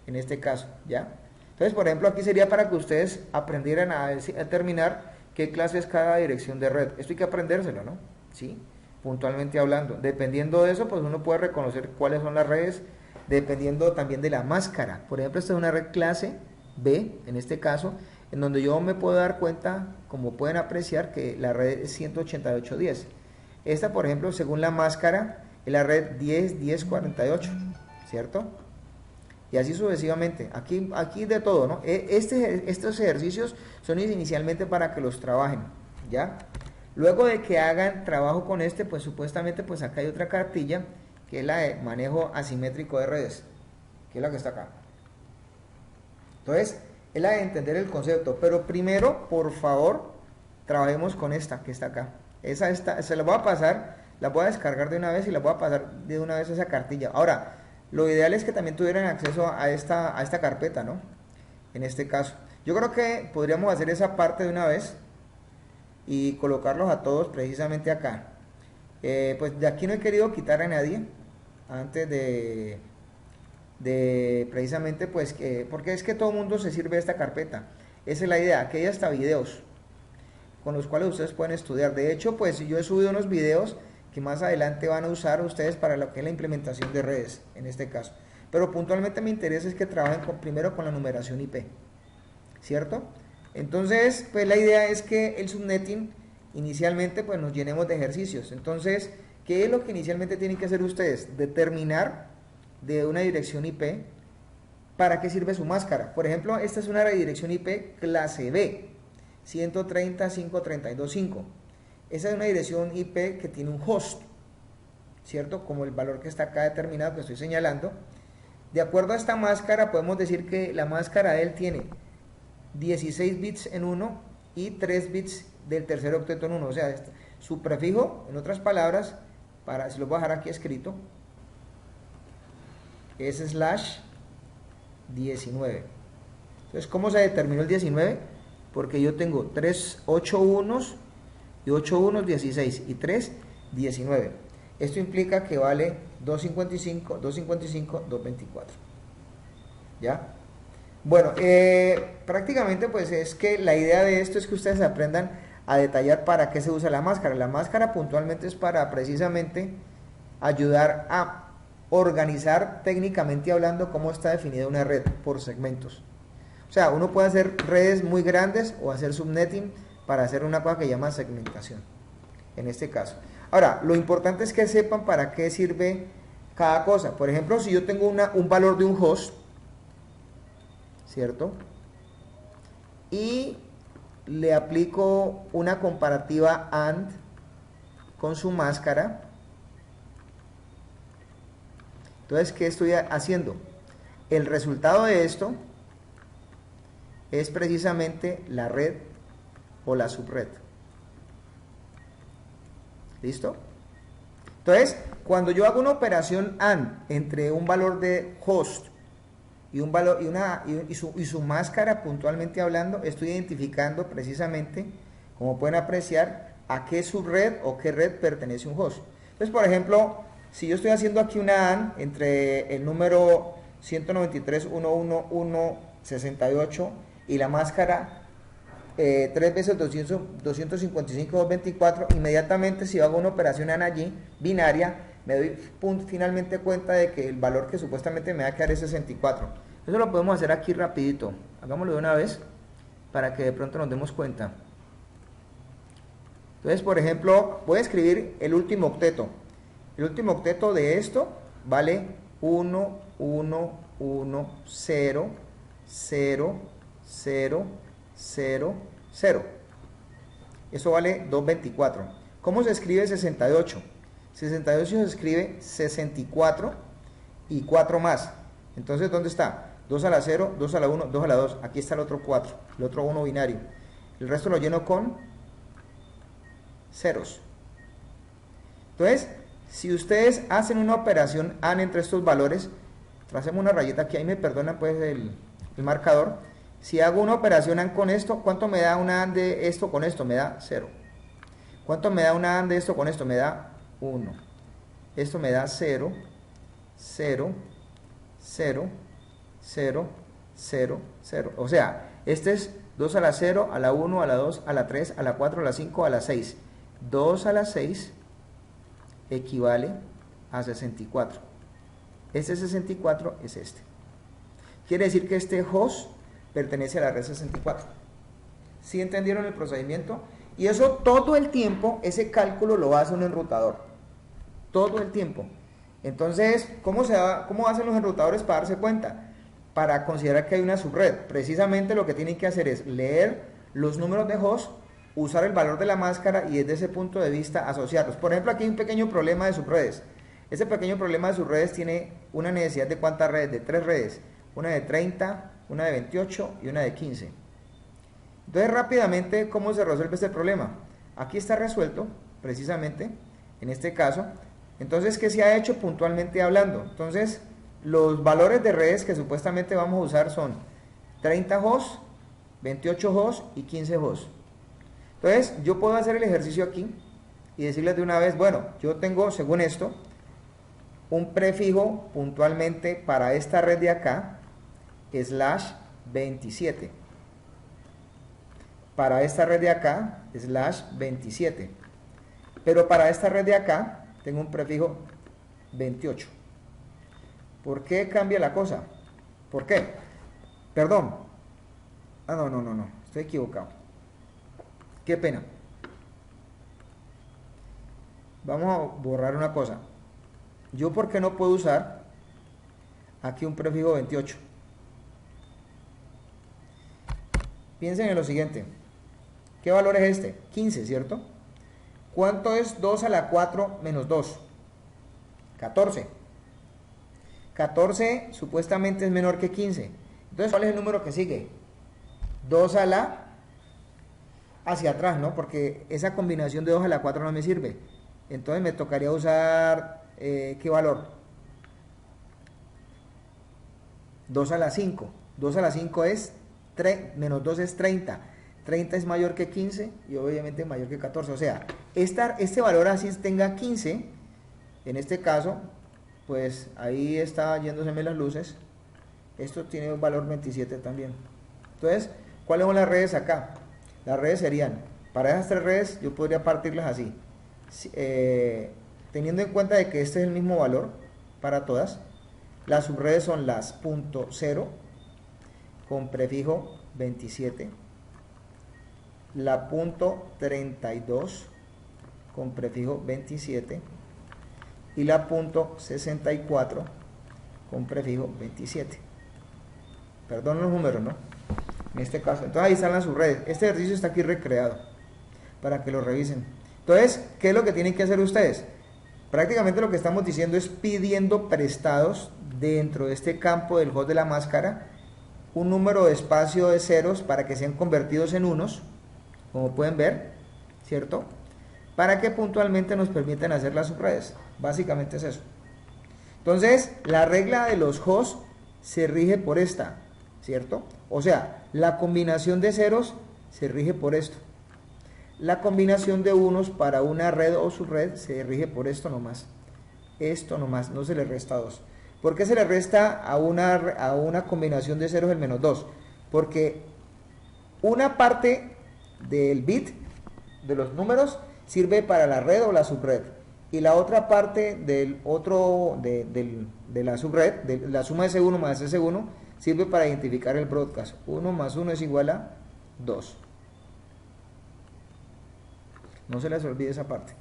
en este caso, ¿ya? Entonces, por ejemplo, aquí sería para que ustedes aprendieran a determinar qué clase es cada dirección de red. Esto hay que aprendérselo, ¿no? ¿Sí? Puntualmente hablando. Dependiendo de eso, pues uno puede reconocer cuáles son las redes, dependiendo también de la máscara. Por ejemplo, esta es una red clase B, en este caso, en donde yo me puedo dar cuenta, como pueden apreciar, que la red es 188.10. Esta, por ejemplo, según la máscara, es la red 10.10.48, ¿cierto? Y así sucesivamente. Aquí de todo, ¿no? Estos ejercicios son inicialmente para que los trabajen, ¿ya? Luego de que hagan trabajo con pues supuestamente, pues acá hay otra cartilla, que es la de manejo asimétrico de redes, que es la que está acá. Entonces, es la de entender el concepto, pero primero, por favor, trabajemos con esta que está acá. Se la voy a pasar, la voy a descargar de una vez y la voy a pasar de una vez a esa cartilla. Ahora, lo ideal es que también tuvieran acceso a esta carpeta, ¿no? En este caso. Yo creo que podríamos hacer esa parte de una vez y colocarlos a todos precisamente acá. Pues de aquí no he querido quitar a nadie antes de precisamente pues porque es que todo el mundo se sirve de esta carpeta. Esa es la idea, que hay hasta videos con los cuales ustedes pueden estudiar. De hecho, pues yo he subido unos videos que más adelante van a usar ustedes para lo que es la implementación de redes, en este caso. Pero puntualmente me interesa es que trabajen primero con la numeración IP, ¿cierto? Entonces, pues la idea es que el subnetting inicialmente pues nos llenemos de ejercicios. Entonces, ¿qué es lo que inicialmente tienen que hacer ustedes? Determinar de una dirección IP para qué sirve su máscara. Por ejemplo, esta es una redirección IP clase B, 130.532.5. Esa es una dirección IP que tiene un host, ¿cierto? Como el valor que está acá determinado, que estoy señalando. De acuerdo a esta máscara, podemos decir que la máscara de él tiene 16 bits en 1 y 3 bits del tercer octeto en 1. O sea, su prefijo, en otras palabras, si lo voy a dejar aquí escrito, es /19. Entonces, ¿cómo se determinó el 19? Porque yo tengo 8 unos y 8 unos 16 y 3 19. Esto implica que vale 255, 255, 224. ¿Ya? Bueno, prácticamente pues es que la idea de esto es que ustedes aprendan a detallar para qué se usa la máscara. La máscara puntualmente es para precisamente ayudar a organizar técnicamente hablando cómo está definida una red por segmentos. O sea, uno puede hacer redes muy grandes o hacer subnetting para hacer una cosa que se llama segmentación, en este caso. Ahora, lo importante es que sepan para qué sirve cada cosa. Por ejemplo, si yo tengo un valor de un host, ¿cierto? Y le aplico una comparativa AND con su máscara. Entonces, ¿qué estoy haciendo? El resultado de esto es precisamente la red o la subred. ¿Listo? Entonces, cuando yo hago una operación AND entre un valor de host y un valor y su máscara, puntualmente hablando, estoy identificando precisamente, como pueden apreciar, a qué subred o qué red pertenece un host. Entonces, por ejemplo, si yo estoy haciendo aquí una AND entre el número 193.111.68 y la máscara 3 veces 255.224, inmediatamente si yo hago una operación AND allí, binaria, me doy finalmente cuenta de que el valor que supuestamente me va a quedar es 64. Eso lo podemos hacer aquí rapidito. Hagámoslo de una vez para que de pronto nos demos cuenta. Entonces, por ejemplo, voy a escribir el último octeto. El último octeto de esto vale 1, 1, 1, 0, 0, 0, 0, 0. Eso vale 224. ¿Cómo se escribe 68? 68 se escribe 64 y 4 más. Entonces, ¿dónde está? 2 a la 0, 2 a la 1, 2 a la 2. Aquí está el otro 4, el otro 1 binario. El resto lo lleno con ceros. Entonces, si ustedes hacen una operación AND entre estos valores, tracemos una rayita aquí, ahí me perdonan pues el marcador. Si hago una operación AND con esto, ¿cuánto me da una AND de esto con esto? Me da 0. ¿Cuánto me da una AND de esto con esto? Me da 1. Esto me da 0, 0, 0, 0, 0, 0. O sea, este es 2 a la 0, a la 1, a la 2, a la 3, a la 4, a la 5, a la 6. 2 a la 6 equivale a 64. Este 64 es este. Quiere decir que este host pertenece a la red 64. ¿Sí entendieron el procedimiento? Y eso todo el tiempo, ese cálculo lo hace un enrutador. Todo el tiempo. Entonces, ¿cómo hacen los enrutadores para darse cuenta? Para considerar que hay una subred. Precisamente lo que tienen que hacer es leer los números de host, usar el valor de la máscara y desde ese punto de vista asociarlos. Por ejemplo, aquí hay un pequeño problema de subredes. Ese pequeño problema de subredes tiene una necesidad de ¿cuántas redes? De 3 redes. Una de 30, una de 28 y una de 15. Entonces, rápidamente, ¿cómo se resuelve este problema? Aquí está resuelto, precisamente, en este caso. Entonces, ¿qué se ha hecho puntualmente hablando? Entonces, los valores de redes que supuestamente vamos a usar son 30 hosts, 28 hosts y 15 hosts. Entonces, yo puedo hacer el ejercicio aquí y decirles de una vez, bueno, yo tengo, según esto, un prefijo puntualmente para esta red de acá, slash 27. Para esta red de acá, slash 27. Pero para esta red de acá, tengo un prefijo 28. ¿Por qué cambia la cosa? ¿Por qué? Perdón. Ah, no, estoy equivocado. Qué pena. Vamos a borrar una cosa. ¿Yo por qué no puedo usar aquí un prefijo 28? Piensen en lo siguiente. ¿Qué valor es este? 15, ¿cierto? ¿Cuánto es 2 a la 4 menos 2? 14. 14 supuestamente es menor que 15. Entonces, ¿cuál es el número que sigue? 2 a la... hacia atrás, ¿no? Porque esa combinación de 2 a la 4 no me sirve. Entonces me tocaría usar... ¿qué valor? 2 a la 5. 2 a la 5 es... menos 2 es 30. 30 es mayor que 15 y obviamente mayor que 14. O sea, este valor así tenga 15, en este caso, pues ahí está yéndoseme las luces. Esto tiene un valor 27 también. Entonces, ¿cuáles son las redes acá? Las redes serían, para esas tres redes yo podría partirlas así. Teniendo en cuenta de que este es el mismo valor para todas, las subredes son las punto 0 con prefijo 27, la punto 32 con prefijo 27 y la punto 64 con prefijo 27. Perdón los números, ¿no? En este caso, entonces ahí están las subredes. Este ejercicio está aquí recreado para que lo revisen. Entonces, ¿qué es lo que tienen que hacer ustedes? Prácticamente lo que estamos diciendo es pidiendo prestados dentro de este campo del host de la máscara un número de espacio de ceros para que sean convertidos en unos, como pueden ver, ¿cierto? Para que puntualmente nos permitan hacer las subredes. Básicamente es eso. Entonces, la regla de los hosts se rige por esta, ¿cierto? O sea, la combinación de ceros se rige por esto. La combinación de unos para una red o subred se rige por esto nomás. Esto nomás, no se le resta 2. ¿Por qué se le resta a una combinación de ceros el menos 2? Porque una parte del bit de los números sirve para la red o la subred. Y la otra parte del otro de la subred, de la suma de C1 más C1, sirve para identificar el broadcast. 1 más 1 es igual a 2. No se les olvide esa parte.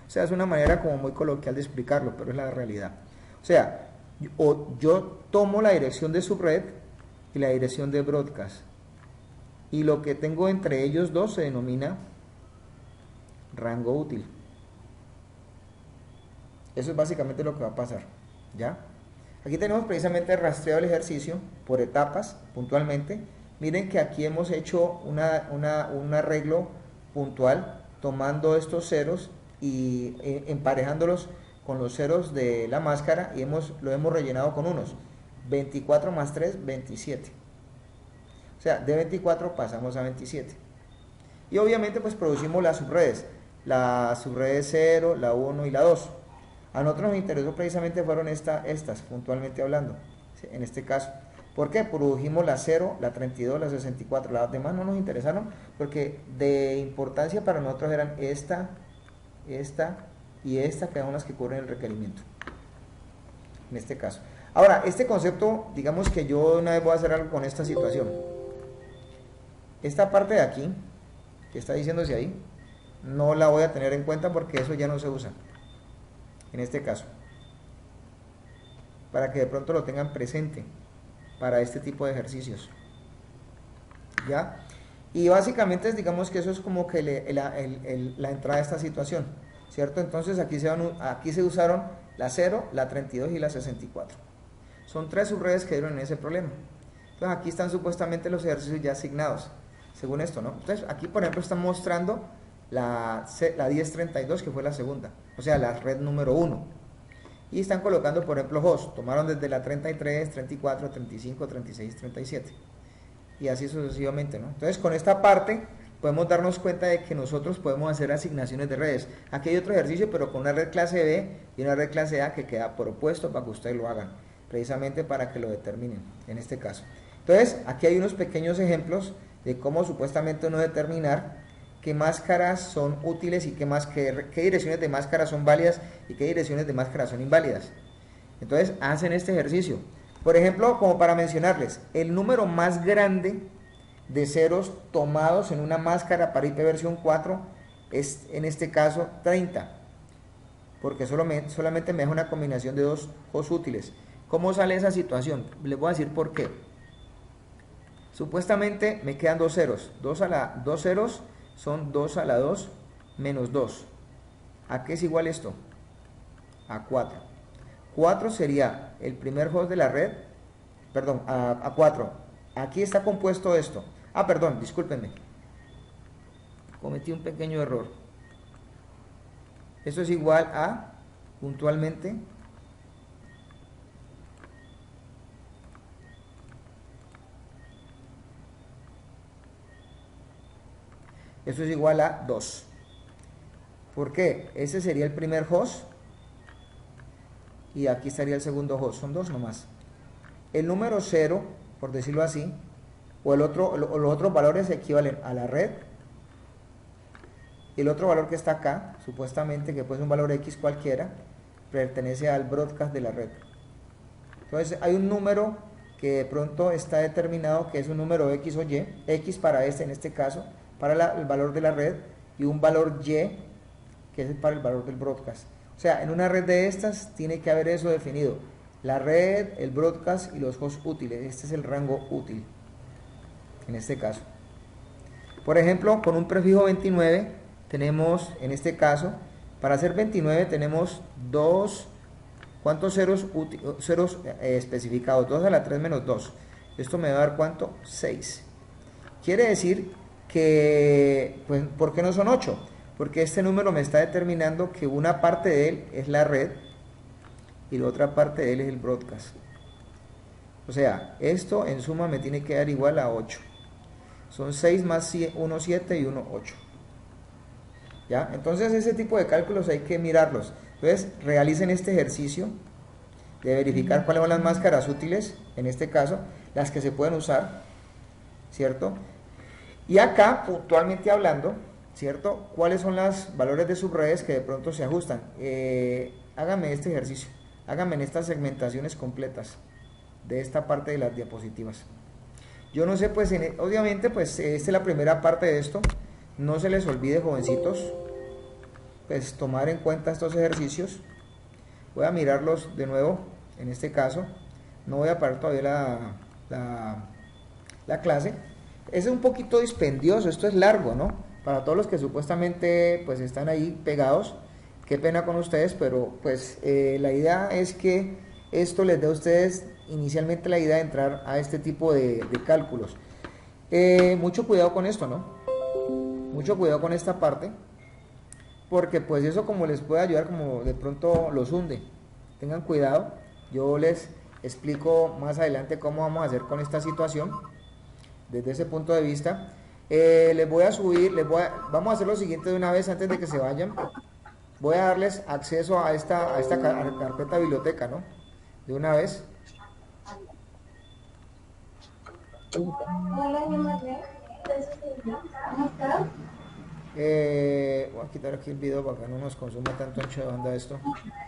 O sea, es una manera como muy coloquial de explicarlo, pero es la realidad. O sea, yo tomo la dirección de subred y la dirección de broadcast. Y lo que tengo entre ellos dos se denomina rango útil. Eso es básicamente lo que va a pasar, ¿ya? Aquí tenemos precisamente el rastreo del ejercicio por etapas, puntualmente. Miren que aquí hemos hecho un arreglo puntual, tomando estos ceros y emparejándolos con los ceros de la máscara, y lo hemos rellenado con unos. 24 más 3, 27. O sea, de 24 pasamos a 27. Y obviamente pues producimos las subredes. La subred 0, la 1 y la 2. A nosotros nos interesó precisamente fueron estas, puntualmente hablando, en este caso. ¿Por qué? Produjimos la 0, la 32, la 64. Las demás no nos interesaron porque de importancia para nosotros eran esta y esta, que eran las que cubren el requerimiento. En este caso. Ahora, este concepto, digamos que yo una vez voy a hacer algo con esta situación. Esta parte de aquí, que está diciéndose ahí, no la voy a tener en cuenta porque eso ya no se usa. En este caso. Para que de pronto lo tengan presente para este tipo de ejercicios. ¿Ya? Y básicamente digamos que eso es como que la entrada de esta situación. ¿Cierto? Entonces aquí se usaron la 0, la 32 y la 64. Son 3 subredes que dieron en ese problema. Entonces aquí están supuestamente los ejercicios ya asignados, según esto, ¿no? Entonces aquí por ejemplo están mostrando la 1032, que fue la segunda, o sea, la red número 1. Y están colocando por ejemplo host, tomaron desde la 33, 34, 35, 36, 37. Y así sucesivamente, ¿no? Entonces con esta parte podemos darnos cuenta de que nosotros podemos hacer asignaciones de redes. Aquí hay otro ejercicio, pero con una red clase B y una red clase A que queda propuesto para que ustedes lo hagan, precisamente para que lo determinen, en este caso. Entonces, aquí hay unos pequeños ejemplos de cómo supuestamente uno determinar qué máscaras son útiles y qué direcciones de máscara son válidas y qué direcciones de máscara son inválidas. Entonces, hacen este ejercicio. Por ejemplo, como para mencionarles, el número más grande de ceros tomados en una máscara para IP versión 4 es en este caso 30, porque solamente me deja una combinación de dos hosts útiles. ¿Cómo sale esa situación? Les voy a decir por qué. Supuestamente me quedan dos ceros. Dos ceros son 2 a la 2 menos 2. ¿A qué es igual esto? A 4. 4 sería el primer host de la red. Perdón, a 4. Aquí está compuesto esto. Perdón, discúlpenme. Cometí un pequeño error. Esto es igual a, puntualmente, eso es igual a 2. ¿Por qué? Ese sería el primer host y aquí estaría el segundo host. Son 2 nomás. El número 0, por decirlo así, o los otros valores equivalen a la red. Y el otro valor que está acá, supuestamente que puede ser un valor X cualquiera, pertenece al broadcast de la red. Entonces hay un número que de pronto está determinado que es un número X o Y, X para en este caso, para el valor de la red, y un valor Y que es para el valor del broadcast. O sea, en una red de estas tiene que haber eso definido: la red, el broadcast y los hosts útiles. Este es el rango útil en este caso. Por ejemplo, con un prefijo 29 tenemos, en este caso, para hacer 29 tenemos ¿cuántos ceros especificados? 2 a la 3 menos 2. Esto me va a dar ¿cuánto? 6. Quiere decir que, pues, ¿por qué no son 8? Porque este número me está determinando que una parte de él es la red y la otra parte de él es el broadcast. O sea, esto en suma me tiene que dar igual a 8. Son 6 más 1, 7 y 1, 8. ¿Ya? Entonces ese tipo de cálculos hay que mirarlos. Entonces realicen este ejercicio de verificar cuáles son las máscaras útiles, en este caso, las que se pueden usar, ¿cierto? Y acá, puntualmente hablando, ¿cierto? ¿Cuáles son los valores de subredes que de pronto se ajustan? Háganme este ejercicio, háganme en estas segmentaciones completas de esta parte de las diapositivas. Yo no sé, pues, obviamente, pues, esta es la primera parte de esto. No se les olvide, jovencitos, pues, tomar en cuenta estos ejercicios. Voy a mirarlos de nuevo, en este caso. No voy a parar todavía la clase. Es un poquito dispendioso, esto es largo, ¿no? Para todos los que supuestamente, pues, están ahí pegados. Qué pena con ustedes, pero, pues, la idea es que esto les dé a ustedes inicialmente la idea de entrar a este tipo de cálculos. Mucho cuidado con esto, ¿no? Mucho cuidado con esta parte, porque pues eso como les puede ayudar, como de pronto los hunde. Tengan cuidado, yo les explico más adelante cómo vamos a hacer con esta situación, desde ese punto de vista. Les voy a subir, vamos a hacer lo siguiente de una vez antes de que se vayan. Voy a darles acceso a esta carpeta biblioteca, ¿no? De una vez. Voy a quitar aquí el video para que no nos consuma tanto ancho de banda esto.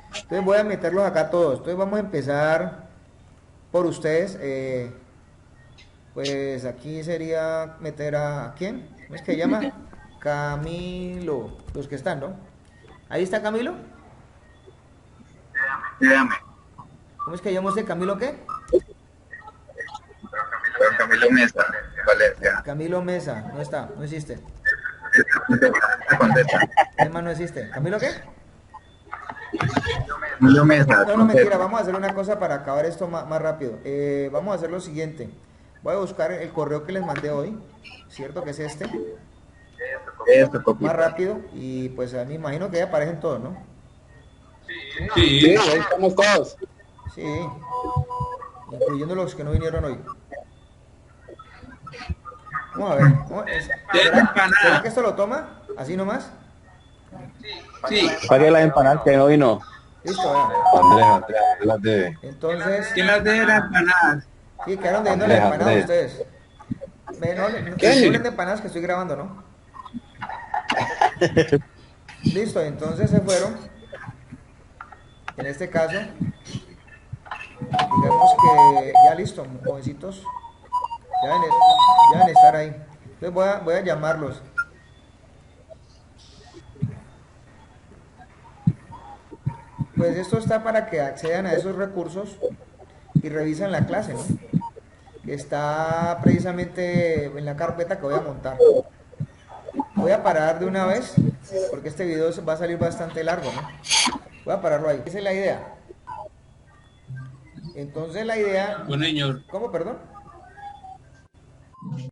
Entonces voy a meterlos acá todos. Entonces vamos a empezar por ustedes. Pues aquí sería meter a ¿quién? ¿Cómo es que se llama? Camilo. Los que están, ¿no? Ahí está Camilo. Dígame. ¿Cómo es que llama usted? ¿Camilo qué? Camilo Mesa, Valencia. Camilo Mesa. No está, no existe. Condesa. Emma no existe. ¿Camilo qué? Camilo Mesa. No, mentira, vamos a hacer una cosa para acabar esto más rápido. Vamos a hacer lo siguiente. Voy a buscar el correo que les mandé hoy, ¿cierto? Que es este. Más rápido. Y pues a mí me imagino que ya aparecen todos, ¿no? Sí. Ahí estamos todos. Sí. Incluyendo los que no vinieron hoy. Vamos a ver. ¿Será que esto lo toma? ¿Así nomás? Sí. Pague las empanadas que no vino. Listo, vean. Andrés, las de... Entonces, ¿Quién las de las empanadas? sí, quedaron debiendo las empanadas Andrés. ustedes. No ¿Qué? hablen de empanadas que estoy grabando, ¿no? Listo, entonces se fueron. En este caso, digamos que ya listo, jovencitos. Ya deben estar ahí. Entonces voy a llamarlos. Pues esto está para que accedan a esos recursos y revisan la clase, ¿no? Que está precisamente en la carpeta que voy a montar. Voy a parar de una vez porque este video va a salir bastante largo, ¿no? Voy a pararlo ahí. Esa es la idea. Entonces la idea... Bueno, señor. ¿Cómo, perdón?